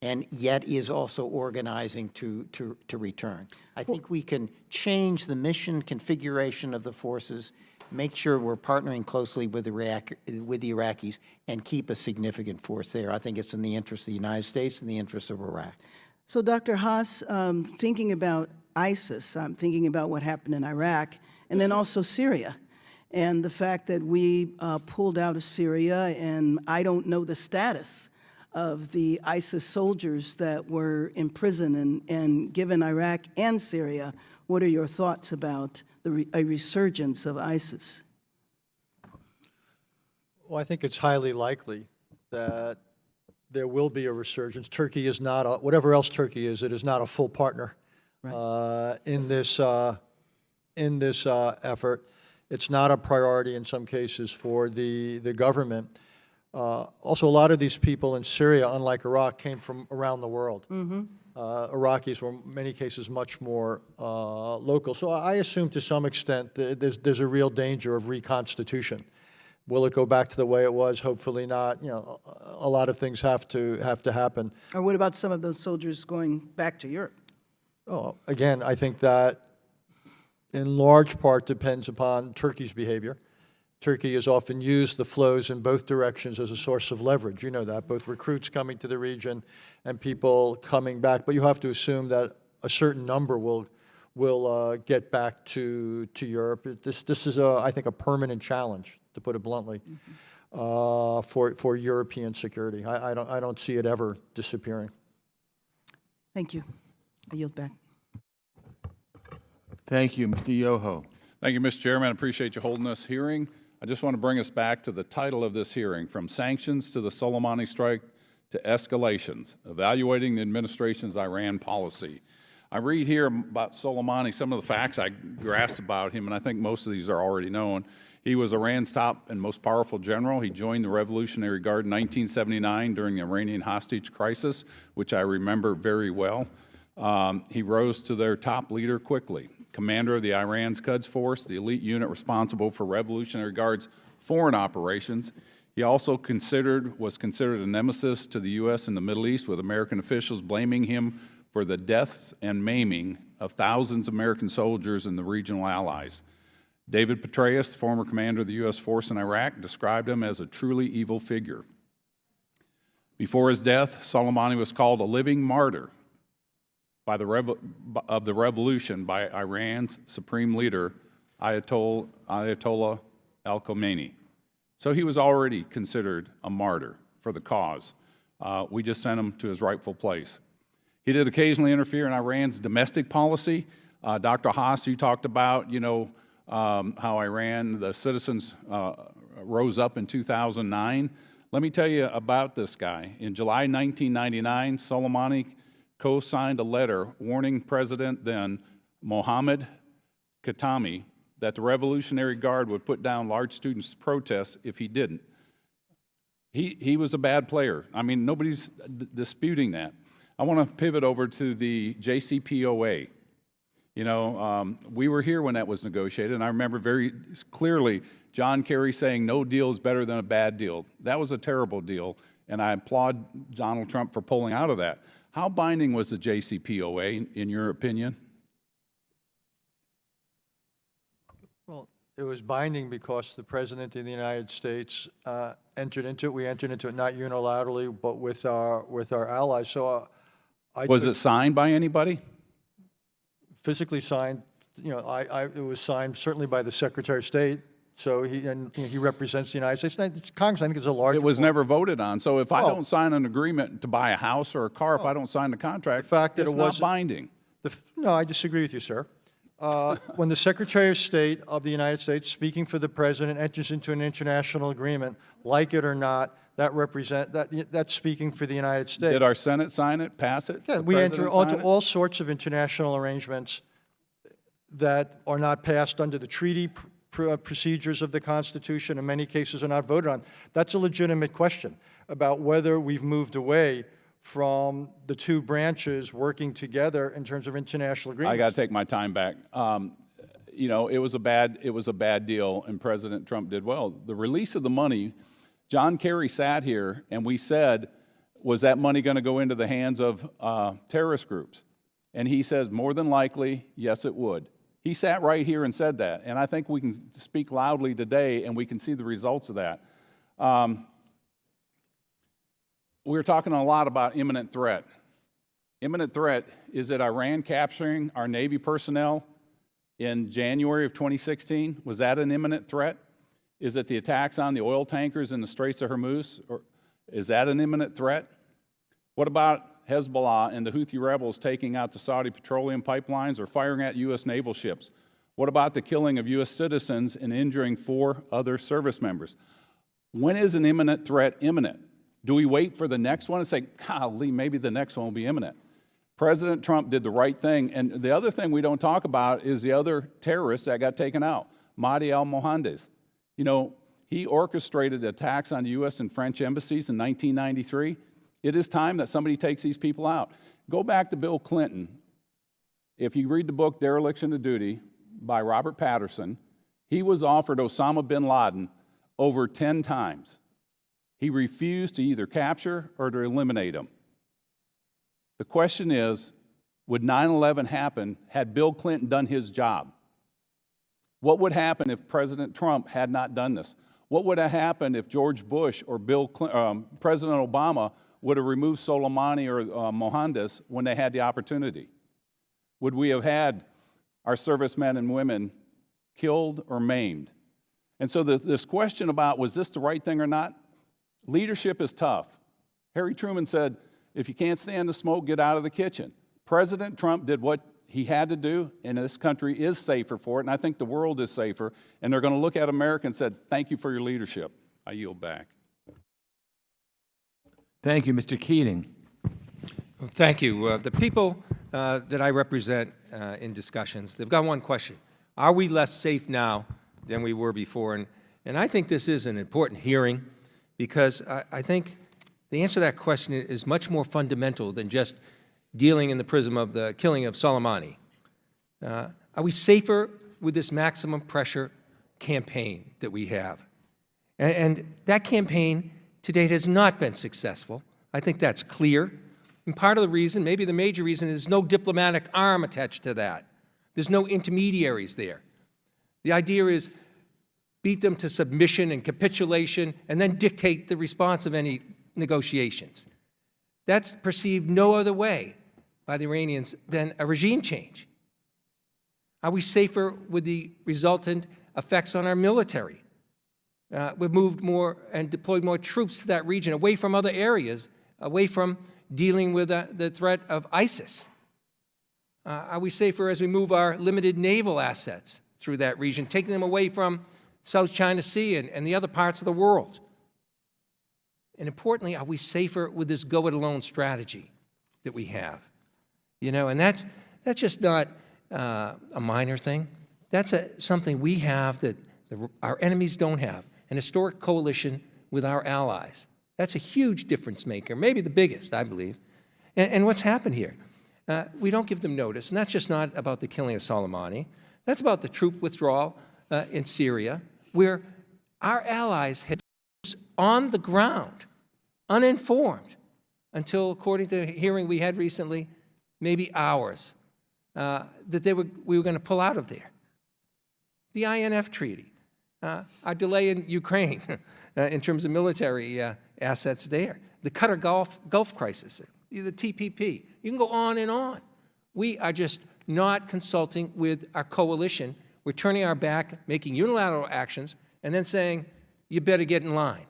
and yet is also organizing to return. I think we can change the mission configuration of the forces, make sure we're partnering closely with the Iraqis, and keep a significant force there. I think it's in the interest of the United States and the interest of Iraq. So, Dr. Haas, thinking about ISIS, I'm thinking about what happened in Iraq, and then also Syria. And the fact that we pulled out of Syria, and I don't know the status of the ISIS soldiers that were in prison and given Iraq and Syria. What are your thoughts about a resurgence of ISIS? Well, I think it's highly likely that there will be a resurgence. Turkey is not, whatever else Turkey is, it is not a full partner in this effort. It's not a priority in some cases for the government. Also, a lot of these people in Syria, unlike Iraq, came from around the world. Iraqis were in many cases much more local. So I assume to some extent that there's a real danger of reconstitution. Will it go back to the way it was? Hopefully not. You know, a lot of things have to happen. Or what about some of those soldiers going back to Europe? Oh, again, I think that in large part depends upon Turkey's behavior. Turkey has often used the flows in both directions as a source of leverage. You know that, both recruits coming to the region and people coming back. But you have to assume that a certain number will get back to Europe. This is, I think, a permanent challenge, to put it bluntly, for European security. I don't see it ever disappearing. Thank you. I yield back. Thank you. Mr. Yoho. Thank you, Mr. Chairman. I appreciate you holding this hearing. I just want to bring us back to the title of this hearing, From Sanctions to the Soleimani Strike to Escalations, Evaluating the Administration's Iran Policy. I read here about Soleimani, some of the facts I grasped about him, and I think most of these are already known. He was Iran's top and most powerful general. He joined the Revolutionary Guard in 1979 during the Iranian hostage crisis, which I remember very well. He rose to their top leader quickly. Commander of the Iran's Quds Force, the elite unit responsible for Revolutionary Guard's foreign operations. He also was considered a nemesis to the U.S. in the Middle East, with American officials blaming him for the deaths and maiming of thousands of American soldiers and the regional allies. David Petraeus, the former commander of the U.S. force in Iraq, described him as a truly evil figure. Before his death, Soleimani was called a living martyr of the revolution by Iran's supreme leader, Ayatollah al-Khamenei. So he was already considered a martyr for the cause. We just sent him to his rightful place. He did occasionally interfere in Iran's domestic policy. Dr. Haas, you talked about, how Iran, the citizens rose up in 2009. Let me tell you about this guy. In July 1999, Soleimani co-signed a letter warning President then Mohammad Khatami that the Revolutionary Guard would put down large student protests if he didn't. He was a bad player. I mean, nobody's disputing that. I want to pivot over to the JCPOA. We were here when that was negotiated, and I remember very clearly John Kerry saying no deal is better than a bad deal. That was a terrible deal, and I applaud Donald Trump for pulling out of that. How binding was the JCPOA, in your opinion? Well, it was binding because the President of the United States entered into it. We entered into it not unilaterally, but with our allies. So, was it signed by anybody? Physically signed. It was signed certainly by the Secretary of State. So he represents the United States. Congress, I think, is a large. It was never voted on. So if I don't sign an agreement to buy a house or a car, if I don't sign the contract, the fact that it's not binding. No, I disagree with you, sir. When the Secretary of State of the United States, speaking for the President, enters into an international agreement, like it or not, that's speaking for the United States. Did our Senate sign it, pass it? Yeah, we enter into all sorts of international arrangements that are not passed under the treaty procedures of the Constitution, in many cases are not voted on. That's a legitimate question about whether we've moved away from the two branches working together in terms of international agreements. I got to take my time back. It was a bad deal, and President Trump did well. The release of the money, John Kerry sat here, and we said, was that money going to go into the hands of terrorist groups? And he says, more than likely, yes, it would. He sat right here and said that, and I think we can speak loudly today, and we can see the results of that. We're talking a lot about imminent threat. Imminent threat, is it Iran capturing our Navy personnel in January of 2016? Was that an imminent threat? Is it the attacks on the oil tankers in the Straits of Hormuz? Or is that an imminent threat? What about Hezbollah and the Houthi rebels taking out the Saudi petroleum pipelines or firing at U.S. naval ships? What about the killing of U.S. citizens and injuring 4 other service members? When is an imminent threat imminent? Do we wait for the next one and say, golly, maybe the next one will be imminent? President Trump did the right thing. And the other thing we don't talk about is the other terrorists that got taken out. Mahdi al-Mohandes. You know, he orchestrated attacks on U.S. and French embassies in 1993. It is time that somebody takes these people out. Go back to Bill Clinton. If you read the book Dereliction of Duty by Robert Patterson, he was offered Osama bin Laden over 10 times. He refused to either capture or to eliminate him. The question is, would 9/11 happen had Bill Clinton done his job? What would happen if President Trump had not done this? What would have happened if George Bush or President Obama would have removed Soleimani or Mohandes when they had the opportunity? Would we have had our servicemen and women killed or maimed? And so this question about was this the right thing or not, leadership is tough. Harry Truman said, if you can't stand the smoke, get out of the kitchen. President Trump did what he had to do, and this country is safer for it, and I think the world is safer, and they're going to look at America and said, thank you for your leadership. I yield back. Thank you, Mr. Keating. Well, thank you. The people that I represent in discussions, they've got one question. Are we less safe now than we were before? And I think this is an important hearing because I think the answer to that question is much more fundamental than just dealing in the prism of the killing of Soleimani. Are we safer with this maximum pressure campaign that we have? And that campaign to date has not been successful. I think that's clear. And part of the reason, maybe the major reason, is no diplomatic arm attached to that. There's no intermediaries there. The idea is beat them to submission and capitulation and then dictate the response of any negotiations. That's perceived no other way by the Iranians than a regime change. Are we safer with the resultant effects on our military? We've moved more and deployed more troops to that region, away from other areas, away from dealing with the threat of ISIS. Are we safer as we move our limited naval assets through that region, taking them away from South China Sea and the other parts of the world? And importantly, are we safer with this go-it-alone strategy that we have? You know, and that's just not a minor thing. That's something we have that our enemies don't have, an historic coalition with our allies. That's a huge difference maker, maybe the biggest, I believe. And what's happened here? We don't give them notice, and that's just not about the killing of Soleimani. That's about the troop withdrawal in Syria, where our allies had troops on the ground, uninformed, until, according to a hearing we had recently, maybe hours, that we were going to pull out of there. The INF Treaty, our delay in Ukraine in terms of military assets there, the Qatar Gulf crisis, the TPP. You can go on and on. We are just not consulting with our coalition. We're turning our back, making unilateral actions, and then saying, you better get in line.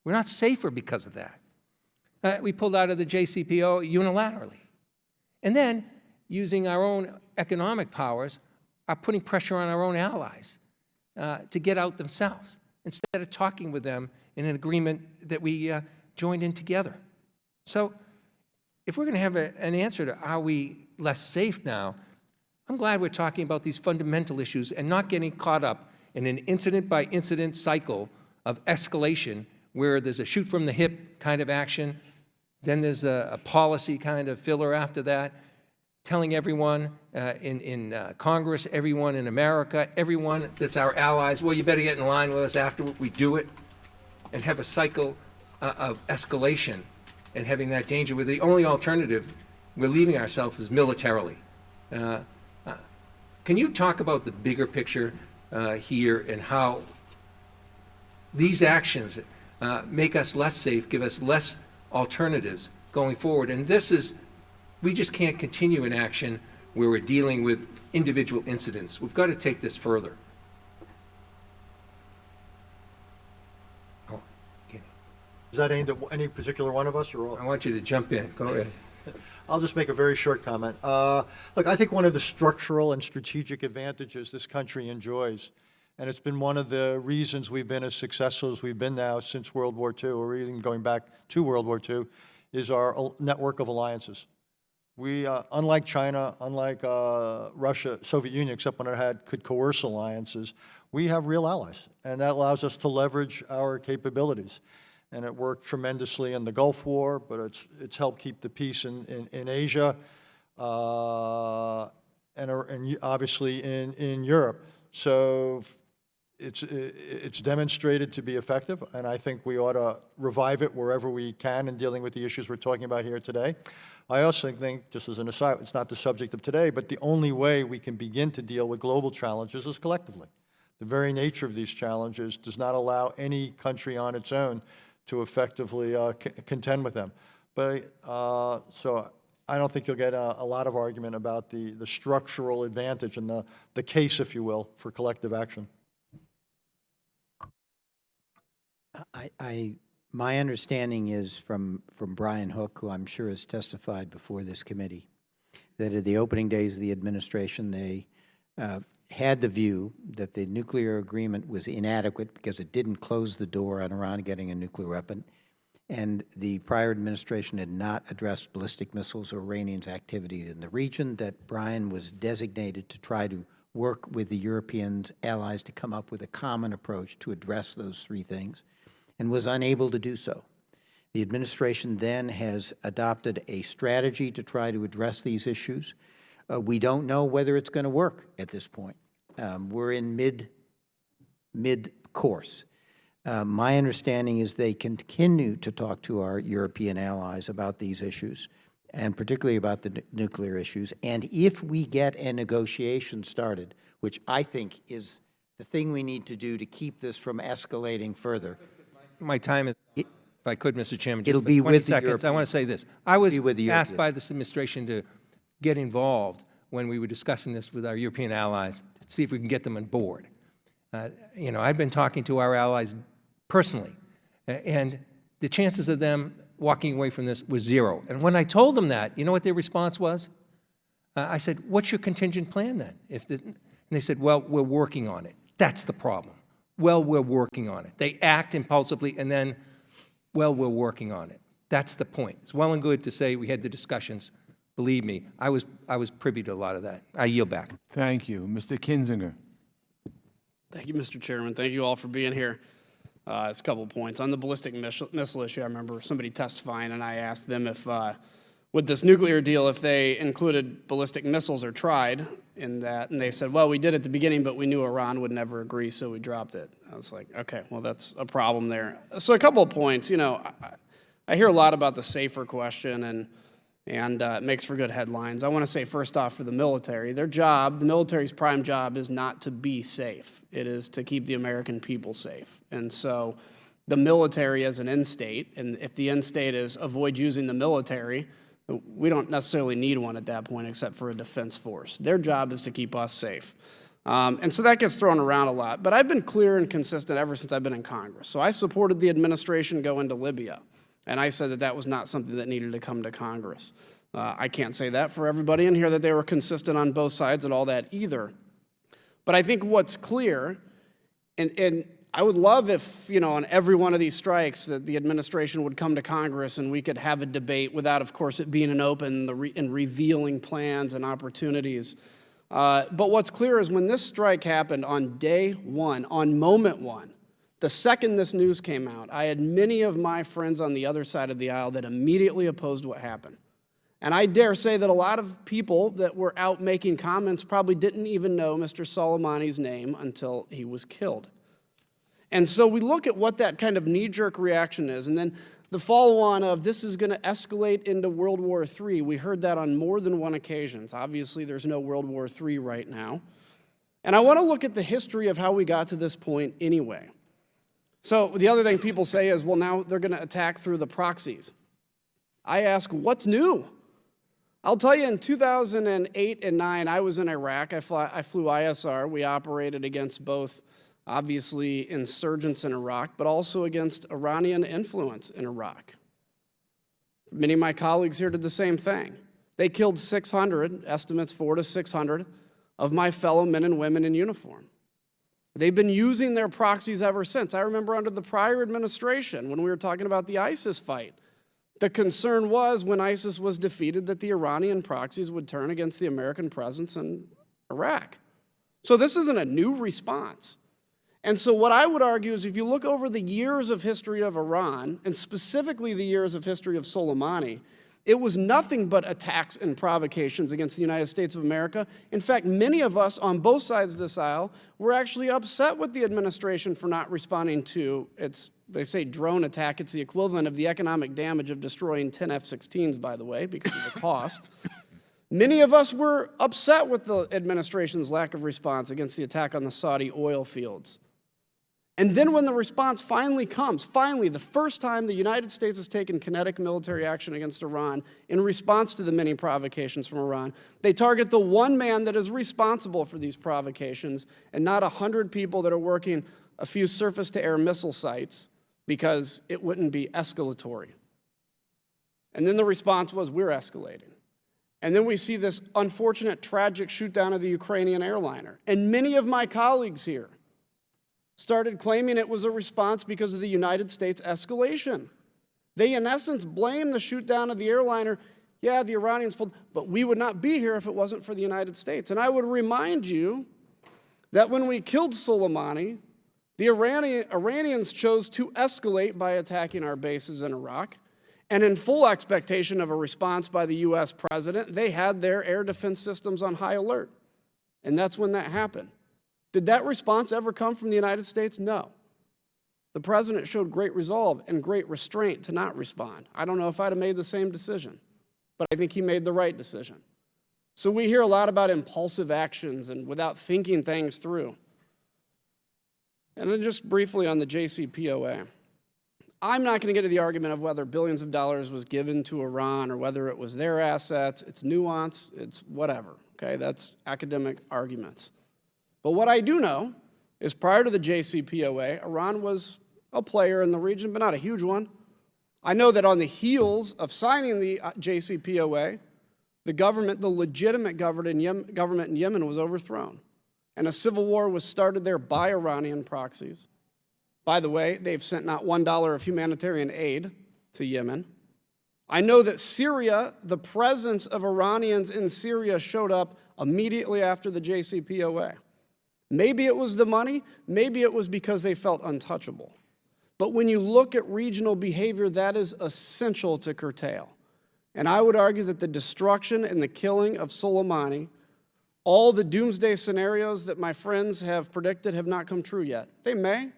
We're not safer because of that. We pulled out of the JCPO unilaterally. And then, using our own economic powers, are putting pressure on our own allies to get out themselves, instead of talking with them in an agreement that we joined in together. So, if we're going to have an answer to are we less safe now, I'm glad we're talking about these fundamental issues and not getting caught up in an incident-by-incident cycle of escalation where there's a shoot-from-the-hip kind of action, then there's a policy kind of filler after that, telling everyone in Congress, everyone in America, everyone that's our allies, well, you better get in line with us after we do it, and have a cycle of escalation and having that danger where the only alternative we're leaving ourselves is militarily. Can you talk about the bigger picture here and how these actions make us less safe, give us less alternatives going forward? And this is, we just can't continue in action where we're dealing with individual incidents. We've got to take this further. Oh, Is that aimed at any particular one of us, or all? I want you to jump in. Go ahead. I'll just make a very short comment. Look, I think one of the structural and strategic advantages this country enjoys, and it's been one of the reasons we've been as successful as we've been now since World War II, or even going back to World War II, is our network of alliances. We, unlike China, unlike Russia, Soviet Union, except when it could coerce alliances, we have real allies, and that allows us to leverage our capabilities. And it worked tremendously in the Gulf War, but it's helped keep the peace in Asia, and obviously in Europe. So it's demonstrated to be effective, and I think we ought to revive it wherever we can in dealing with the issues we're talking about here today. I also think, just as an aside, it's not the subject of today, but the only way we can begin to deal with global challenges is collectively. The very nature of these challenges does not allow any country on its own to effectively contend with them. But so I don't think you'll get a lot of argument about the structural advantage and the case, if you will, for collective action. My understanding is from Brian Hook, who I'm sure has testified before this committee, that at the opening days of the administration, they had the view that the nuclear agreement was inadequate because it didn't close the door on Iran getting a nuclear weapon, and the prior administration had not addressed ballistic missiles or Iranians' activity in the region, that Brian was designated to try to work with the European allies to come up with a common approach to address those three things, and was unable to do so. The administration then has adopted a strategy to try to address these issues. We don't know whether it's going to work at this point. We're in mid-course. My understanding is they continue to talk to our European allies about these issues, and particularly about the nuclear issues. And if we get a negotiation started, which I think is the thing we need to do to keep this from escalating further. My time is, if I could, Mr. Chairman, just It'll for be 20 with the seconds. I want to say this. I was asked by European. this administration to get involved when we were discussing this with our European allies, to see if we can get them on board. You know, I've been talking to our allies personally, and the chances of them walking away from this was zero. And when I told them that, you know what their response was? I said, what's your contingent plan then? And they said, well, we're working on it. That's the problem. Well, we're working on it. They act impulsively, and then, well, we're working on it. That's the point. It's well and good to say we had the discussions. Believe me, I was privy to a lot of that. I yield back. Thank you. Mr. Kinzinger. Thank you, Mr. Chairman. Thank you all for being here. It's a couple of points. On the ballistic missile issue, I remember somebody testifying, and I asked them if, with this nuclear deal, if they included ballistic missiles or tried in that, and they said, well, we did at the beginning, but we knew Iran would never agree, so we dropped it. I was like, okay, well, that's a problem there. So a couple of points. You know, I hear a lot about the safer question, and it makes for good headlines. I want to say, first off, for the military, their job, the military's prime job is not to be safe. It is to keep the American people safe. And so the military as an end state, and if the end state is avoid using the military, we don't necessarily need one at that point except for a defense force. Their job is to keep us safe. And so that gets thrown around a lot. But I've been clear and consistent ever since I've been in Congress. So I supported the administration go into Libya. And I said that that was not something that needed to come to Congress. I can't say that for everybody in here, that they were consistent on both sides and all that either. But I think what's clear, and I would love if, you know, on every one of these strikes that the administration would come to Congress and we could have a debate without, of course, it being an open and revealing plans and opportunities. But what's clear is when this strike happened on day one, on moment one, the second this news came out, I had many of my friends on the other side of the aisle that immediately opposed what happened. And I dare say that a lot of people that were out making comments probably didn't even know Mr. Soleimani's name until he was killed. And so we look at what that kind of knee-jerk reaction is, and then the follow-on of this is going to escalate into World War III. We heard that on more than one occasion. Obviously, there's no World War III right now. And I want to look at the history of how we got to this point anyway. So the other thing people say is, well, now they're going to attack through the proxies. I ask, what's new? I'll tell you, in 2008 and 9, I was in Iraq. I flew ISR. We operated against both, obviously, insurgents in Iraq, but also against Iranian influence in Iraq. Many of my colleagues here did the same thing. They killed 600, estimates 400 to 600, of my fellow men and women in uniform. They've been using their proxies ever since. I remember under the prior administration when we were talking about the ISIS fight, The concern was when ISIS was defeated that the Iranian proxies would turn against the American presence in Iraq. So this isn't a new response. And so what I would argue is if you look over the years of history of Iran, and specifically the years of history of Soleimani, it was nothing but attacks and provocations against the United States of America. In fact, many of us on both sides of this aisle were actually upset with the administration for not responding to its, they say, drone attack. It's the equivalent of the economic damage of destroying 10 F-16s, by the way, because of the cost. Many of us were upset with the administration's lack of response against the attack on the Saudi oil fields. And then when the response finally comes, finally, the first time the United States has taken kinetic military action against Iran in response to the many provocations from Iran, they target the one man that is responsible for these provocations and not 100 people that are working a few surface-to-air missile sites because it wouldn't be escalatory. And then the response was, we're escalating. And then we see this unfortunate, tragic shoot-down of the Ukrainian airliner. And many of my colleagues here started claiming it was a response because of the United States escalation. They, in essence, blame the shoot-down of the airliner. Yeah, the Iranians pulled, but we would not be here if it wasn't for the United States. And I would remind you that when we killed Soleimani, the Iranians chose to escalate by attacking our bases in Iraq. And in full expectation of a response by the U.S. president, they had their air defense systems on high alert. And that's when that happened. Did that response ever come from the United States? No. The president showed great resolve and great restraint to not respond. I don't know if I'd have made the same decision, but I think he made the right decision. So we hear a lot about impulsive actions and without thinking things through. And then just briefly on the JCPOA. I'm not going to get to the argument of whether billions of dollars was given to Iran or whether it was their assets. It's nuance, it's whatever, okay? That's academic arguments. But what I do know is prior to the JCPOA, Iran was a player in the region, but not a huge one. I know that on the heels of signing the JCPOA, the government, the legitimate government in Yemen was overthrown. And a civil war was started there by Iranian proxies. By the way, they've sent not $1 of humanitarian aid to Yemen. I know that Syria, the presence of Iranians in Syria showed up immediately after the JCPOA. Maybe it was the money, maybe it was because they felt untouchable. But when you look at regional behavior, that is essential to curtail. And I would argue that the destruction and the killing of Soleimani, all the doomsday scenarios that my friends have predicted have not come true yet. They may,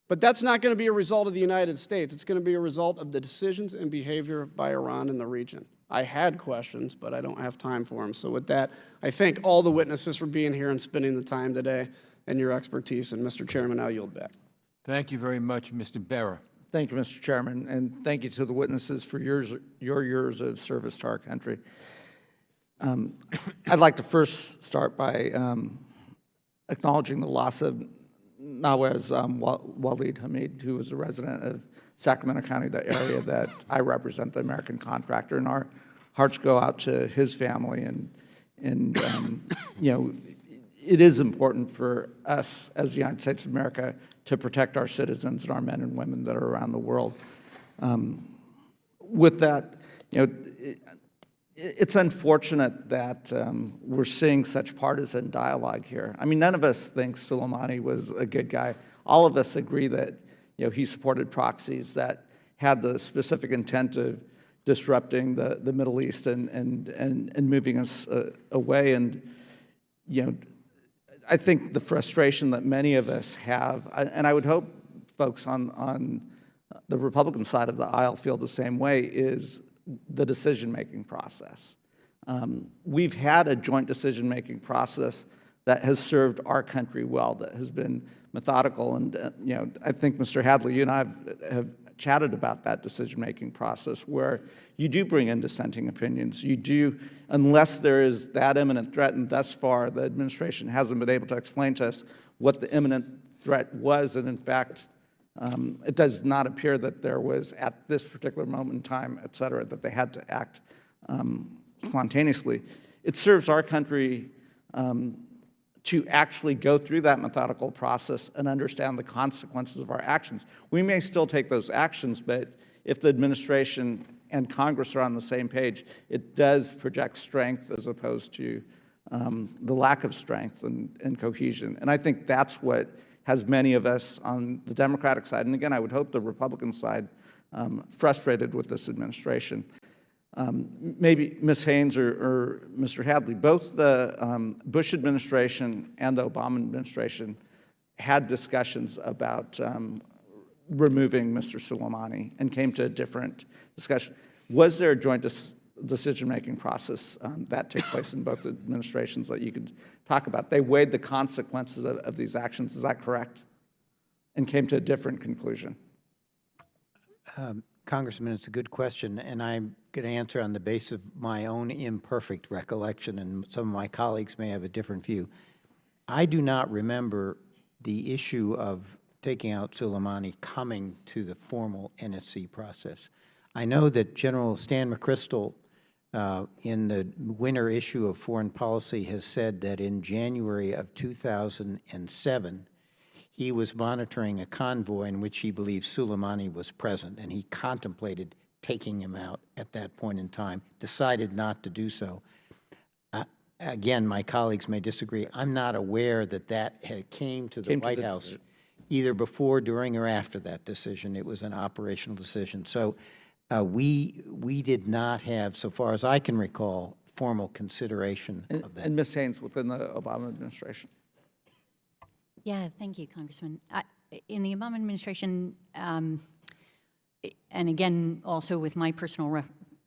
but that's not going to be a result of the United States. It's going to be a result of the decisions and behavior by Iran in the region. I had questions, but I don't have time for them. So with that, I thank all the witnesses for being here and spending the time today and your expertise. And Mr. Chairman, I'll yield back. Thank you very much, Mr. Berger. Thank you, Mr. Chairman, and thank you to the witnesses for your years of service to our country. I'd like to first start by acknowledging the loss of Nawaz Walid Hamid, who was a resident of Sacramento County, the area that I represent, the American contractor, and our hearts go out to his family. And you know, it is important for us as the United States of America to protect our citizens and our men and women that are around the world. With that, you know, it's unfortunate that we're seeing such partisan dialogue here. I mean, none of us thinks Soleimani was a good guy. All of us agree that, you know, he supported proxies that had the specific intent of disrupting the Middle East and moving us away. And, you know, I think the frustration that many of us have, and I would hope folks on the Republican side of the aisle feel the same way, is the decision-making process. We've had a joint decision-making process that has served our country well, that has been methodical. And you know, I think, Mr. Hadley, you and I have chatted about that decision-making process where you do bring in dissenting opinions. You do, unless there is that imminent threat, and thus far the administration hasn't been able to explain to us what the imminent threat was, and in fact, it does not appear that there was, at this particular moment in time, et cetera, that they had to act spontaneously. It serves our country to actually go through that methodical process and understand the consequences of our actions. We may still take those actions, but if the administration and Congress are on the same page, it does project strength as opposed to the lack of strength and cohesion. And I think that's what has many of us on the Democratic side, and again, I would hope the Republican side, frustrated with this administration. Maybe Ms. Haynes or Mr. Hadley, both the Bush administration and the Obama administration had discussions about removing Mr. Soleimani and came to a different discussion. Was there a joint decision-making process that took place in both administrations that you could talk about? They weighed the consequences of these actions, is that correct? And came to a different conclusion. Congressman, it's a good question, and I'm going to answer on the basis of my own imperfect recollection, and some of my colleagues may have a different view. I do not remember the issue of taking out Soleimani coming to the formal NSC process. I know that General Stan McChrystal, in the winter issue of Foreign Policy, has said that in January of 2007, he was monitoring a convoy in which he believes Soleimani was present, and he contemplated taking him out at that point in time, decided not to do so. Again, my colleagues may disagree. I'm not aware that came to the White House either before, during, or after that decision. It was an operational decision. So we did not have, so far as I can recall, formal consideration of that. And Ms. Haynes, within the Obama administration? Yeah, thank you, Congressman. In the Obama administration, and again, also with my personal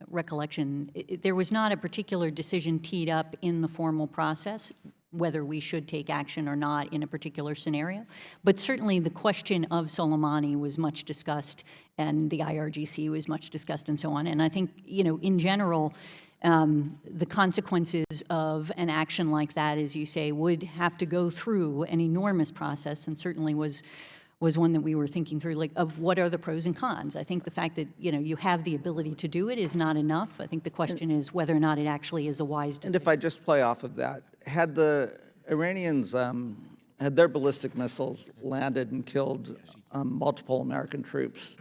recollection, there was not a particular decision teed up in the formal process whether we should take action or not in a particular scenario. But certainly the question of Soleimani was much discussed, and the IRGC was much discussed, and so on. And I think, you know, in general, the consequences of an action like that, as you say, would have to go through an enormous process, and certainly was one that we were thinking through, like, of what are the pros and cons. I think the fact that, you know, you have the ability to do it is not enough. I think the question is whether or not it actually is a wise decision. And if I just play off of that, had the Iranians, had their ballistic missiles landed and killed multiple American troops,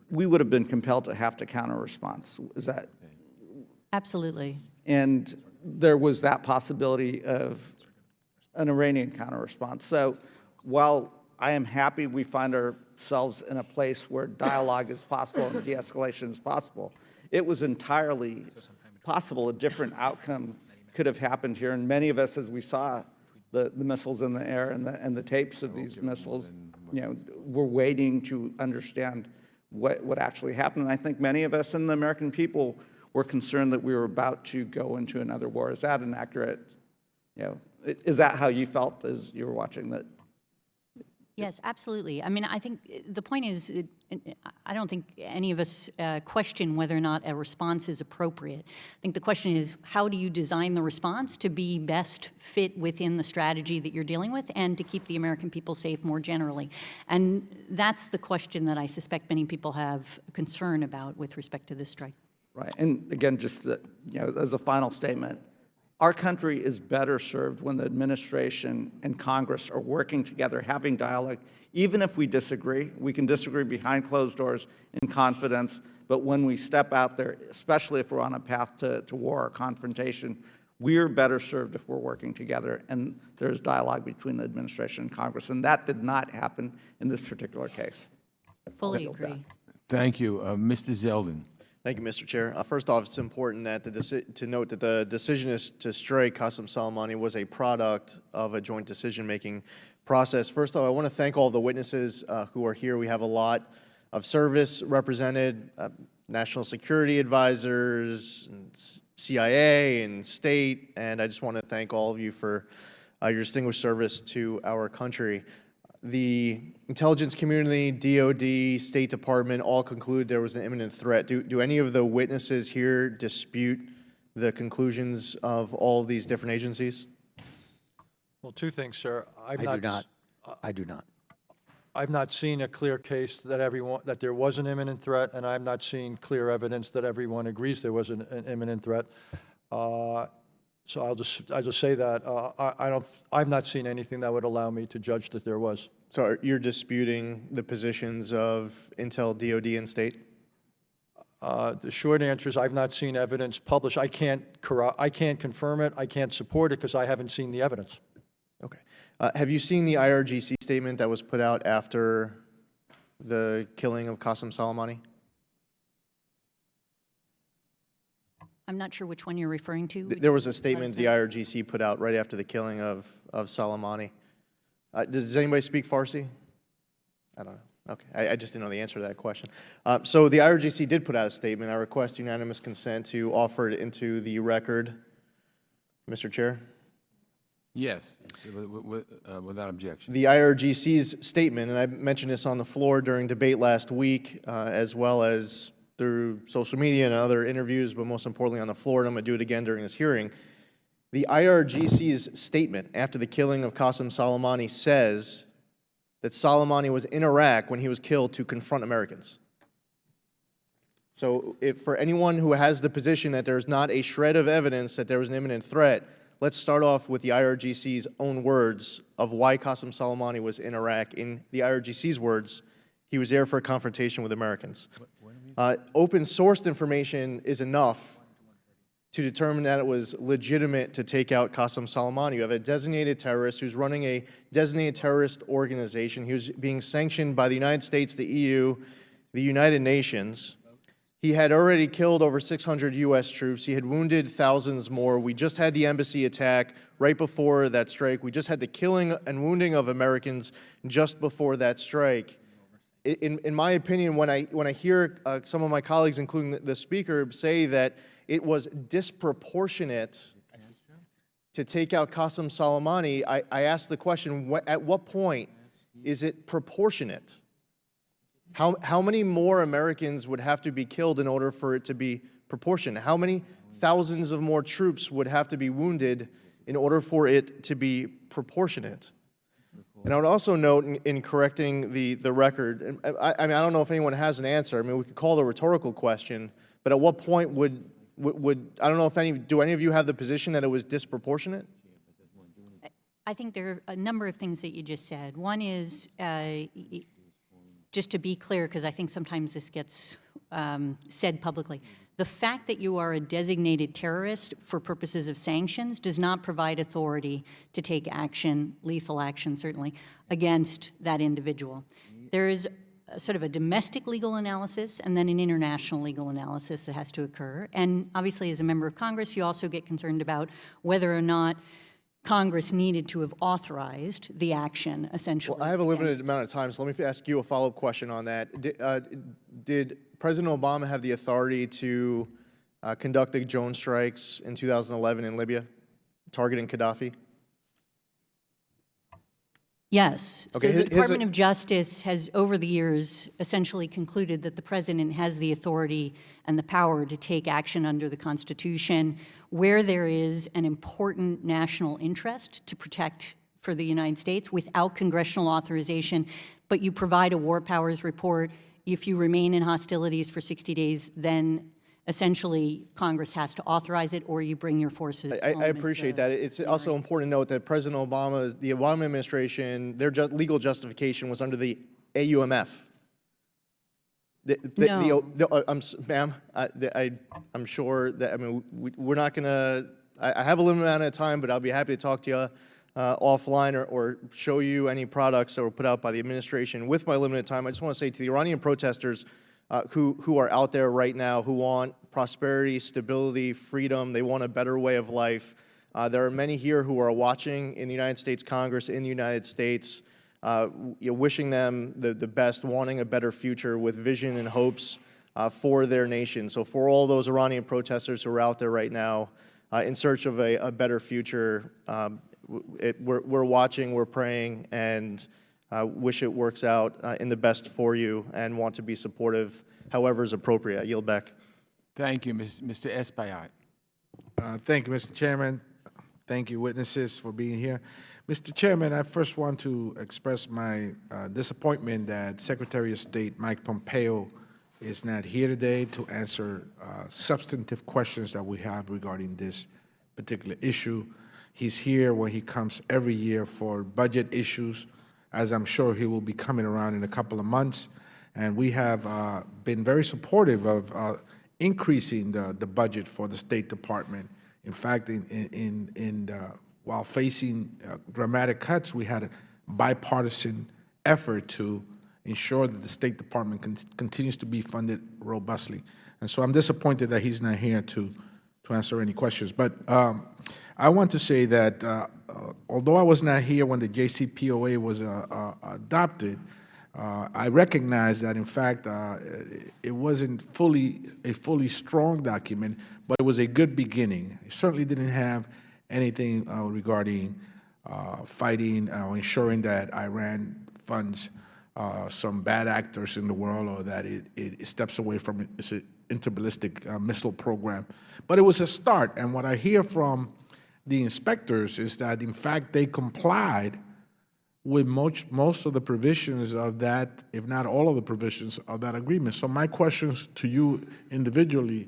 we would have been compelled to have to counter response. Is that? Absolutely. And there was that possibility of an Iranian counter response. So while I am happy we find ourselves in a place where dialogue is possible and de-escalation is possible, it was entirely possible a different outcome could have happened here. And many of us, as we saw the missiles in the air and the tapes of these missiles, you know, were waiting to understand what actually happened. And I think many of us and the American people were concerned that we were about to go into another war. Is that an accurate, you know, is that how you felt as you were watching that? Yes, absolutely. I mean, I think the point is, I don't think any of us question whether or not a response is appropriate. I think the question is, how do you design the response to be best fit within the strategy that you're dealing with and to keep the American people safe more generally? And that's the question that I suspect many people have concern about with respect to this strike. Right, and again, just you know, as a final statement, our country is better served when the administration and Congress are working together, having dialogue. Even if we disagree, we can disagree behind closed doors in confidence, but when we step out there, especially if we're on a path to war or confrontation, we're better served if we're working together and there's dialogue between the administration and Congress, and that did not happen in this particular case. Fully agree. Thank you. Mr. Zeldin. Thank you, Mr. Chair. First off, it's important that to note that the decision to strike Qasem Soleimani was a product of a joint decision-making process. First off, I want to thank all the witnesses who are here. We have a lot of service represented, national security advisors, and CIA and state, and I just want to thank all of you for your distinguished service to our country. The intelligence community, DOD, State Department all conclude there was an imminent threat. Do any of the witnesses here dispute the conclusions of all of these different agencies? Well, two things, sir. I do not. I do not. I've not seen a clear case that there was an imminent threat, and I've not seen clear evidence that everyone agrees there was an imminent threat. So I'll just say that I've not seen anything that would allow me to judge that there was. So you're disputing the positions of Intel, DOD, and State? The short answer is I've not seen evidence published. I can't confirm it. I can't support it because I haven't seen the evidence. Okay. Have you seen the IRGC statement that was put out after the killing of Qasem Soleimani? I'm not sure which one you're referring to. There was a statement the IRGC put out right after the killing of Soleimani. Does anybody speak Farsi? I don't know. Okay, I just didn't know the answer to that question. So the IRGC did put out a statement. I request unanimous consent to offer it into the record. Mr. Chair? Yes, without objection. The IRGC's statement, and I mentioned this on the floor during debate last week, as well as through social media and other interviews, but most importantly on the floor, and I'm going to do it again during this hearing. The IRGC's statement after the killing of Qasem Soleimani says that Soleimani was in Iraq when he was killed to confront Americans. So for anyone who has the position that there's not a shred of evidence that there was an imminent threat, let's start off with the IRGC's own words of why Qasem Soleimani was in Iraq. In the IRGC's words, he was there for a confrontation with Americans. Open-sourced information is enough to determine that it was legitimate to take out Qasem Soleimani. You have a designated terrorist who's running a designated terrorist organization. He was being sanctioned by the United States, the EU, the United Nations. He had already killed over 600 U.S. troops. He had wounded thousands more. We just had the embassy attack right before that strike. We just had the killing and wounding of Americans just before that strike. In my opinion, when I hear some of my colleagues, including the speaker, say that it was disproportionate to take out Qasem Soleimani, I ask the question, at what point is it proportionate? How many more Americans would have to be killed in order for it to be proportionate? How many thousands of more troops would have to be wounded in order for it to be proportionate? And I would also note in correcting the record, and I mean, I don't know if anyone has an answer. I mean, we could call it a rhetorical question, but at what point would I don't know if do any of you have the position that it was disproportionate? I think there are a number of things that you just said. One is, just to be clear, because I think sometimes this gets said publicly, the fact that you are a designated terrorist for purposes of sanctions does not provide authority to take action, lethal action certainly, against that individual. There is sort of a domestic legal analysis and then an international legal analysis that has to occur. And obviously, as a member of Congress, you also get concerned about whether or not Congress needed to have authorized the action, essentially. Well, I have a limited amount of time, so let me ask you a follow-up question on that. Did President Obama have the authority to conduct the drone strikes in 2011 in Libya, targeting Gaddafi? Yes. Okay, so the Department of Justice has, over the years, essentially concluded that the President has the authority and the power to take action under the Constitution where there is an important national interest to protect for the United States without congressional authorization, but you provide a war powers report. If you remain in hostilities for 60 days, then essentially Congress has to authorize it, or you bring your forces home. I appreciate that. It's also important to note that President Obama, the Obama administration, their legal justification was under the AUMF. Ma'am, I'm sure that, I mean, we're not going to, I have a limited amount of time, but I'll be happy to talk to you offline or show you any products that were put out by the administration. With my limited time, I just want to say to the Iranian protesters who are out there right now, who want prosperity, stability, freedom, they want a better way of life. There are many here who are watching in the United States Congress, in the United States, wishing them the best, wanting a better future with vision and hopes for their nation. So for all those Iranian protesters who are out there right now in search of a better future, we're watching, we're praying, and wish it works out in the best for you and want to be supportive however is appropriate. I yield back. Thank you, Mr. Espaillat. Thank you, Mr. Chairman. Thank you, witnesses, for being here. Mr. Chairman, I first want to express my disappointment that Secretary of State Mike Pompeo is not here today to answer substantive questions that we have regarding this particular issue. He's here when he comes every year for budget issues, as I'm sure he will be coming around in a couple of months. And we have been very supportive of increasing the budget for the State Department. In fact, while facing dramatic cuts, we had a bipartisan effort to ensure that the State Department continues to be funded robustly. And so I'm disappointed that he's not here to answer any questions. But I want to say that although I was not here when the JCPOA was adopted, I recognize that, in fact, it wasn't a fully strong document, but it was a good beginning. It certainly didn't have anything regarding fighting or ensuring that Iran funds some bad actors in the world, or that it steps away from its interballistic missile program. But it was a start, and what I hear from the inspectors is that, in fact, they complied with most of the provisions of that, if not all of the provisions of that agreement. So my questions to you individually,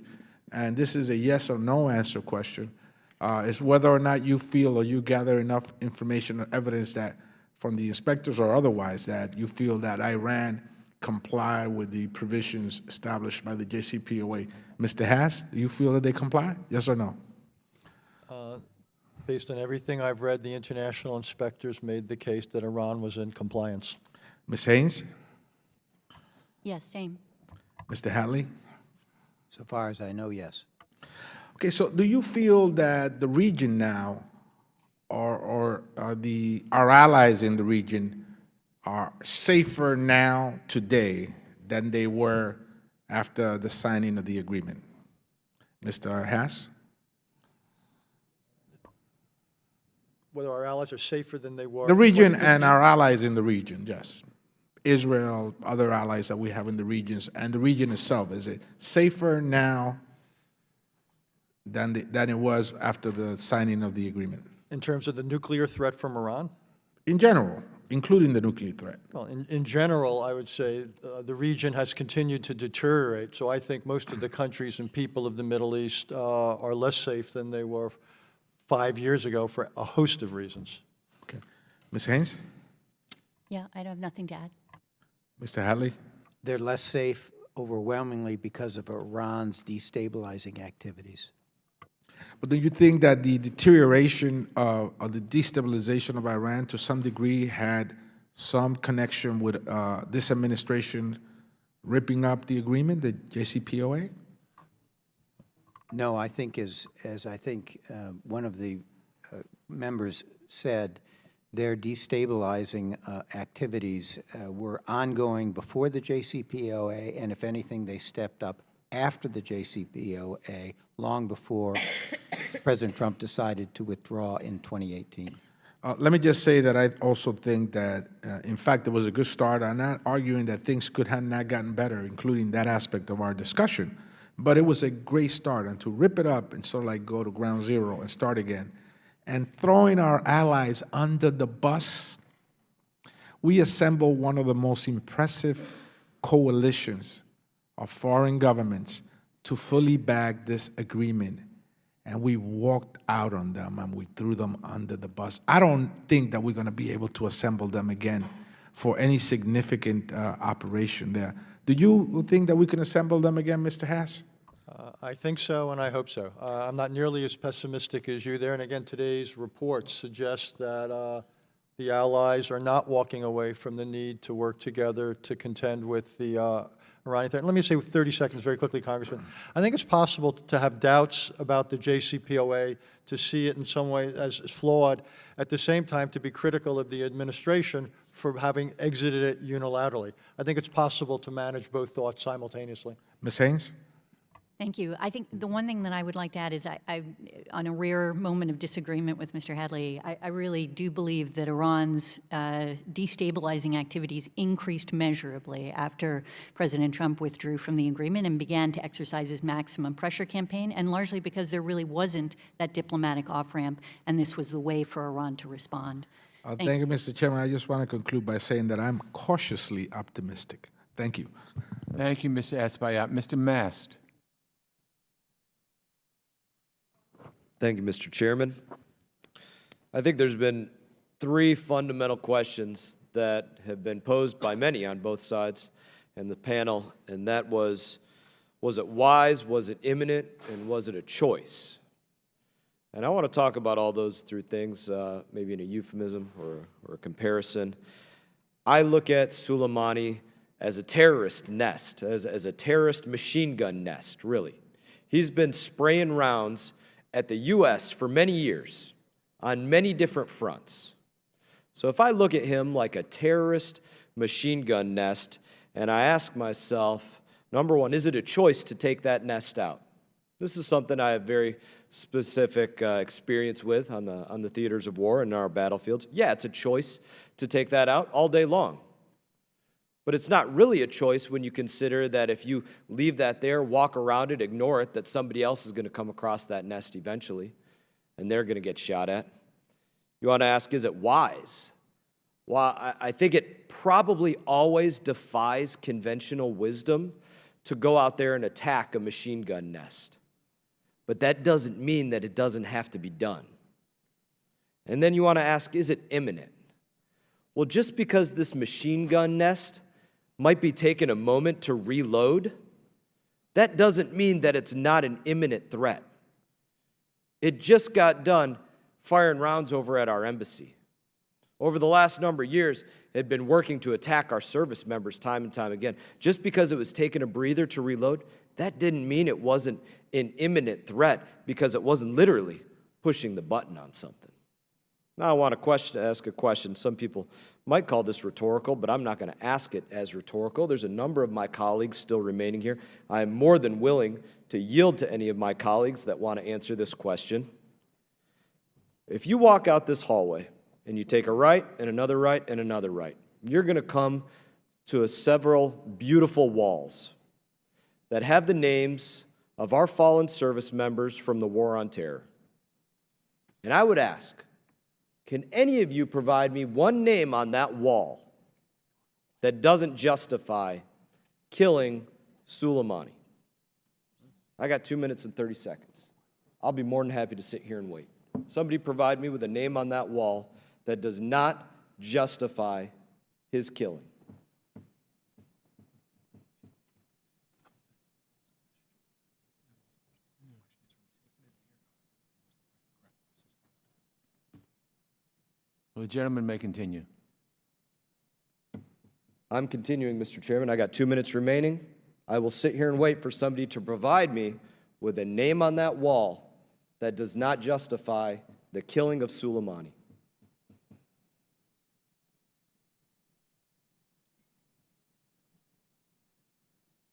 and this is a yes or no answer question, is whether or not you feel or you gather enough information or evidence that from the inspectors or otherwise that you feel that Iran comply with the provisions established by the JCPOA. Mr. Haas, do you feel that they comply? Yes or no? Based on everything I've read, the international inspectors made the case that Iran was in compliance. Ms. Haynes? Yes, same. Mr. Hadley? So far as I know, yes. Okay, so do you feel that the region now, or our allies in the region, are safer now today than they were after the signing of the agreement? Mr. Haas? Whether our allies are safer than they were. The region and our allies in the region, yes. Israel, other allies that we have in the regions, and the region itself, is it safer now than it was after the signing of the agreement? In terms of the nuclear threat from Iran? In general, including the nuclear threat. Well, in general, I would say the region has continued to deteriorate, so I think most of the countries and people of the Middle East are less safe than they were 5 years ago for a host of reasons. Okay. Ms. Haynes? Yeah, I have nothing to add. Mr. Hadley? They're less safe overwhelmingly because of Iran's destabilizing activities. But do you think that the deterioration of the destabilization of Iran to some degree had some connection with this administration ripping up the agreement, the JCPOA? No, I think as I think one of the members said, their destabilizing activities were ongoing before the JCPOA, and if anything, they stepped up after the JCPOA, long before President Trump decided to withdraw in 2018. Let me just say that I also think that, in fact, it was a good start. I'm not arguing that things could have not gotten better, including that aspect of our discussion. But it was a great start, and to rip it up and sort of like go to ground zero and start again, and throwing our allies under the bus, we assembled one of the most impressive coalitions of foreign governments to fully back this agreement, and we walked out on them and we threw them under the bus. I don't think that we're going to be able to assemble them again for any significant operation there. Do you think that we can assemble them again, Mr. Haas? I think so, and I hope so. I'm not nearly as pessimistic as you there, and again, today's reports suggest that the allies are not walking away from the need to work together to contend with the Iranian threat. Let me say 30 seconds very quickly, Congressman. I think it's possible to have doubts about the JCPOA, to see it in some way as flawed, at the same time to be critical of the administration for having exited it unilaterally. I think it's possible to manage both thoughts simultaneously. Ms. Haynes? Thank you. I think the one thing that I would like to add is on a rare moment of disagreement with Mr. Hadley, I really do believe that Iran's destabilizing activities increased measurably after President Trump withdrew from the agreement and began to exercise his maximum pressure campaign, and largely because there really wasn't that diplomatic off-ramp, and this was the way for Iran to respond. Thank you, Mr. Chairman. I just want to conclude by saying that I'm cautiously optimistic. Thank you. Thank you, Mr. Espaillat. Mr. Mast. Thank you, Mr. Chairman. I think there's been three fundamental questions that have been posed by many on both sides, and the panel, and that was it wise, was it imminent, and was it a choice? And I want to talk about all those three things, maybe in a euphemism or a comparison. I look at Soleimani as a terrorist nest, as a terrorist machine gun nest, really. He's been spraying rounds at the U.S. for many years on many different fronts. So if I look at him like a terrorist machine gun nest, and I ask myself, number one, is it a choice to take that nest out? This is something I have very specific experience with on the theaters of war and our battlefields. Yeah, it's a choice to take that out all day long. But it's not really a choice when you consider that if you leave that there, walk around it, ignore it, that somebody else is going to come across that nest eventually, and they're going to get shot at. You want to ask, is it wise? Well, I think it probably always defies conventional wisdom to go out there and attack a machine gun nest. But that doesn't mean that it doesn't have to be done. And then you want to ask, is it imminent? Well, just because this machine gun nest might be taking a moment to reload, that doesn't mean that it's not an imminent threat. It just got done firing rounds over at our embassy. Over the last number of years, it had been working to attack our service members time and time again. Just because it was taking a breather to reload, that didn't mean it wasn't an imminent threat because it wasn't literally pushing the button on something. Now I want to ask a question. Some people might call this rhetorical, but I'm not going to ask it as rhetorical. There's a number of my colleagues still remaining here. I am more than willing to yield to any of my colleagues that want to answer this question. If you walk out this hallway and you take a right and another right and another right, you're going to come to several beautiful walls that have the names of our fallen service members from the War on Terror. And I would ask, can any of you provide me one name on that wall that doesn't justify killing Soleimani? I got 2 minutes and 30 seconds. I'll be more than happy to sit here and wait. Somebody provide me with a name on that wall that does not justify his killing. Well, the gentleman may continue. I'm continuing, Mr. Chairman. I got 2 minutes remaining. I will sit here and wait for somebody to provide me with a name on that wall that does not justify the killing of Soleimani.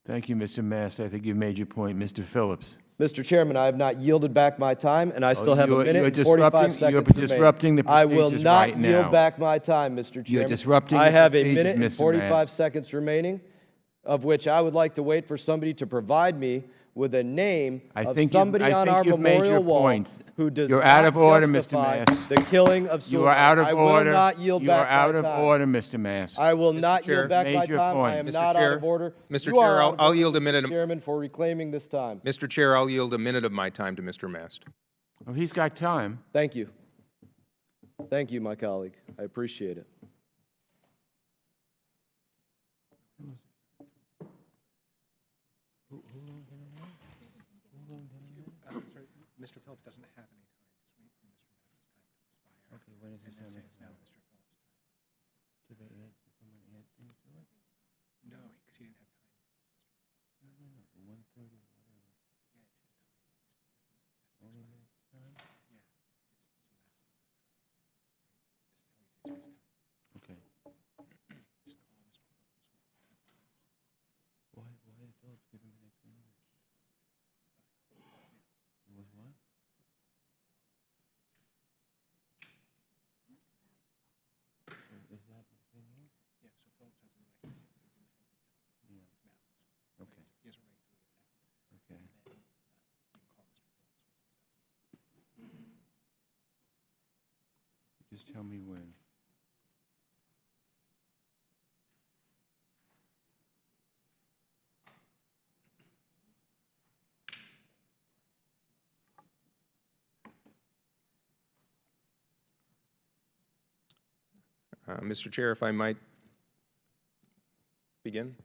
Thank you, Mr. Mast. I think you've made your point. Mr. Phillips. Mr. Chairman, I have not yielded back my time, and I still have a minute you're and 45 seconds You're remaining. disrupting the I will procedures not right now. yield back my time, Mr. Chairman. You're disrupting I the have a procedures, minute and Mr. 45 Mast. seconds remaining, of which I would like to wait for somebody to provide me with a name of somebody on our memorial wall who does You're not out of order, Mr. justify Mast. the killing of Soleimani. You are out of I order. will not yield You back are out my of time. order, Mr. Mast. I will Mr. not Chair, yield back made my your time. point. I am Mr. not Chair, out of order. Mr. You Chair, are out of I'll order, yield a Mr. minute. Chairman, for reclaiming this time. Mr. Chair, I'll yield a minute of my time to Mr. Mast. Oh, he's got time. Thank you. Thank you, my colleague. I appreciate it. Mr. Phillips doesn't have any time. Just wait for Mr. Mass's time to expire. Okay, when is his and then time say it's now expire? Mr. Phillips' time. Did they add, did someone add things to it? No, because he didn't have time. No, 1:30, whatever. Yeah, it's his time. Only his time? Yeah, it's Mass. Okay. Just call Mr. Phillips. Why did Phillips give him an extra minute? It was what? So is that the thing here? Yeah, so Phillips has a right to say, so he didn't have any time. Yeah. It's Mass's. Okay. He has a right to wait it out. Okay. And then you can call Mr. Phillips once it's done. Just tell me when. Mr. Chair, if I might begin?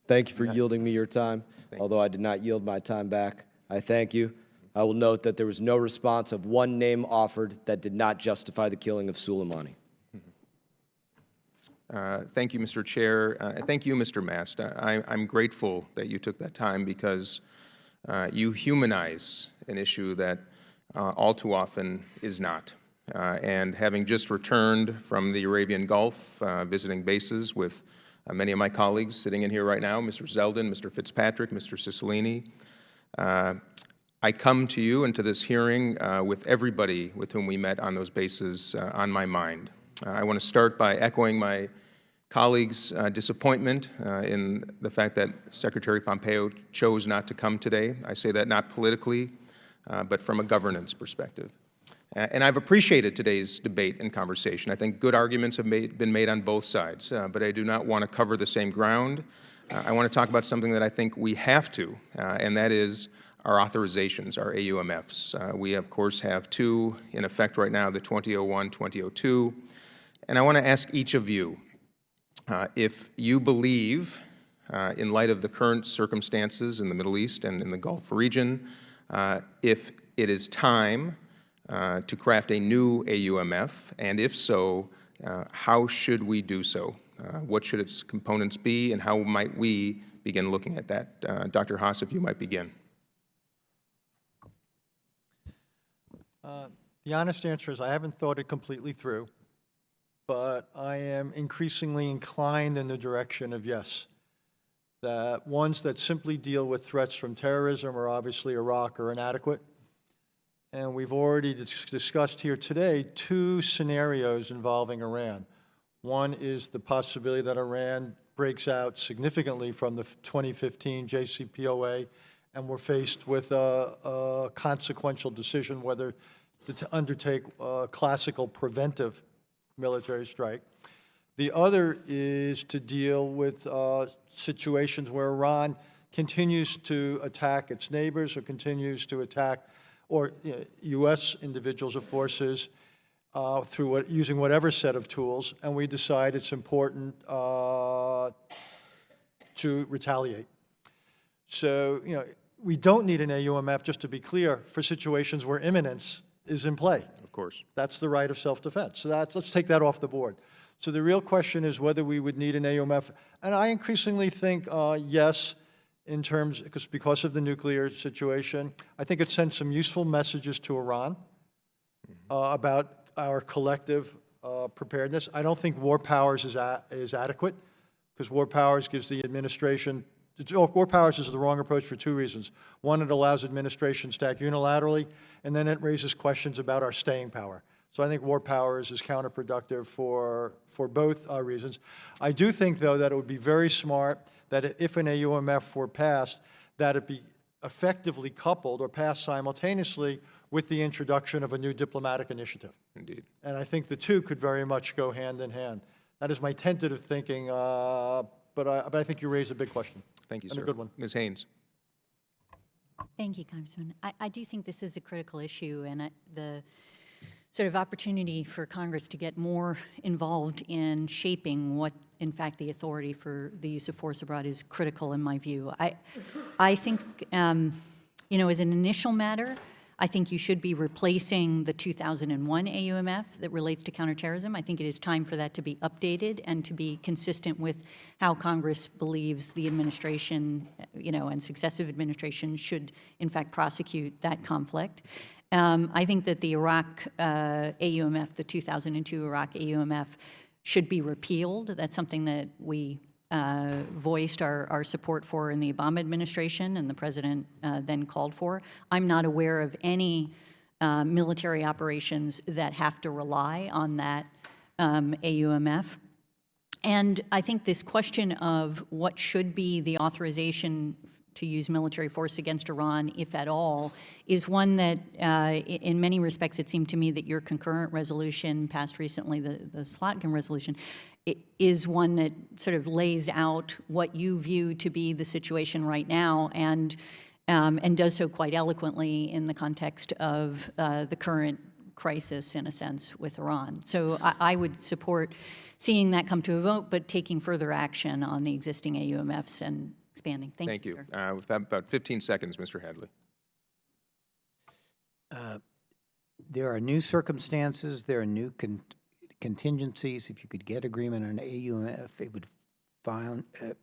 Thank you for yielding me your time, although I did not yield my time back. I thank you. I will note that there was no response of one name offered that did not justify the killing of Soleimani. Thank you, Mr. Chair. Thank you, Mr. Mast. I'm grateful that you took that time because you humanize an issue that all too often is not. And having just returned from the Arabian Gulf, visiting bases with many of my colleagues sitting in here right now, Mr. Zeldin, Mr. Fitzpatrick, Mr. Cicilline, I come to you and to this hearing with everybody with whom we met on those bases on my mind. I want to start by echoing my colleagues' disappointment in the fact that Secretary Pompeo chose not to come today. I say that not politically, but from a governance perspective. And I've appreciated today's debate and conversation. I think good arguments have been made on both sides, but I do not want to cover the same ground. I want to talk about something that I think we have to, and that is our authorizations, our AUMFs. We, of course, have two in effect right now, the 2001, 2002. And I want to ask each of you, if you believe, in light of the current circumstances in the Middle East and in the Gulf region, if it is time to craft a new AUMF, and if so, how should we do so? What should its components be, and how might we begin looking at that? Dr. Haas, if you might begin. The honest answer is I haven't thought it completely through, but I am increasingly inclined in the direction of yes. That ones that simply deal with threats from terrorism or obviously Iraq are inadequate. And we've already discussed here today two scenarios involving Iran. One is the possibility that Iran breaks out significantly from the 2015 JCPOA, and we're faced with a consequential decision whether to undertake a classical preventive military strike. The other is to deal with situations where Iran continues to attack its neighbors or continues to attack U.S. individuals or forces through using whatever set of tools, and we decide it's important to retaliate. So, we don't need an AUMF, just to be clear, for situations where imminence is in play. Of course. That's the right of self-defense. So let's take that off the board. So the real question is whether we would need an AUMF. And I increasingly think yes, in terms, because of the nuclear situation. I think it sends some useful messages to Iran about our collective preparedness. I don't think war powers is adequate, because war powers gives the administration, war powers is the wrong approach for two reasons. One, it allows administrations to act unilaterally, and then it raises questions about our staying power. So I think war powers is counterproductive for both reasons. I do think, though, that it would be very smart that if an AUMF were passed, that it be effectively coupled or passed simultaneously with the introduction of a new diplomatic initiative. Indeed. And I think the two could very much go hand in hand. That is my tentative thinking, but I think you raised a big question. Thank you, and sir. a good one. Ms. Haynes. Thank you, Congressman. I do think this is a critical issue, and the sort of opportunity for Congress to get more involved in shaping what, in fact, the authority for the use of force abroad is critical in my view. I think, as an initial matter, I think you should be replacing the 2001 AUMF that relates to counterterrorism. I think it is time for that to be updated and to be consistent with how Congress believes the administration, and successive administrations should, in fact, prosecute that conflict. I think that the Iraq AUMF, the 2002 Iraq AUMF, should be repealed. That's something that we voiced our support for in the Obama administration, and the president then called for. I'm not aware of any military operations that have to rely on that AUMF. And I think this question of what should be the authorization to use military force against Iran, if at all, is one that, in many respects, it seemed to me that your concurrent resolution passed recently, the Slotkin resolution, is one that sort of lays out what you view to be the situation right now, and does so quite eloquently in the context of the current crisis, in a sense, with Iran. So I would support seeing that come to a vote, but taking further action on the existing AUMFs and expanding. Thank you, sir. We've got about 15 seconds, Mr. Hadley. There are new circumstances, there are new contingencies. If you could get agreement on AUMF, it would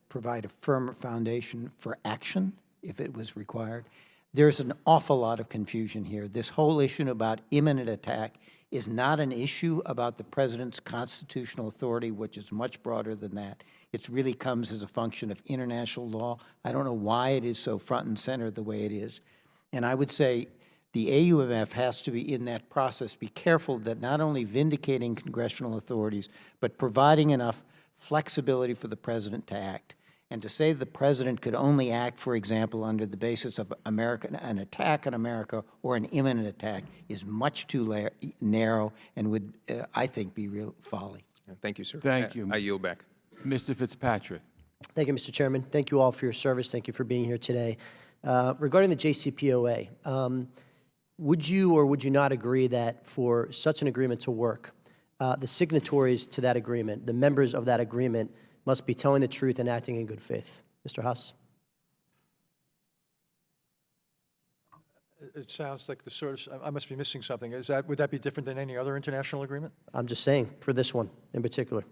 provide a firmer foundation for action if it was required. There's an awful lot of confusion here. This whole issue about imminent attack is not an issue about the president's constitutional authority, which is much broader than that. It really comes as a function of international law. I don't know why it is so front and center the way it is. And I would say the AUMF has to be in that process. Be careful that not only vindicating congressional authorities, but providing enough flexibility for the president to act. And to say the president could only act, for example, under the basis of an attack on America or an imminent attack is much too narrow and would, I think, be real folly. Thank you, sir. Thank you. I yield back. Mr. Fitzpatrick. Thank you, Mr. Chairman. Thank you all for your service. Thank you for being here today. Regarding the JCPOA, would you or would you not agree that for such an agreement to work, the signatories to that agreement, the members of that agreement, must be telling the truth and acting in good faith? Mr. Haas? It sounds like the sort of, I must be missing something. Would that be different than any other international agreement? I'm just saying, for this one in particular.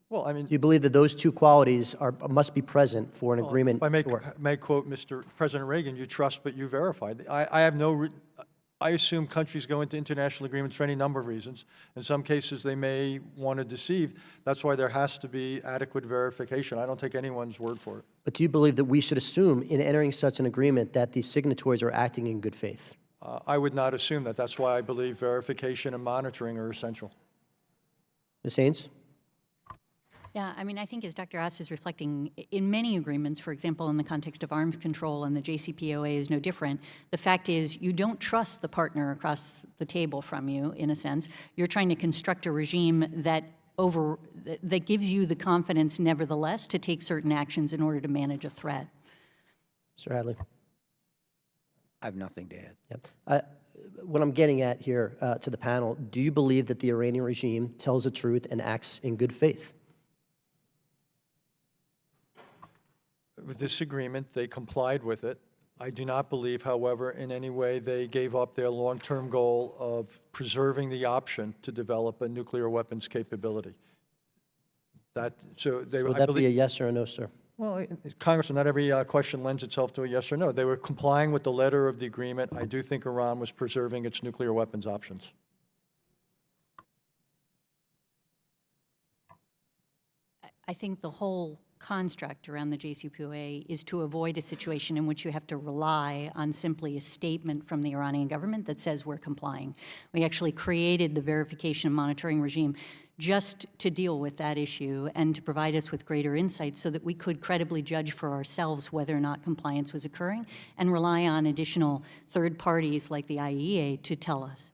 Well, I mean, Do you believe that those two qualities must be present for an agreement if I to work? may quote Mr. President Reagan, you trust but you verify. I have no, I assume countries go into international agreements for any number of reasons. In some cases, they may want to deceive. That's why there has to be adequate verification. I don't take anyone's word for it. But do you believe that we should assume in entering such an agreement that the signatories are acting in good faith? I would not assume that. That's why I believe verification and monitoring are essential. Ms. Haynes? Yeah, I mean, I think as Dr. Haas is reflecting, in many agreements, for example, in the context of arms control, and the JCPOA is no different, the fact is you don't trust the partner across the table from you, in a sense. You're trying to construct a regime that gives you the confidence, nevertheless, to take certain actions in order to manage a threat. Mr. Hadley? I have nothing to add. Yep. What I'm getting at here to the panel, do you believe that the Iranian regime tells the truth and acts in good faith? With this agreement, they complied with it. I do not believe, however, in any way they gave up their long-term goal of preserving the option to develop a nuclear weapons capability. Would that be a yes or a no, sir? Well, Congressman, not every question lends itself to a yes or no. They were complying with the letter of the agreement. I do think Iran was preserving its nuclear weapons options. I think the whole construct around the JCPOA is to avoid a situation in which you have to rely on simply a statement from the Iranian government that says we're complying. We actually created the verification and monitoring regime just to deal with that issue and to provide us with greater insight so that we could credibly judge for ourselves whether or not compliance was occurring and rely on additional third parties like the IAEA to tell us.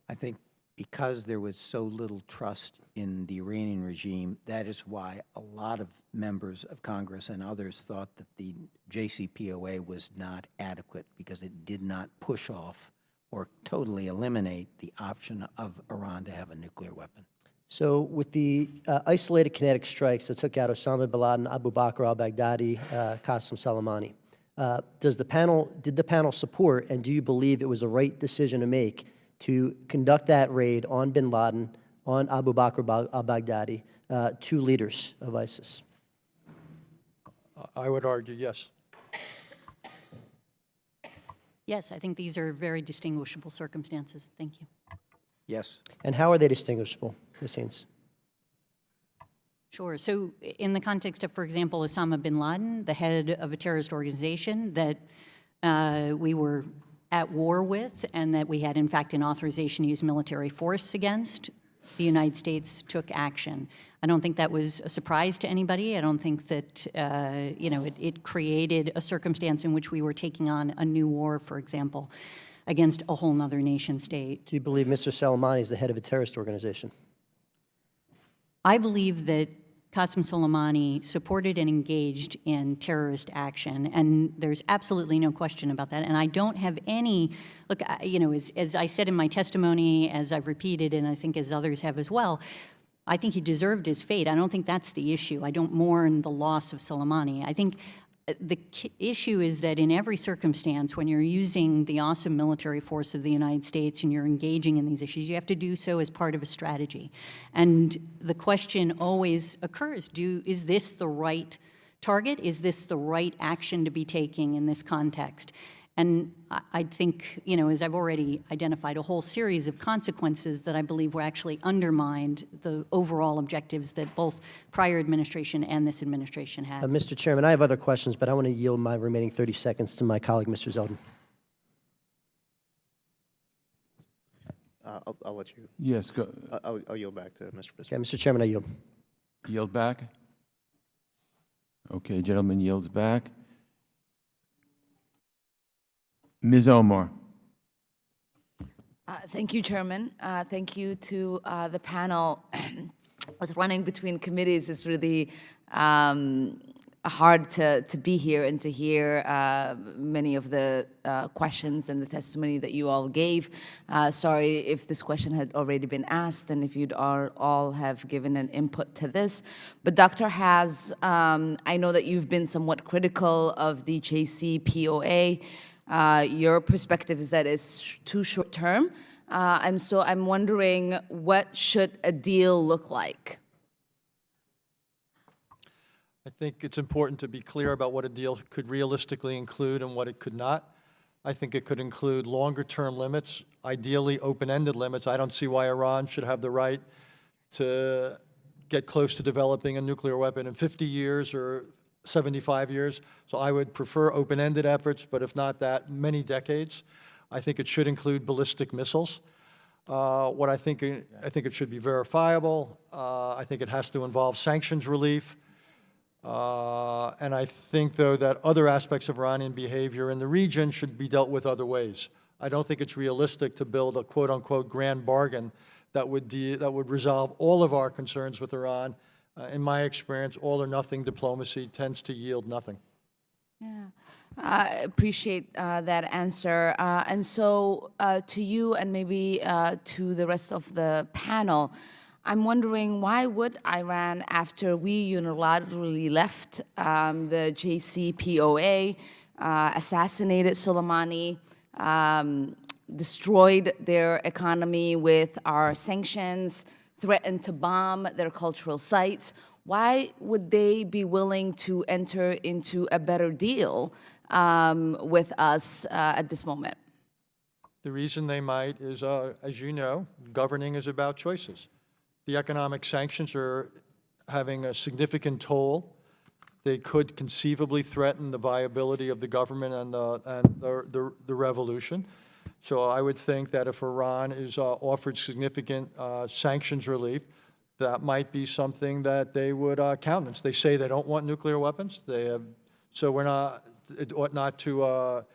I think because there was so little trust in the Iranian regime, that is why a lot of members of Congress and others thought that the JCPOA was not adequate because it did not push off or totally eliminate the option of Iran to have a nuclear weapon. So with the isolated kinetic strikes that took out Osama bin Laden, Abu Bakr al-Baghdadi, Qasem Soleimani, did the panel support and do you believe it was the right decision to make to conduct that raid on bin Laden, on Abu Bakr al-Baghdadi, two leaders of ISIS? I would argue yes. Yes, I think these are very distinguishable circumstances. Thank you. Yes. And how are they distinguishable, Ms. Haynes? Sure. So in the context of, for example, Osama bin Laden, the head of a terrorist organization that we were at war with and that we had, in fact, an authorization to use military force against, the United States took action. I don't think that was a surprise to anybody. I don't think that, it created a circumstance in which we were taking on a new war, for example, against a whole other nation state. Do you believe Mr. Soleimani is the head of a terrorist organization? I believe that Qasem Soleimani supported and engaged in terrorist action, and there's absolutely no question about that. And I don't have any, look, you know, as I said in my testimony, as I've repeated, and I think as others have as well, I think he deserved his fate. I don't think that's the issue. I don't mourn the loss of Soleimani. I think the issue is that in every circumstance, when you're using the awesome military force of the United States and you're engaging in these issues, you have to do so as part of a strategy. And the question always occurs, is this the right target? Is this the right action to be taking in this context? And I think, you know, as I've already identified, a whole series of consequences that I believe were actually undermined the overall objectives that both prior administration and this administration had. Mr. Chairman, I have other questions, but I want to yield my remaining 30 seconds to my colleague, Mr. Zeldin. I'll let you. Yes, go. I'll yield back to Mr. Fisker. Okay, Mr. Chairman, I yield. Yield back? Okay, gentleman yields back. Ms. Omar. Thank you, Chairman. Thank you to the panel. With running between committees, it's really hard to be here and to hear many of the questions and the testimony that you all gave. Sorry if this question had already been asked and if you'd all have given an input to this. But Dr. Has, I know that you've been somewhat critical of the JCPOA. Your perspective is that it's too short term. And so I'm wondering, what should a deal look like? I think it's important to be clear about what a deal could realistically include and what it could not. I think it could include longer-term limits, ideally open-ended limits. I don't see why Iran should have the right to get close to developing a nuclear weapon in 50 years or 75 years. So I would prefer open-ended efforts, but if not that, many decades. I think it should include ballistic missiles. I think it should be verifiable. I think it has to involve sanctions relief. And I think, though, that other aspects of Iranian behavior in the region should be dealt with other ways. I don't think it's realistic to build a quote-unquote grand bargain that would resolve all of our concerns with Iran. In my experience, all-or-nothing diplomacy tends to yield nothing. Yeah, I appreciate that answer. And so to you and maybe to the rest of the panel, I'm wondering, why would Iran, after we unilaterally left the JCPOA, assassinated Soleimani, destroyed their economy with our sanctions, threatened to bomb their cultural sites, why would they be willing to enter into a better deal with us at this moment? The reason they might is, as you know, governing is about choices. The economic sanctions are having a significant toll. They could conceivably threaten the viability of the government and the revolution. So I would think that if Iran is offered significant sanctions relief, that might be something that they would countenance. They say they don't want nuclear weapons. So it ought not to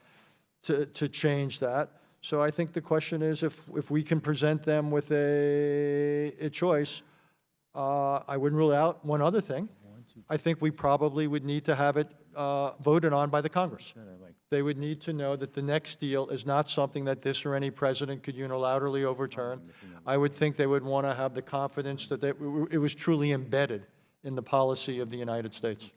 change that. So I think the question is, if we can present them with a choice, I wouldn't rule out one other thing. I think we probably would need to have it voted on by the Congress. They would need to know that the next deal is not something that this or any president could unilaterally overturn. I would think they would want to have the confidence that it was truly embedded in the policy of the United States.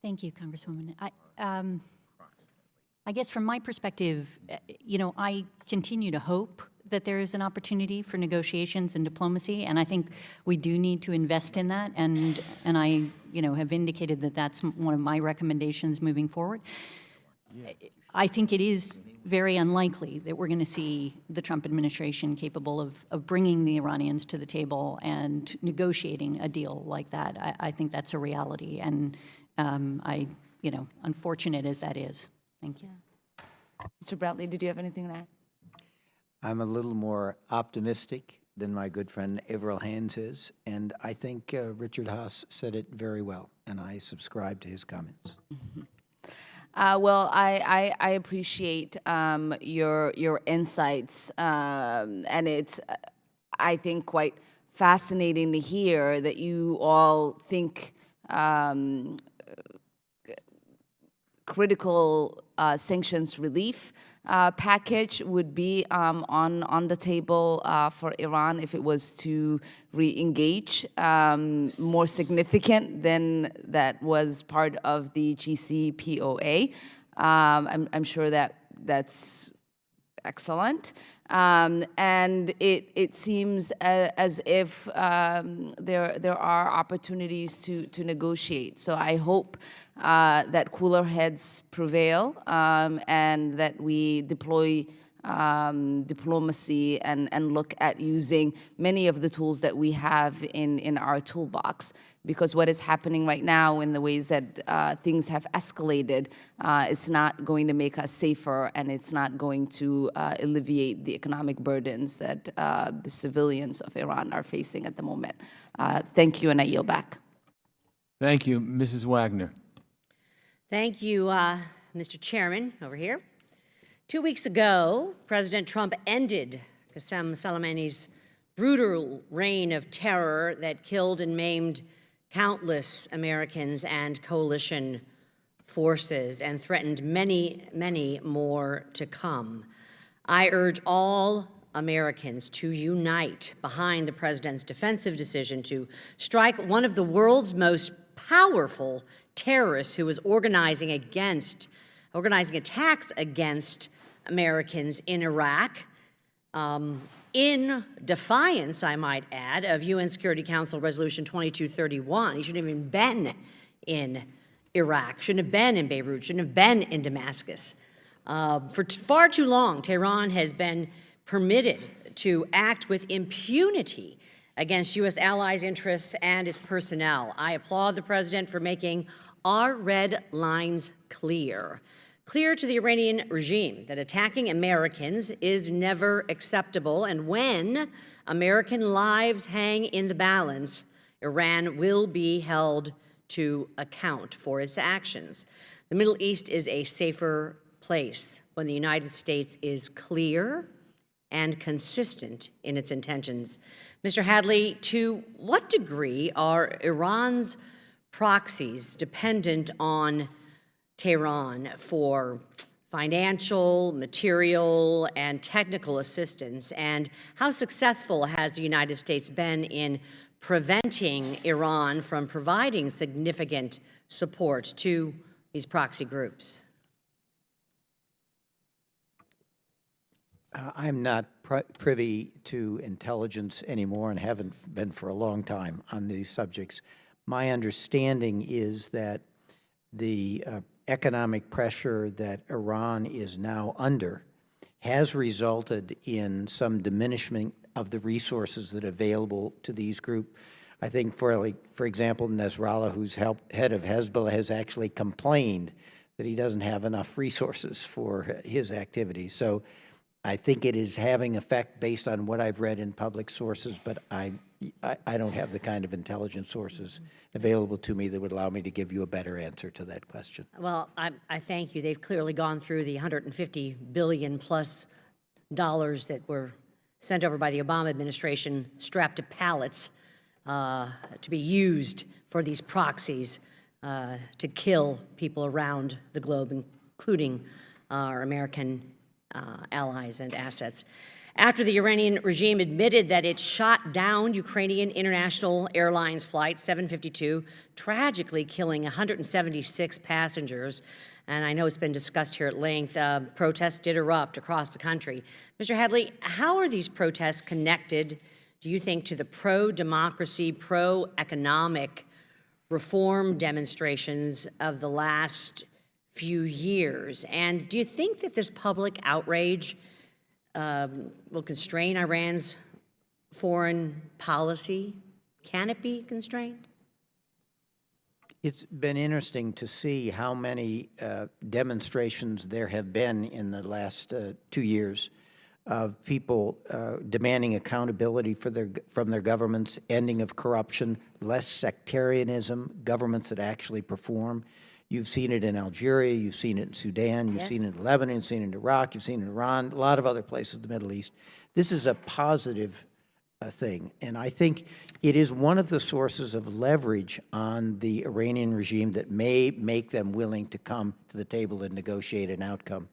Thank you, Congresswoman. I guess from my perspective, you know, I continue to hope that there is an opportunity for negotiations and diplomacy, and I think we do need to invest in that, and I, you know, have indicated that that's one of my recommendations moving forward. I think it is very unlikely that we're going to see the Trump administration capable of bringing the Iranians to the table and negotiating a deal like that. I think that's a reality, and you know, unfortunate as that is. Thank you. Mr. Bradley, did you have anything to add? I'm a little more optimistic than my good friend Avril Haines is, and I think Richard Haas said it very well, and I subscribe to his comments. Well, I appreciate your insights, and it's I think, quite fascinating to hear that you all think critical sanctions relief package would be on the table for Iran if it was to re-engage, more significant than that was part of the GCPOA. I'm sure that's excellent. And it seems as if there are opportunities to negotiate. So I hope that cooler heads prevail and that we deploy diplomacy and look at using many of the tools that we have in our toolbox. Because what is happening right now in the ways that things have escalated is not going to make us safer, and it's not going to alleviate the economic burdens that the civilians of Iran are facing at the moment. Thank you, and I yield back. Thank you. Mrs. Wagner. Thank you, Mr. Chairman, over here. 2 weeks ago, President Trump ended Qasem Soleimani's brutal reign of terror that killed and maimed countless Americans and coalition forces and threatened many, many more to come. I urge all Americans to unite behind the president's defensive decision to strike one of the world's most powerful terrorists who is organizing attacks against Americans in Iraq, in defiance, I might add, of UN Security Council Resolution 2231. He shouldn't have even been in Iraq, shouldn't have been in Beirut, shouldn't have been in Damascus. For far too long, Tehran has been permitted to act with impunity against U.S. allies' interests and its personnel. I applaud the president for making our red lines clear. Clear to the Iranian regime that attacking Americans is never acceptable, and when American lives hang in the balance, Iran will be held to account for its actions. The Middle East is a safer place when the United States is clear and consistent in its intentions. Mr. Hadley, to what degree are Iran's proxies dependent on Tehran for financial, material, and technical assistance? And how successful has the United States been in preventing Iran from providing significant support to these proxy groups? I'm not privy to intelligence anymore and haven't been for a long time on these subjects. My understanding is that the economic pressure that Iran is now under has resulted in some diminishment of the resources that are available to these groups. I think, for example, Nasrallah, who's head of Hezbollah, has actually complained that he doesn't have enough resources for his activities. So I think it is having effect based on what I've read in public sources, but I don't have the kind of intelligence sources available to me that would allow me to give you a better answer to that question. Well, I thank you. They've clearly gone through the $150 billion plus that were sent over by the Obama administration, strapped to pallets to be used for these proxies to kill people around the globe, including our American allies and assets. After the Iranian regime admitted that it shot down Ukrainian International Airlines Flight 752, tragically killing 176 passengers, and I know it's been discussed here at length, protests did erupt across the country. Mr. Hadley, how are these protests connected, do you think, to the pro-democracy, pro-economic reform demonstrations of the last few years? And do you think that this public outrage will constrain Iran's foreign policy? Can it be constrained? It's been interesting to see how many demonstrations there have been in the last 2 years of people demanding accountability from their governments, ending of corruption, less sectarianism, governments that actually perform. You've seen it in Algeria, you've seen it in Sudan, you've seen it in Lebanon, you've seen it in Iraq, you've seen it in Iran, a lot of other places in the Middle East. This is a positive thing. And I think it is one of the sources of leverage on the Iranian regime that may make them willing to come to the table and negotiate an outcome,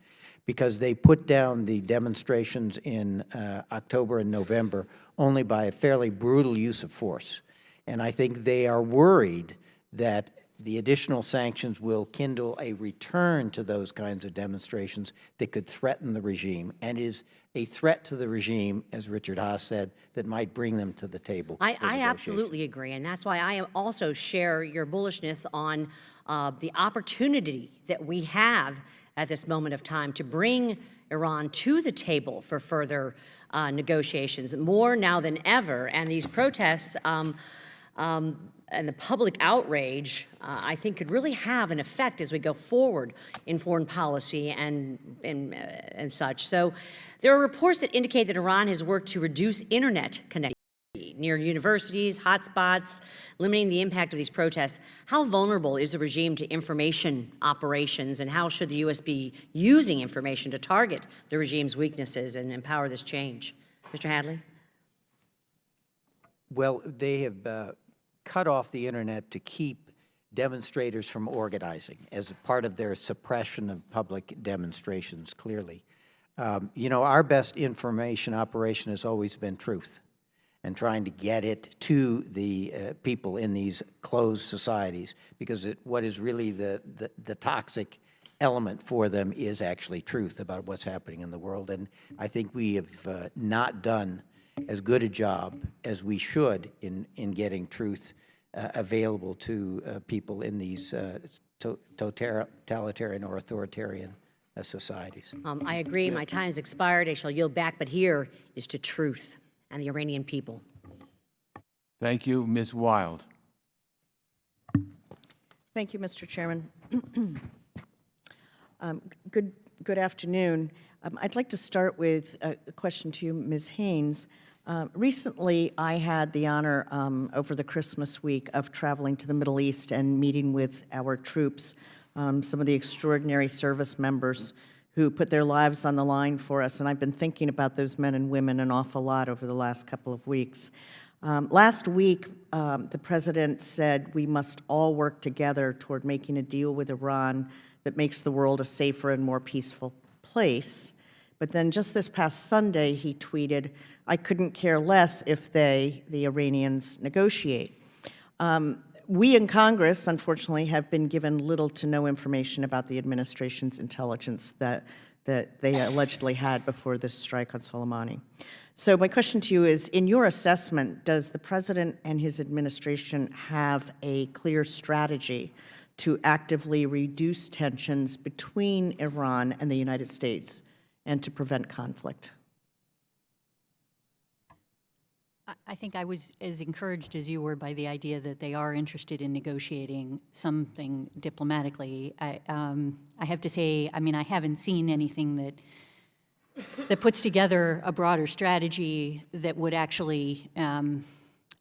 because they put down the demonstrations in October and November only by a fairly brutal use of force. And I think they are worried that the additional sanctions will kindle a return to those kinds of demonstrations that could threaten the regime, and is a threat to the regime, as Richard Haas said, that might bring them to the table. I absolutely agree, and that's why I also share your bullishness on the opportunity that we have at this moment of time to bring Iran to the table for further negotiations, more now than ever. And these protests and the public outrage, I think, could really have an effect as we go forward in foreign policy and such. So there are reports that indicate that Iran has worked to reduce internet connectivity near universities, hotspots, limiting the impact of these protests. How vulnerable is the regime to information operations, and how should the U.S. be using information to target the regime's weaknesses and empower this change? Mr. Hadley? Well, they have cut off the internet to keep demonstrators from organizing as a part of their suppression of public demonstrations, clearly. You know, our best information operation has always been truth, and trying to get it to the people in these closed societies, because what is really the toxic element for them is actually truth about what's happening in the world. And I think we have not done as good a job as we should in getting truth available to people in these totalitarian or authoritarian societies. I agree. My time's expired. I shall yield back, but here is to truth and the Iranian people. Thank you. Ms. Wild. Thank you, Mr. Chairman. Good afternoon. I'd like to start with a question to you, Ms. Haynes. Recently, I had the honor over the Christmas week of traveling to the Middle East and meeting with our troops, some of the extraordinary service members who put their lives on the line for us, and I've been thinking about those men and women an awful lot over the last couple of weeks. Last week, the President said we must all work together toward making a deal with Iran that makes the world a safer and more peaceful place. But then just this past Sunday, he tweeted, "I couldn't care less if they, the Iranians, negotiate." We in Congress, unfortunately, have been given little to no information about the administration's intelligence that they allegedly had before this strike on Soleimani. So my question to you is, in your assessment, does the President and his administration have a clear strategy to actively reduce tensions between Iran and the United States and to prevent conflict? I think I was as encouraged as you were by the idea that they are interested in negotiating something diplomatically. I have to say, I mean, I haven't seen anything that puts together a broader strategy that would actually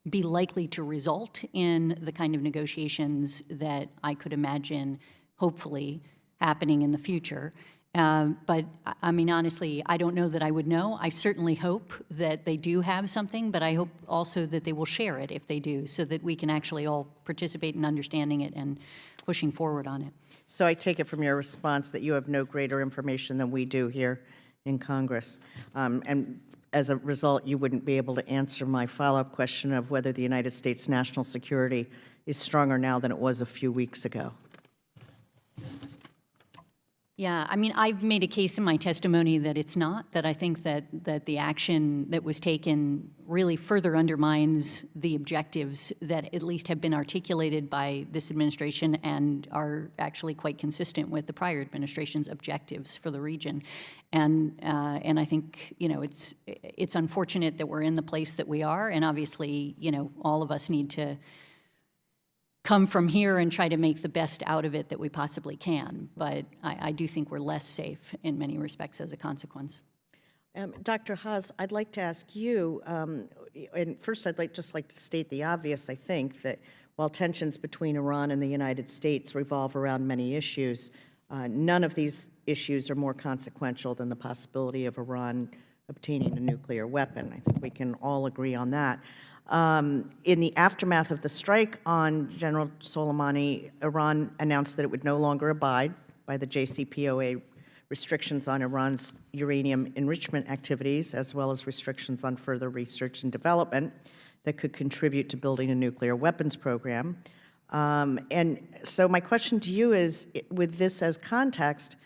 be likely to result in the kind of negotiations that I could imagine, hopefully, happening in the future. But, I mean, honestly, I don't know that I would know. I certainly hope that they do have something, but I hope also that they will share it if they do, so that we can actually all participate in understanding it and pushing forward on it. So I take it from your response that you have no greater information than we do here in Congress. And as a result, you wouldn't be able to answer my follow-up question of whether the United States national security is stronger now than it was a few weeks ago. Yeah, I mean, I've made a case in my testimony that it's not, that I think that the action that was taken really further undermines the objectives that at least have been articulated by this administration and are actually quite consistent with the prior administration's objectives for the region. And I think, you know, it's unfortunate that we're in the place that we are, and obviously, you know, all of us need to come from here and try to make the best out of it that we possibly can. But I do think we're less safe in many respects as a consequence. Dr. Haas, I'd like to ask you, and first I'd just like to state the obvious, I think, that while tensions between Iran and the United States revolve around many issues, none of these issues are more consequential than the possibility of Iran obtaining a nuclear weapon. I think we can all agree on that. In the aftermath of the strike on General Soleimani, Iran announced that it would no longer abide by the JCPOA restrictions on Iran's uranium enrichment activities, as well as restrictions on further research and development that could contribute to building a nuclear weapons program. And so my question to you is, with this as context,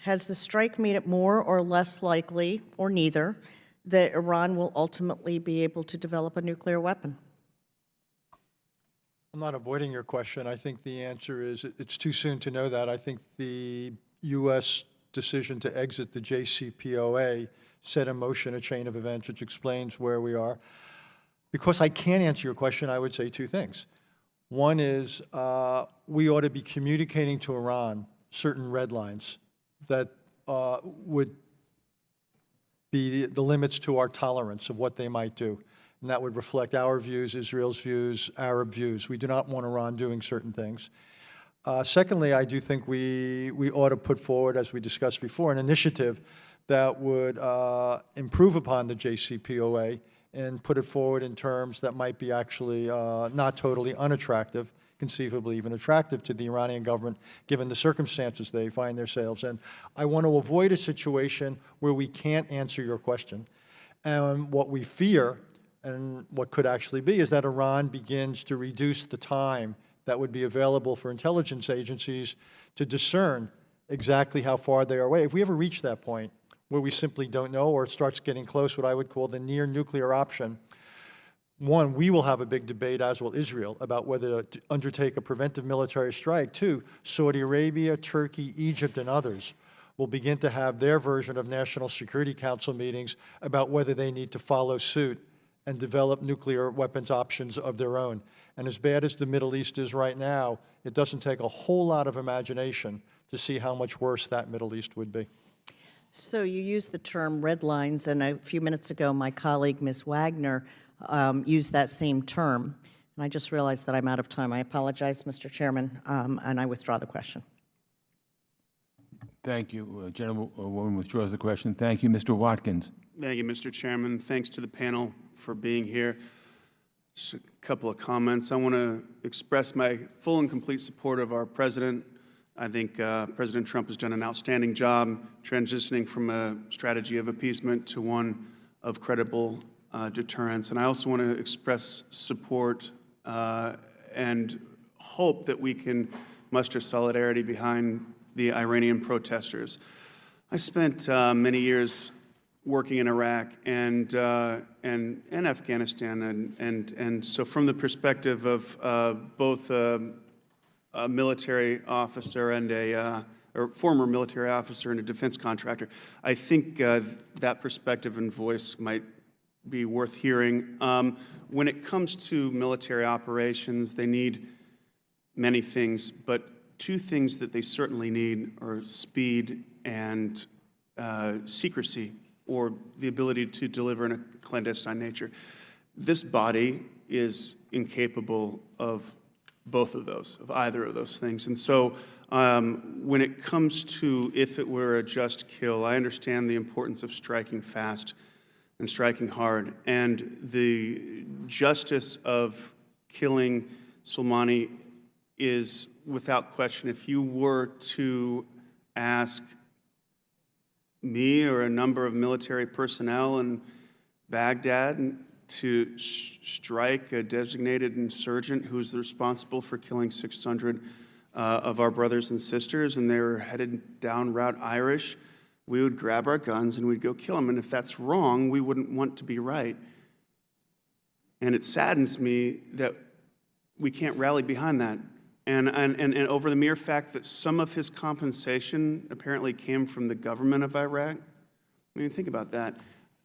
has the strike made it more or less likely, or neither, that Iran will ultimately be able to develop a nuclear weapon? I'm not avoiding your question. I think the answer is it's too soon to know that. I think the U.S. decision to exit the JCPOA set in motion a chain of events which explains where we are. Because I can't answer your question, I would say two things. One is we ought to be communicating to Iran certain red lines that would be the limits to our tolerance of what they might do. And that would reflect our views, Israel's views, Arab views. We do not want Iran doing certain things. Secondly, I do think we ought to put forward, as we discussed before, an initiative that would improve upon the JCPOA and put it forward in terms that might be actually not totally unattractive, conceivably even attractive to the Iranian government, given the circumstances they find themselves in. I want to avoid a situation where we can't answer your question. And what we fear, and what could actually be, is that Iran begins to reduce the time that would be available for intelligence agencies to discern exactly how far they are away. If we ever reach that point where we simply don't know, or it starts getting close, what I would call the near nuclear option, one, we will have a big debate, as will Israel, about whether to undertake a preventive military strike. Two, Saudi Arabia, Turkey, Egypt, and others will begin to have their version of National Security Council meetings about whether they need to follow suit and develop nuclear weapons options of their own. And as bad as the Middle East is right now, it doesn't take a whole lot of imagination to see how much worse that Middle East would be. So you used the term red lines, and a few minutes ago, my colleague, Ms. Wagner, used that same term. And I just realized that I'm out of time. I apologize, Mr. Chairman, and I withdraw the question. Thank you. Gentlewoman withdraws the question. Thank you. Mr. Watkins. Thank you, Mr. Chairman. Thanks to the panel for being here. Just a couple of comments. I want to express my full and complete support of our president. I think President Trump has done an outstanding job transitioning from a strategy of appeasement to one of credible deterrence. And I also want to express support and hope that we can muster solidarity behind the Iranian protesters. I spent many years working in Iraq and Afghanistan, and so from the perspective of both a military officer and or former military officer and a defense contractor, I think that perspective and voice might be worth hearing. When it comes to military operations, they need many things, but two things that they certainly need are speed and secrecy, or the ability to deliver in a clandestine nature. This body is incapable of both of those, of either of those things. And so when it comes to if it were a just kill, I understand the importance of striking fast and striking hard. And the justice of killing Soleimani is without question. If you were to ask me or a number of military personnel in Baghdad to strike a designated insurgent who is responsible for killing 600 of our brothers and sisters, and they were headed down Route Irish, we would grab our guns and we'd go kill them. And if that's wrong, we wouldn't want to be right. And it saddens me that we can't rally behind that. And over the mere fact that some of his compensation apparently came from the government of Iraq. I mean, think about that.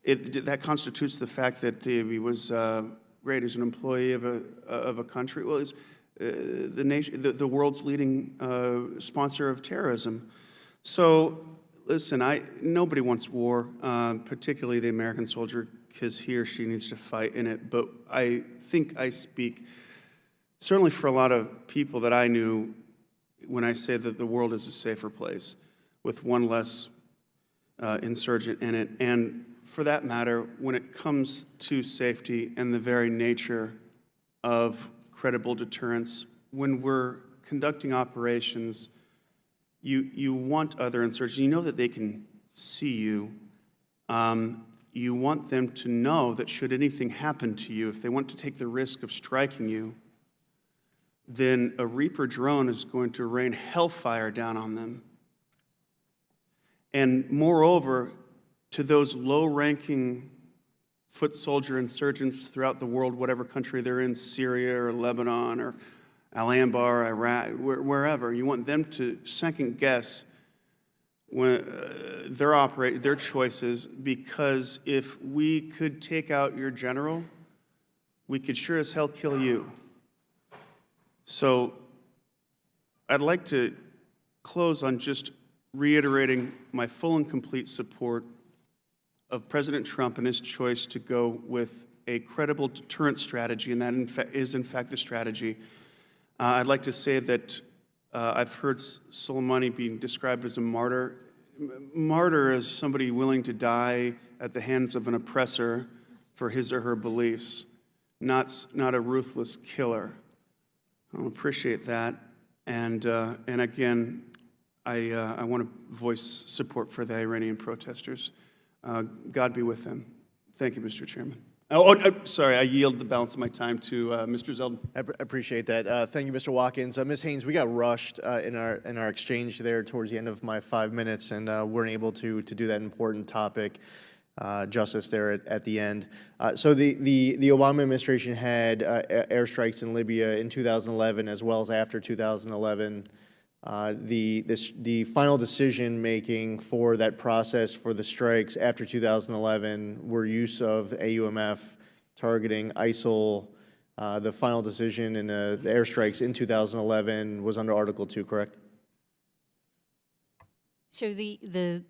That constitutes the fact that he was great. He's an employee of a country. Well, he's the world's leading sponsor of terrorism. So, listen, nobody wants war, particularly the American soldier, because he or she needs to fight in it. But I think I speak certainly for a lot of people that I knew when I say that the world is a safer place with one less insurgent in it. And for that matter, when it comes to safety and the very nature of credible deterrence, when we're conducting operations, you want other insurgents, you know that they can see you. You want them to know that should anything happen to you, if they want to take the risk of striking you, then a Reaper drone is going to rain hellfire down on them. And moreover, to those low-ranking foot soldier insurgents throughout the world, whatever country they're in, Syria or Lebanon or Al-Anbar, Iraq, wherever, you want them to second-guess when their choices, because if we could take out your general, we could sure as hell kill you. So I'd like to close on just reiterating my full and complete support of President Trump and his choice to go with a credible deterrence strategy, and that is in fact the strategy. I'd like to say that I've heard Soleimani being described as a martyr. Martyr is somebody willing to die at the hands of an oppressor for his or her beliefs, not a ruthless killer. I appreciate that, and again, I want to voice support for the Iranian protesters. God be with them. Thank you, Mr. Chairman. Sorry, I yield the balance of my time to Mr. Zeldin. I appreciate that. Thank you, Mr. Watkins. Ms. Haynes, we got rushed in our exchange there towards the end of my 5 minutes, and weren't able to do that important topic justice there at the end. So the Obama administration had airstrikes in Libya in 2011 as well as after 2011. The final decision making for that process for the strikes after 2011 were use of AUMF targeting ISIL. The final decision in the airstrikes in 2011 was under Article 2, correct? So the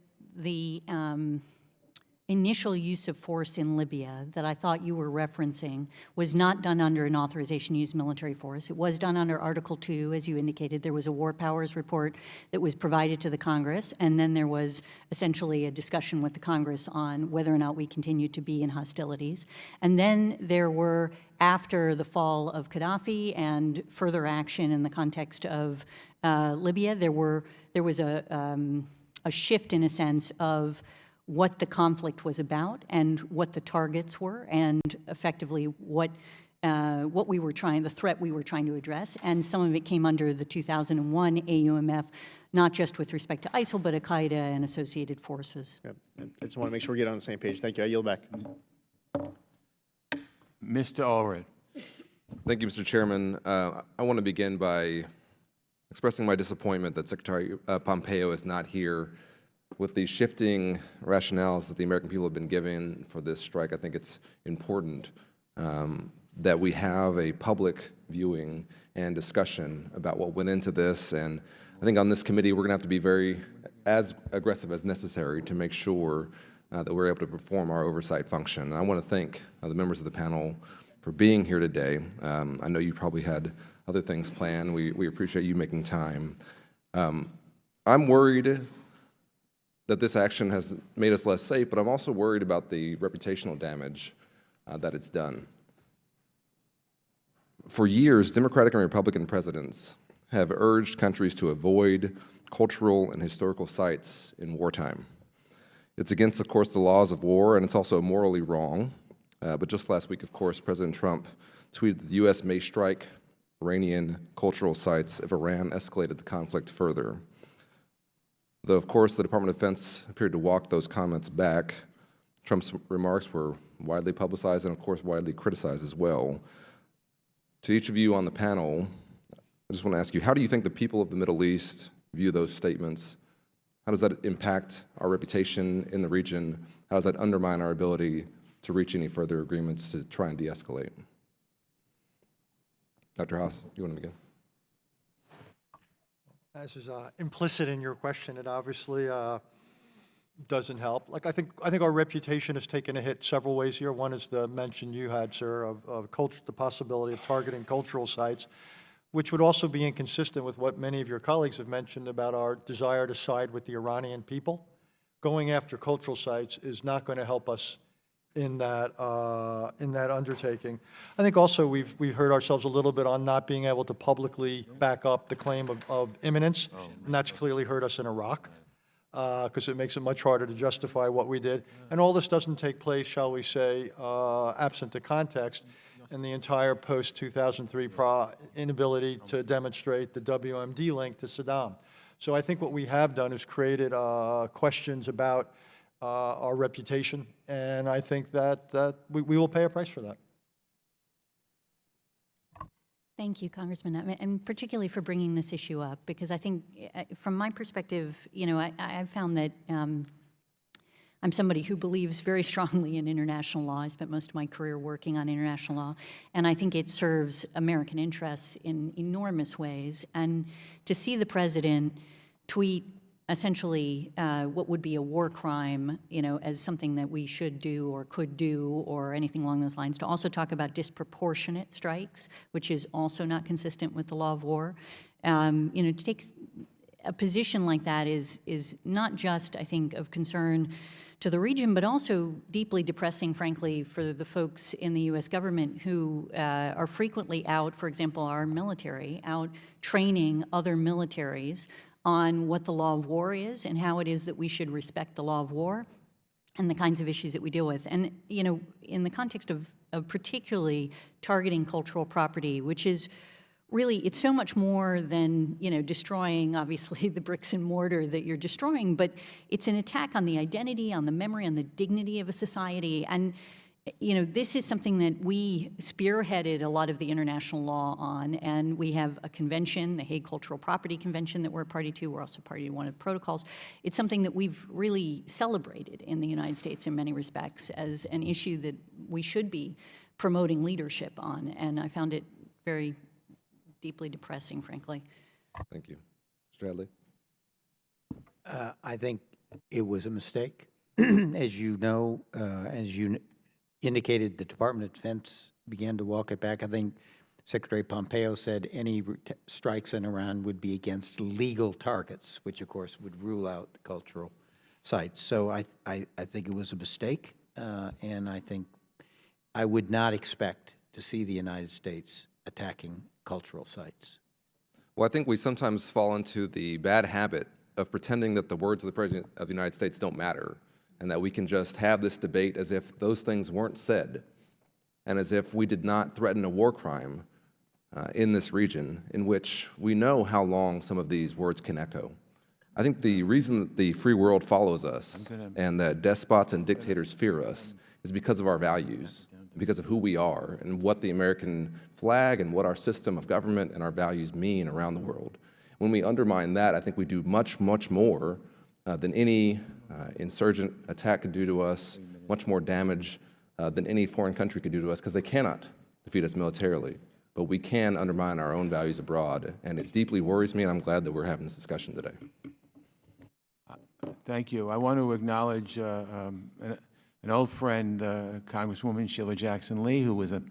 initial use of force in Libya that I thought you were referencing was not done under an authorization to use military force. It was done under Article 2, as you indicated. There was a War Powers report that was provided to the Congress, and then there was essentially a discussion with the Congress on whether or not we continued to be in hostilities. And then there were, after the fall of Gaddafi and further action in the context of Libya, there was a shift, in a sense, of what the conflict was about and what the targets were, and effectively what we were trying, the threat we were trying to address. And some of it came under the 2001 AUMF, not just with respect to ISIL, but Al-Qaeda and associated forces. Yep. I just want to make sure we get on the same page. Thank you. I yield back. Mr. Allred. Thank you, Mr. Chairman. I want to begin by expressing my disappointment that Secretary Pompeo is not here. With the shifting rationales that the American people have been given for this strike, I think it's important that we have a public viewing and discussion about what went into this. And I think on this committee, we're going to have to be as aggressive as necessary to make sure that we're able to perform our oversight function. And I want to thank the members of the panel for being here today. I know you probably had other things planned. We appreciate you making time. I'm worried that this action has made us less safe, but I'm also worried about the reputational damage that it's done. For years, Democratic and Republican presidents have urged countries to avoid cultural and historical sites in wartime. It's against, of course, the laws of war, and it's also morally wrong. But just last week, of course, President Trump tweeted that the U.S. may strike Iranian cultural sites if Iran escalated the conflict further. Though, of course, the Department of Defense appeared to walk those comments back, Trump's remarks were widely publicized and, of course, widely criticized as well. To each of you on the panel, I just want to ask you, how do you think the people of the Middle East view those statements? How does that impact our reputation in the region? How does that undermine our ability to reach any further agreements to try and de-escalate? Dr. Haas, you want to begin? As is implicit in your question, it obviously doesn't help. Like I think our reputation has taken a hit several ways here. One is the mention you had, sir, of culture, the possibility of targeting cultural sites, which would also be inconsistent with what many of your colleagues have mentioned about our desire to side with the Iranian people. going after cultural sites is not going to help us in that undertaking. I think also we've hurt ourselves a little bit on not being able to publicly back up the claim of imminence, and that's clearly hurt us in Iraq, because it makes it much harder to justify what we did. And all this doesn't take place, shall we say, absent the context, and the entire post-2003 inability to demonstrate the WMD link to Saddam. So I think what we have done is created questions about our reputation, and I think that we will pay a price for that. Thank you, Congressman, and particularly for bringing this issue up, because I think from my perspective, you know, I've found that I'm somebody who believes very strongly in international law. I spent most of my career working on international law, and I think it serves American interests in enormous ways. And to see the president tweet essentially what would be a war crime, you know, as something that we should do or could do or anything along those lines, to also talk about disproportionate strikes, which is also not consistent with the law of war. You know, to take a position like that is not just, I think, of concern to the region, but also deeply depressing, frankly, for the folks in the U.S. government who are frequently out, for example, our military, out training other militaries on what the law of war is and how it is that we should respect the law of war and the kinds of issues that we deal with. And, you know, in the context of particularly targeting cultural property, which is really, it's so much more than, you know, destroying, obviously, the bricks and mortar that you're destroying, but it's an attack on the identity, on the memory, on the dignity of a society. And, you know, this is something that we spearheaded a lot of the international law on, and we have a convention, the Hague Cultural Property Convention, that we're a party to. We're also party to one of the protocols. It's something that we've really celebrated in the United States in many respects as an issue that we should be promoting leadership on, and I found it very deeply depressing, frankly. Thank you. Mr. Hadley? I think it was a mistake. As you know, as you indicated, the Department of Defense began to walk it back. I think Secretary Pompeo said any strikes in Iran would be against legal targets, which of course would rule out the cultural sites. So I think it was a mistake, and I think I would not expect to see the United States attacking cultural sites. Well, I think we sometimes fall into the bad habit of pretending that the words of the President of the United States don't matter, and that we can just have this debate as if those things weren't said, and as if we did not threaten a war crime in this region, in which we know how long some of these words can echo. I think the reason that the free world follows us and that despots and dictators fear us is because of our values, because of who we are and what the American flag and what our system of government and our values mean around the world. When we undermine that, I think we do much, much more than any insurgent attack could do to us, much more damage than any foreign country could do to us, because they cannot defeat us militarily. But we can undermine our own values abroad, and it deeply worries me, and I'm glad that we're having this discussion today. Thank you. I want to acknowledge an old friend, Congresswoman Sheila Jackson Lee, who was a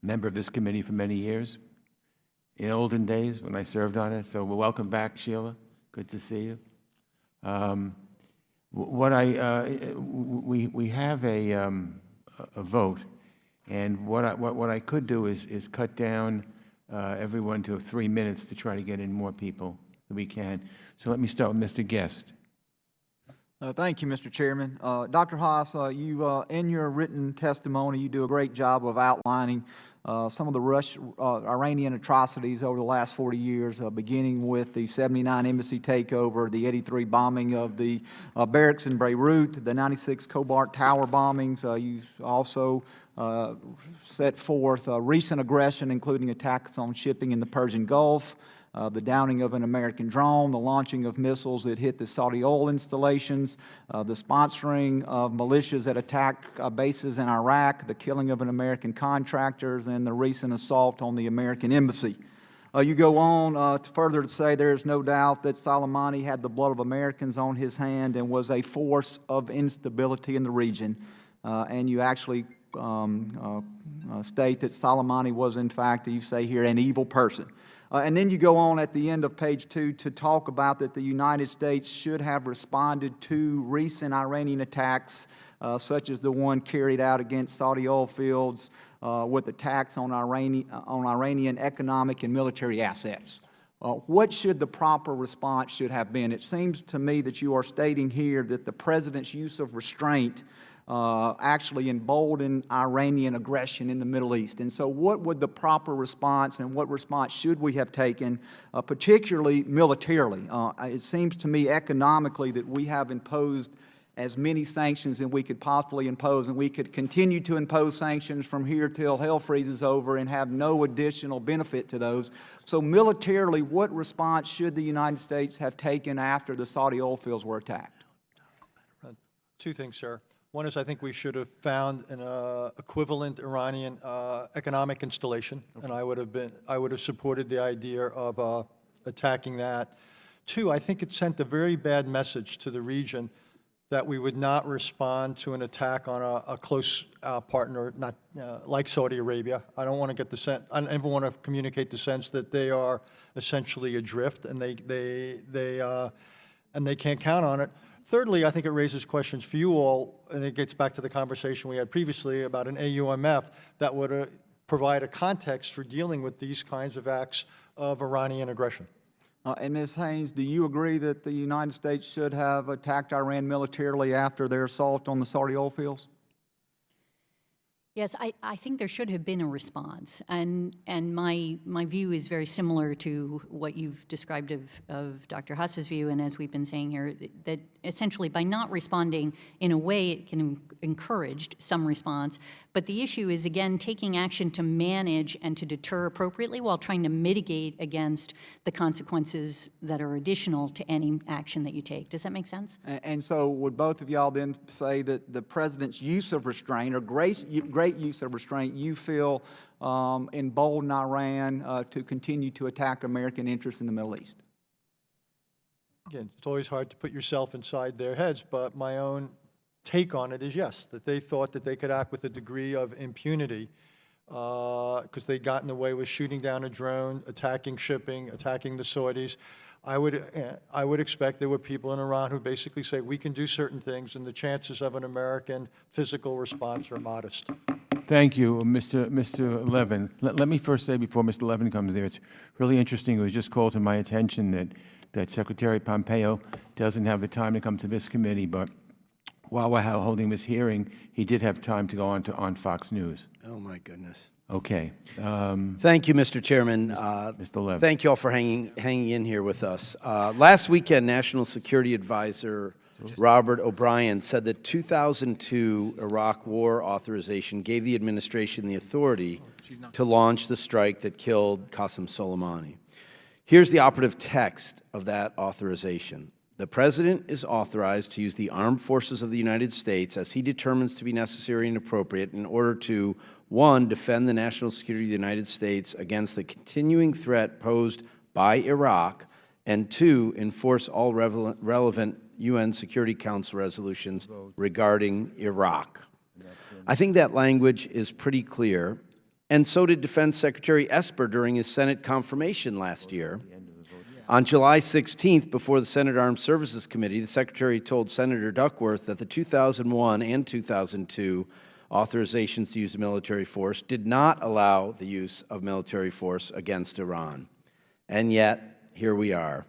member of this committee for many years in olden days when I served on it. So welcome back, Sheila. Good to see you. We have a vote, and what I could do is cut down everyone to 3 minutes to try to get in more people that we can. So let me start with Mr. Guest. Thank you, Mr. Chairman. Dr. Haas, you, in your written testimony, you do a great job of outlining some of the Iranian atrocities over the last 40 years, beginning with the 79 embassy takeover, the 83 bombing of the barracks in Beirut, the 96 Cobalt Tower bombings. You also set forth recent aggression, including attacks on shipping in the Persian Gulf, the downing of an American drone, the launching of missiles that hit the Saudi oil installations, the sponsoring of militias that attack bases in Iraq, the killing of an American contractors, and the recent assault on the American embassy. You go on further to say there is no doubt that Soleimani had the blood of Americans on his hand and was a force of instability in the region. And you actually state that Soleimani was, in fact, you say here, an evil person. And then you go on at the end of page 2 to talk about that the United States should have responded to recent Iranian attacks, such as the one carried out against Saudi oil fields with attacks on Iranian economic and military assets. What should the proper response should have been? It seems to me that you are stating here that the President's use of restraint actually emboldened Iranian aggression in the Middle East. And so what would the proper response and what response should we have taken, particularly militarily? It seems to me economically that we have imposed as many sanctions as we could possibly impose, and we could continue to impose sanctions from here till hell freezes over and have no additional benefit to those. So militarily, what response should the United States have taken after the Saudi oil fields were attacked? Two things, sir. One is I think we should have found an equivalent Iranian economic installation, and I would have supported the idea of attacking that. Two, I think it sent a very bad message to the region that we would not respond to an attack on a close partner, not like Saudi Arabia. I don't want to get the sense. I never want to communicate the sense that they are essentially adrift and they can't count on it. Thirdly, I think it raises questions for you all, and it gets back to the conversation we had previously about an AUMF that would provide a context for dealing with these kinds of acts of Iranian aggression. And Ms. Haynes, do you agree that the United States should have attacked Iran militarily after their assault on the Saudi oil fields? Yes, I think there should have been a response, and my view is very similar to what you've described of Dr. Haas's view, and as we've been saying here, that essentially by not responding in a way it can encourage some response, but the issue is again taking action to manage and to deter appropriately while trying to mitigate against the consequences that are additional to any action that you take. Does that make sense? And so would both of y'all then say that the President's use of restraint or great use of restraint you feel emboldened Iran to continue to attack American interests in the Middle East? Again, it's always hard to put yourself inside their heads, but my own take on it is yes, that they thought that they could act with a degree of impunity because they'd gotten away with shooting down a drone, attacking shipping, attacking the Saudis. I would expect there were people in Iran who basically say we can do certain things and the chances of an American physical response are modest. Thank you, Mr. Levin. Let me first say before Mr. Levin comes there, it's really interesting. It was just called to my attention that Secretary Pompeo doesn't have the time to come to this committee, but while we're holding this hearing, he did have time to go on Fox News. Oh, my goodness. Okay. Thank you, Mr. Chairman. Mr. Levin. Thank you all for hanging in here with us. Last weekend, National Security Advisor Robert O'Brien said that 2002 Iraq War authorization gave the administration the authority to launch the strike that killed Qasem Soleimani. Here's the operative text of that authorization. The President is authorized to use the armed forces of the United States as he determines to be necessary and appropriate in order to, 1, defend the national security of the United States against the continuing threat posed by Iraq, and 2, enforce all relevant UN Security Council resolutions regarding Iraq. I think that language is pretty clear, and so did Defense Secretary Esper during his Senate confirmation last year. On July 16th, before the Senate Armed Services Committee, the Secretary told Senator Duckworth that the 2001 and 2002 authorizations to use military force did not allow the use of military force against Iran. And yet, here we are.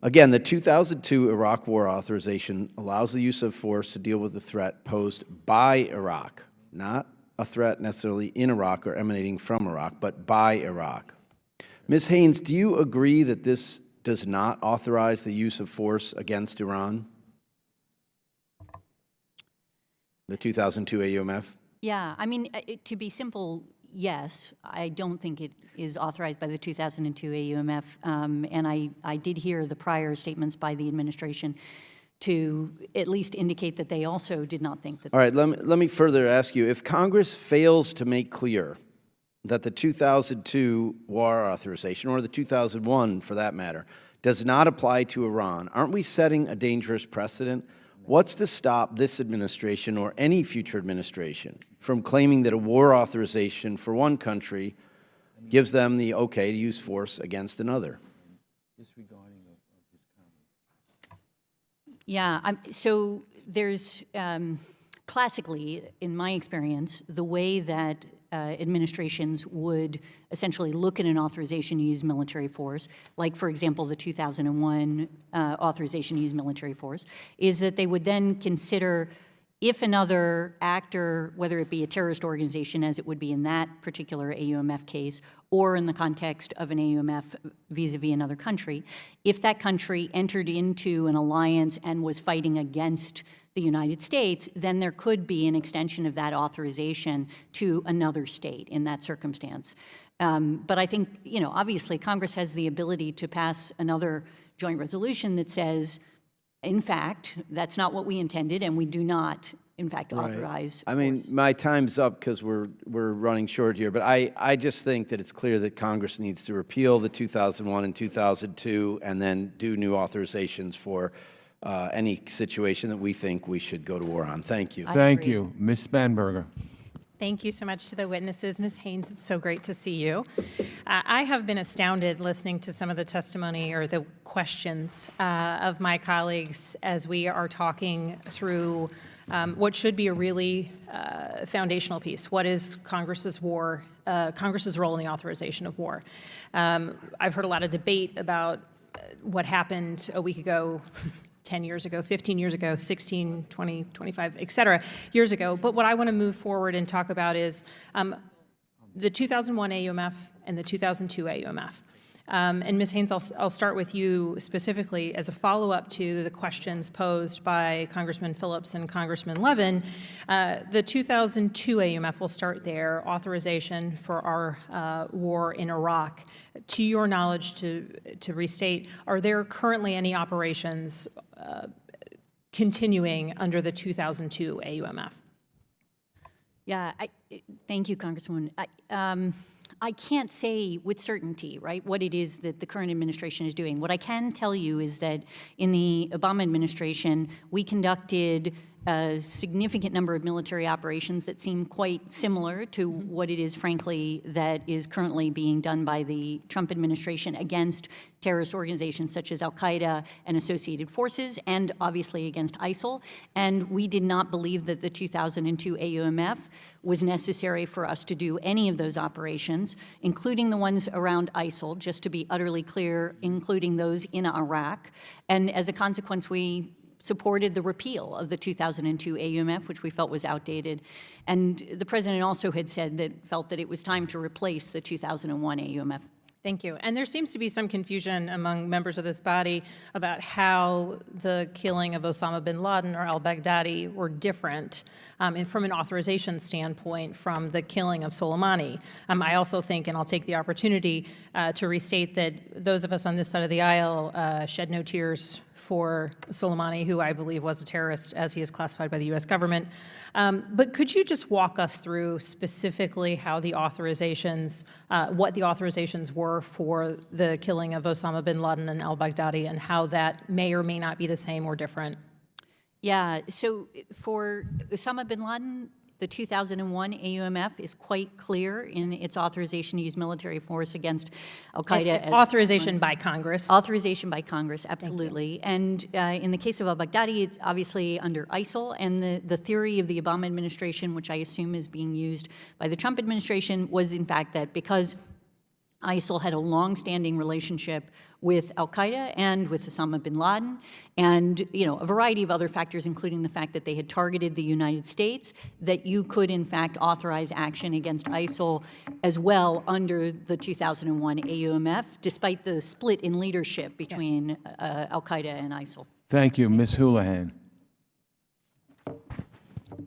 Again, the 2002 Iraq War authorization allows the use of force to deal with the threat posed by Iraq, not a threat necessarily in Iraq or emanating from Iraq, but by Iraq. Ms. Haynes, do you agree that this does not authorize the use of force against Iran? The 2002 AUMF? Yeah, I mean, to be simple, yes. I don't think it is authorized by the 2002 AUMF, and I did hear the prior statements by the administration to at least indicate that they also did not think that. All right, let me further ask you, if Congress fails to make clear that the 2002 war authorization, or the 2001 for that matter, does not apply to Iran, aren't we setting a dangerous precedent? What's to stop this administration or any future administration from claiming that a war authorization for one country gives them the okay to use force against another. Yeah, so there's, classically, in my experience, the way that administrations would essentially look at an authorization to use military force, like, for example, the 2001 authorization to use military force, is that they would then consider if another actor, whether it be a terrorist organization, as it would be in that particular AUMF case, or in the context of an AUMF vis-a-vis another country, if that country entered into an alliance and was fighting against the United States, then there could be an extension of that authorization to another state in that circumstance. But I think, obviously Congress has the ability to pass another joint resolution that says, in fact, that's not what we intended, and we do not, in fact, authorize. I mean, my time's up because we're running short here, but I just think that it's clear that Congress needs to repeal the 2001 and 2002 and then do new authorizations for any situation that we think we should go to war on. Thank you. Thank you. Ms. Spanberger. Thank you so much to the witnesses. Ms. Haynes, it's so great to see you. I have been astounded listening to some of the testimony or the questions of my colleagues as we are talking through what should be a really foundational piece. What is Congress's role in the authorization of war? I've heard a lot of debate about what happened a week ago, 10 years ago, 15 years ago, 16, 20, 25, et cetera, years ago. But what I want to move forward and talk about is the 2001 AUMF and the 2002 AUMF. And Ms. Haynes, I'll start with you specifically as a follow-up to the questions posed by Congressman Phillips and Congressman Levin. The 2002 AUMF, we'll start there, authorization for our war in Iraq. To your knowledge, to restate, are there currently any operations continuing under the 2002 AUMF? Yeah, thank you, Congresswoman. I can't say with certainty, right, what it is that the current administration is doing. What I can tell you is that in the Obama administration, we conducted a significant number of military operations that seem quite similar to what it is, frankly, that is currently being done by the Trump administration against terrorist organizations such as al-Qaeda and associated forces, and obviously against ISIL. And we did not believe that the 2002 AUMF was necessary for us to do any of those operations, including the ones around ISIL, just to be utterly clear, including those in Iraq. And as a consequence, we supported the repeal of the 2002 AUMF, which we felt was outdated. And the president also had said that felt that it was time to replace the 2001 AUMF. Thank you. And there seems to be some confusion among members of this body about how the killing of Osama bin Laden or al-Baghdadi were different from an authorization standpoint from the killing of Soleimani. I also think, and I'll take the opportunity to restate that those of us on this side of the aisle shed no tears for Soleimani, who I believe was a terrorist as he is classified by the U.S. government. But could you just walk us through specifically how the authorizations, what the authorizations were for the killing of Osama bin Laden and al-Baghdadi, and how that may or may not be the same or different? Yeah, so for Osama bin Laden, the 2001 AUMF is quite clear in its authorization to use military force against al-Qaeda. Authorization by Congress. Authorization by Congress, absolutely. And in the case of al-Baghdadi, it's obviously under ISIL, and the theory of the Obama administration, which I assume is being used by the Trump administration, was in fact that because ISIL had a long-standing relationship with al-Qaeda and with Osama bin Laden, and a variety of other factors, including the fact that they had targeted the United States, that you could in fact authorize action against ISIL as well under the 2001 AUMF, despite the split in leadership between al-Qaeda and ISIL. Thank you. Ms. Houlihan.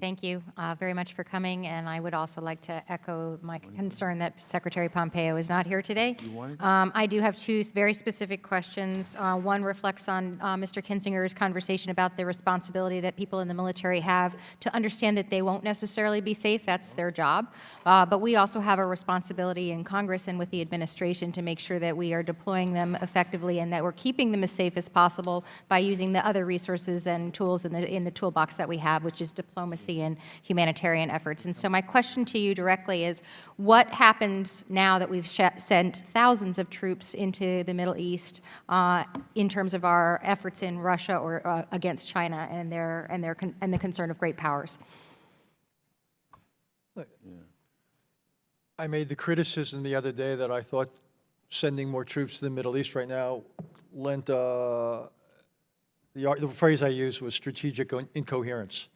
Thank you very much for coming, and I would also like to echo my concern that Secretary Pompeo is not here today. I do have two very specific questions. One reflects on Mr. Kinzinger's conversation about the responsibility that people in the military have to understand that they won't necessarily be safe. That's their job. But we also have a responsibility in Congress and with the administration to make sure that we are deploying them effectively and that we're keeping them as safe as possible by using the other resources and tools in the toolbox that we have, which is diplomacy diplomacy and humanitarian efforts. And so my question to you directly is, what happens now that we've sent thousands of troops into the Middle East in terms of our efforts in Russia or against China and the concern of great powers? I made the criticism the other day that I thought sending more troops to the Middle East right now lent, the phrase I used was strategic incoherence.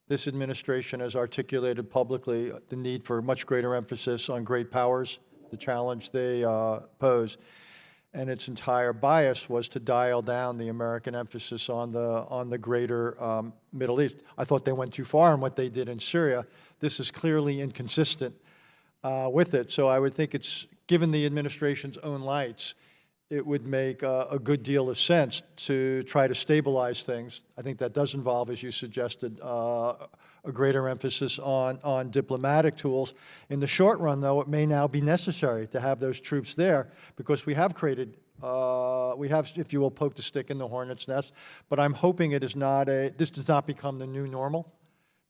This administration has articulated publicly the need for much greater emphasis on great powers, the challenge they pose, and its entire bias was to dial down the American emphasis on the greater Middle East. I thought they went too far in what they did in Syria. This is clearly inconsistent with it. So I would think it's, given the administration's own lights, it would make a good deal of sense to try to stabilize things. I think that does involve, as you suggested, a greater emphasis on diplomatic tools. In the short run, though, it may now be necessary to have those troops there because we have created, we have, if you will, poked a stick in the hornet's nest. But I'm hoping it is not this does not become the new normal,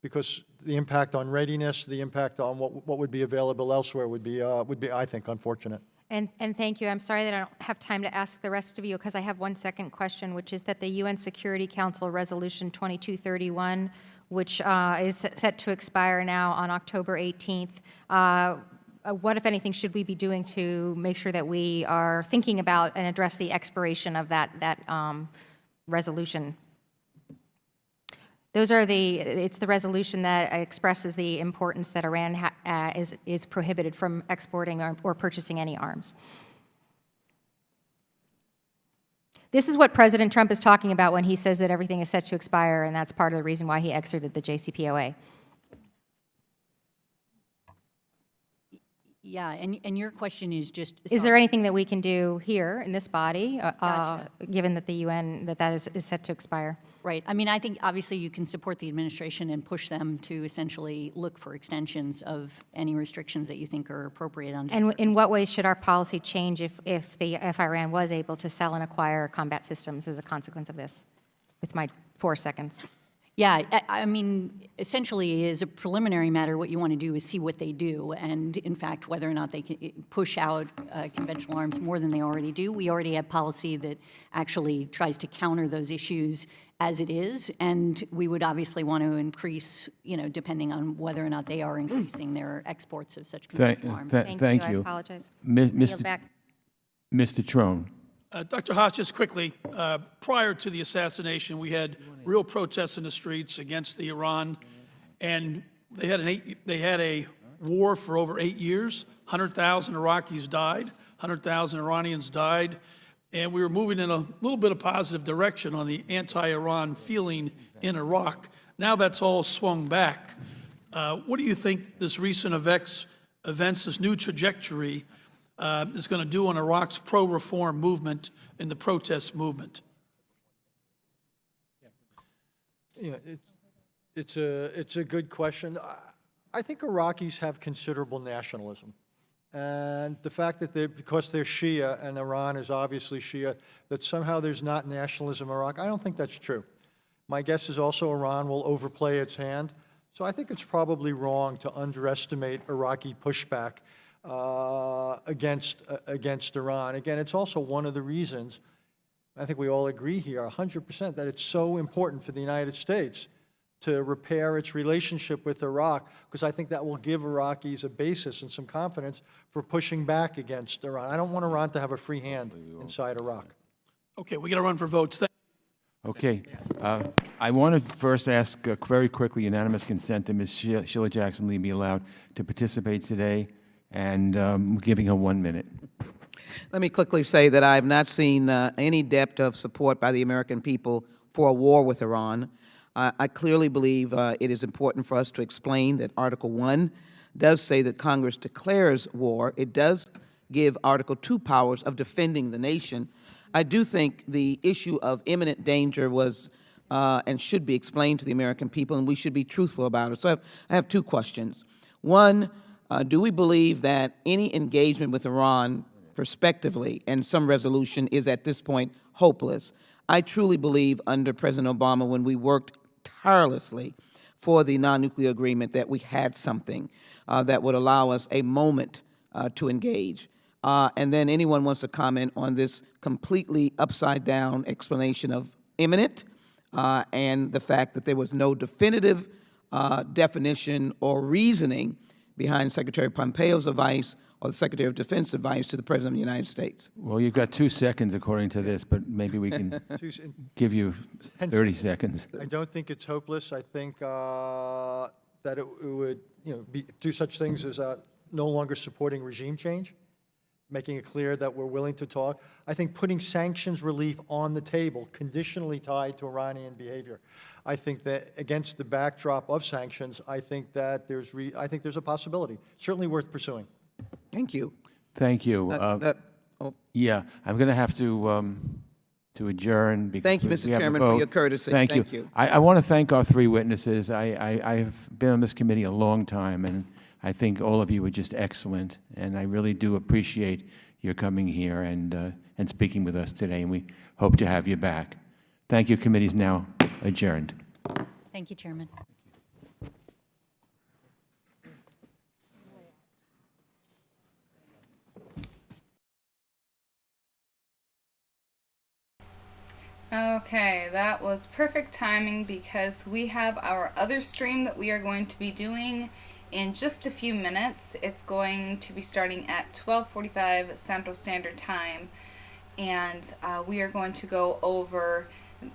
because the impact on readiness, the impact on what would be available elsewhere would be, I think, unfortunate. And thank you. I'm sorry that I don't have time to ask the rest of you because I have one second question, which is that the UN Security Council Resolution 2231, which is set to expire now on October 18th, what, if anything, should we be doing to make sure that we are thinking about and address the expiration of that resolution? Those are it's the resolution that expresses the importance that Iran is prohibited from exporting or purchasing any arms. This is what President Trump is talking about when he says that everything is set to expire, and that's part of the reason why he exited the JCPOA. Yeah, and your question is just... Is there anything that we can do here in this body, given that the UN, that is set to expire? Right. I mean, I think obviously you can support the administration and push them to essentially look for extensions of any restrictions that you think are appropriate under. And in what ways should our policy change if Iran was able to sell and acquire combat systems as a consequence of this? With my 4 seconds. Yeah, I mean, essentially, as a preliminary matter, what you want to do is see what they do, and in fact, whether or not they can push out conventional arms more than they already do. We already have policy that actually tries to counter those issues as it is, and we would obviously want to increase, depending on whether or not they are increasing their exports of such conventional arms. Thank you. I apologize. Mr. Trone. Dr. Haas, just quickly, prior to the assassination, we had real protests in the streets against the Iran, and they had a war for over 8 years. 100,000 Iraqis died, 100,000 Iranians died, and we were moving in a little bit of positive direction on the anti-Iran feeling in Iraq. Now that's all swung back. What do you think this recent events, this new trajectory, is going to do on Iraq's pro-reform movement and the protest movement? Yeah, it's a good question. I think Iraqis have considerable nationalism. And the fact that because they're Shia and Iran is obviously Shia, that somehow there's not nationalism in Iraq, I don't think that's true. My guess is also Iran will overplay its hand. So I think it's probably wrong to underestimate Iraqi pushback against Iran. Again, it's also one of the reasons, I think we all agree here 100%, that it's so important for the United States to repair its relationship with Iraq, because I think that will give Iraqis a basis and some confidence for pushing back against Iran. I don't want Iran to have a free hand inside Iraq. Okay, we got to run for votes. Okay. I want to first ask very quickly unanimous consent that Ms. Sheila Jackson-Lee be allowed to participate today, and I'm giving her 1 minute. Let me quickly say that I have not seen any depth of support by the American people for a war with Iran. I clearly believe it is important for us to explain that Article 1 does say that Congress declares war. It does give Article 2 powers of defending the nation. I do think the issue of imminent danger was and should be explained to the American people, and we should be truthful about it. So I have 2 questions. One, do we believe that any engagement with Iran prospectively and some resolution is at this point hopeless? I truly believe under President Obama, when we worked tirelessly for the non-nuclear agreement that we had something that would allow us a moment to engage. And then anyone wants to comment on this completely upside-down explanation of imminent and the fact that there was no definitive definition or reasoning behind Secretary Pompeo's advice or the Secretary of Defense advice to the President of the United States. Well, you've got 2 seconds according to this, but maybe we can give you 30 seconds. I don't think it's hopeless. I think that it would, do such things as no longer supporting regime change, making it clear that we're willing to talk. I think putting sanctions relief on the table, conditionally tied to Iranian behavior. I think that against the backdrop of sanctions, I think that there's a possibility, certainly worth pursuing. Thank you. Thank you. Yeah, I'm going to have to adjourn. Because Thank you, Mr. we have a Chairman, for vote. your courtesy. Thank Thank you. you. I want to thank our 3 witnesses. I've been on this committee a long time, and I think all of you are just excellent, and I really do appreciate your coming here and speaking with us today, and we hope to have you back. Thank you. Committee's now adjourned. Thank you, Chairman. Okay, that was perfect timing because we have our other stream that we are going to be doing in just a few minutes. It's going to be starting at 12:45 Central Standard Time, and we are going to go over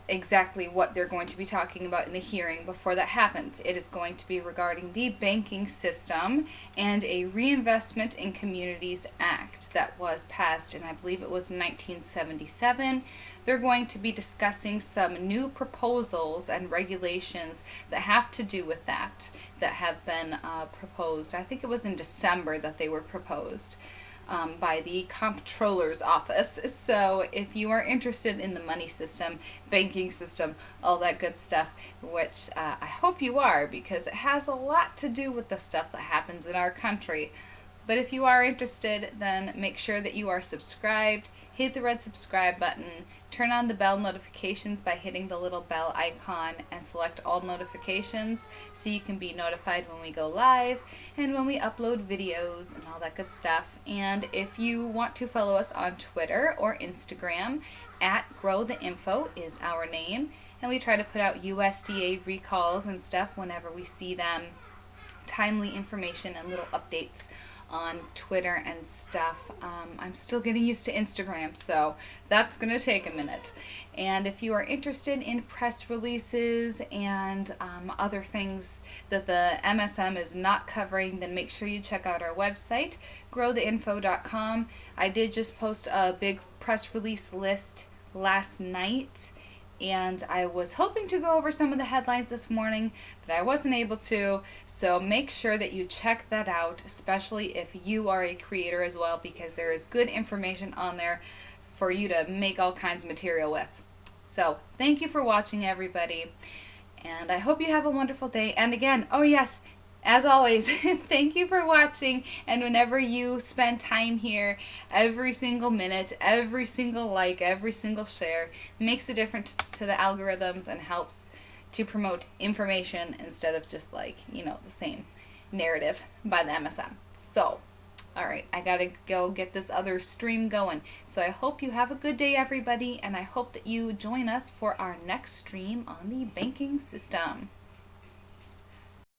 exactly what they're going to be talking about in the hearing before that happens. It is going to be regarding the banking system and a Reinvestment in Communities Act that was passed, and I believe it was 1977. They're going to be discussing some new proposals and regulations that have to do with that have been proposed. I think it was in December that they were proposed by the Comptroller's Office. So if you are interested in the money system, banking system, all that good stuff, which I hope you are, because it has a lot to do with the stuff that happens in our country. But if you are interested, then make sure that you are subscribed. Hit the red subscribe button. Turn on the bell notifications by hitting the little bell icon and select all notifications so you can be notified when we go live and when we upload videos and all that good stuff. And if you want to follow us on Twitter or Instagram, @GrowTheInfo is our name. And we try to put out USDA recalls and stuff whenever we see them. Timely information and little updates on Twitter and stuff. I'm still getting used to Instagram, so that's going to take a minute. And if you are interested in press releases and other things that the MSM is not covering, then make sure you check out our website, growtheinfo.com. I did just post a big press release list last night, and I was hoping to go over some of the headlines this morning, but I wasn't able to, so make sure that you check that out, especially if you are a creator as well, because there is good information on there for you to make all kinds of material with. So, thank you for watching, everybody, and I hope you have a wonderful day. And again, oh yes, as always, thank you for watching, and whenever you spend time here, every single minute, every single like, every single share makes a difference to the algorithms and helps to promote information instead of just like, the same narrative by the MSM. So, alright, I gotta go get this other stream going. So I hope you have a good day, everybody, and I hope that you join us for our next stream on the banking system.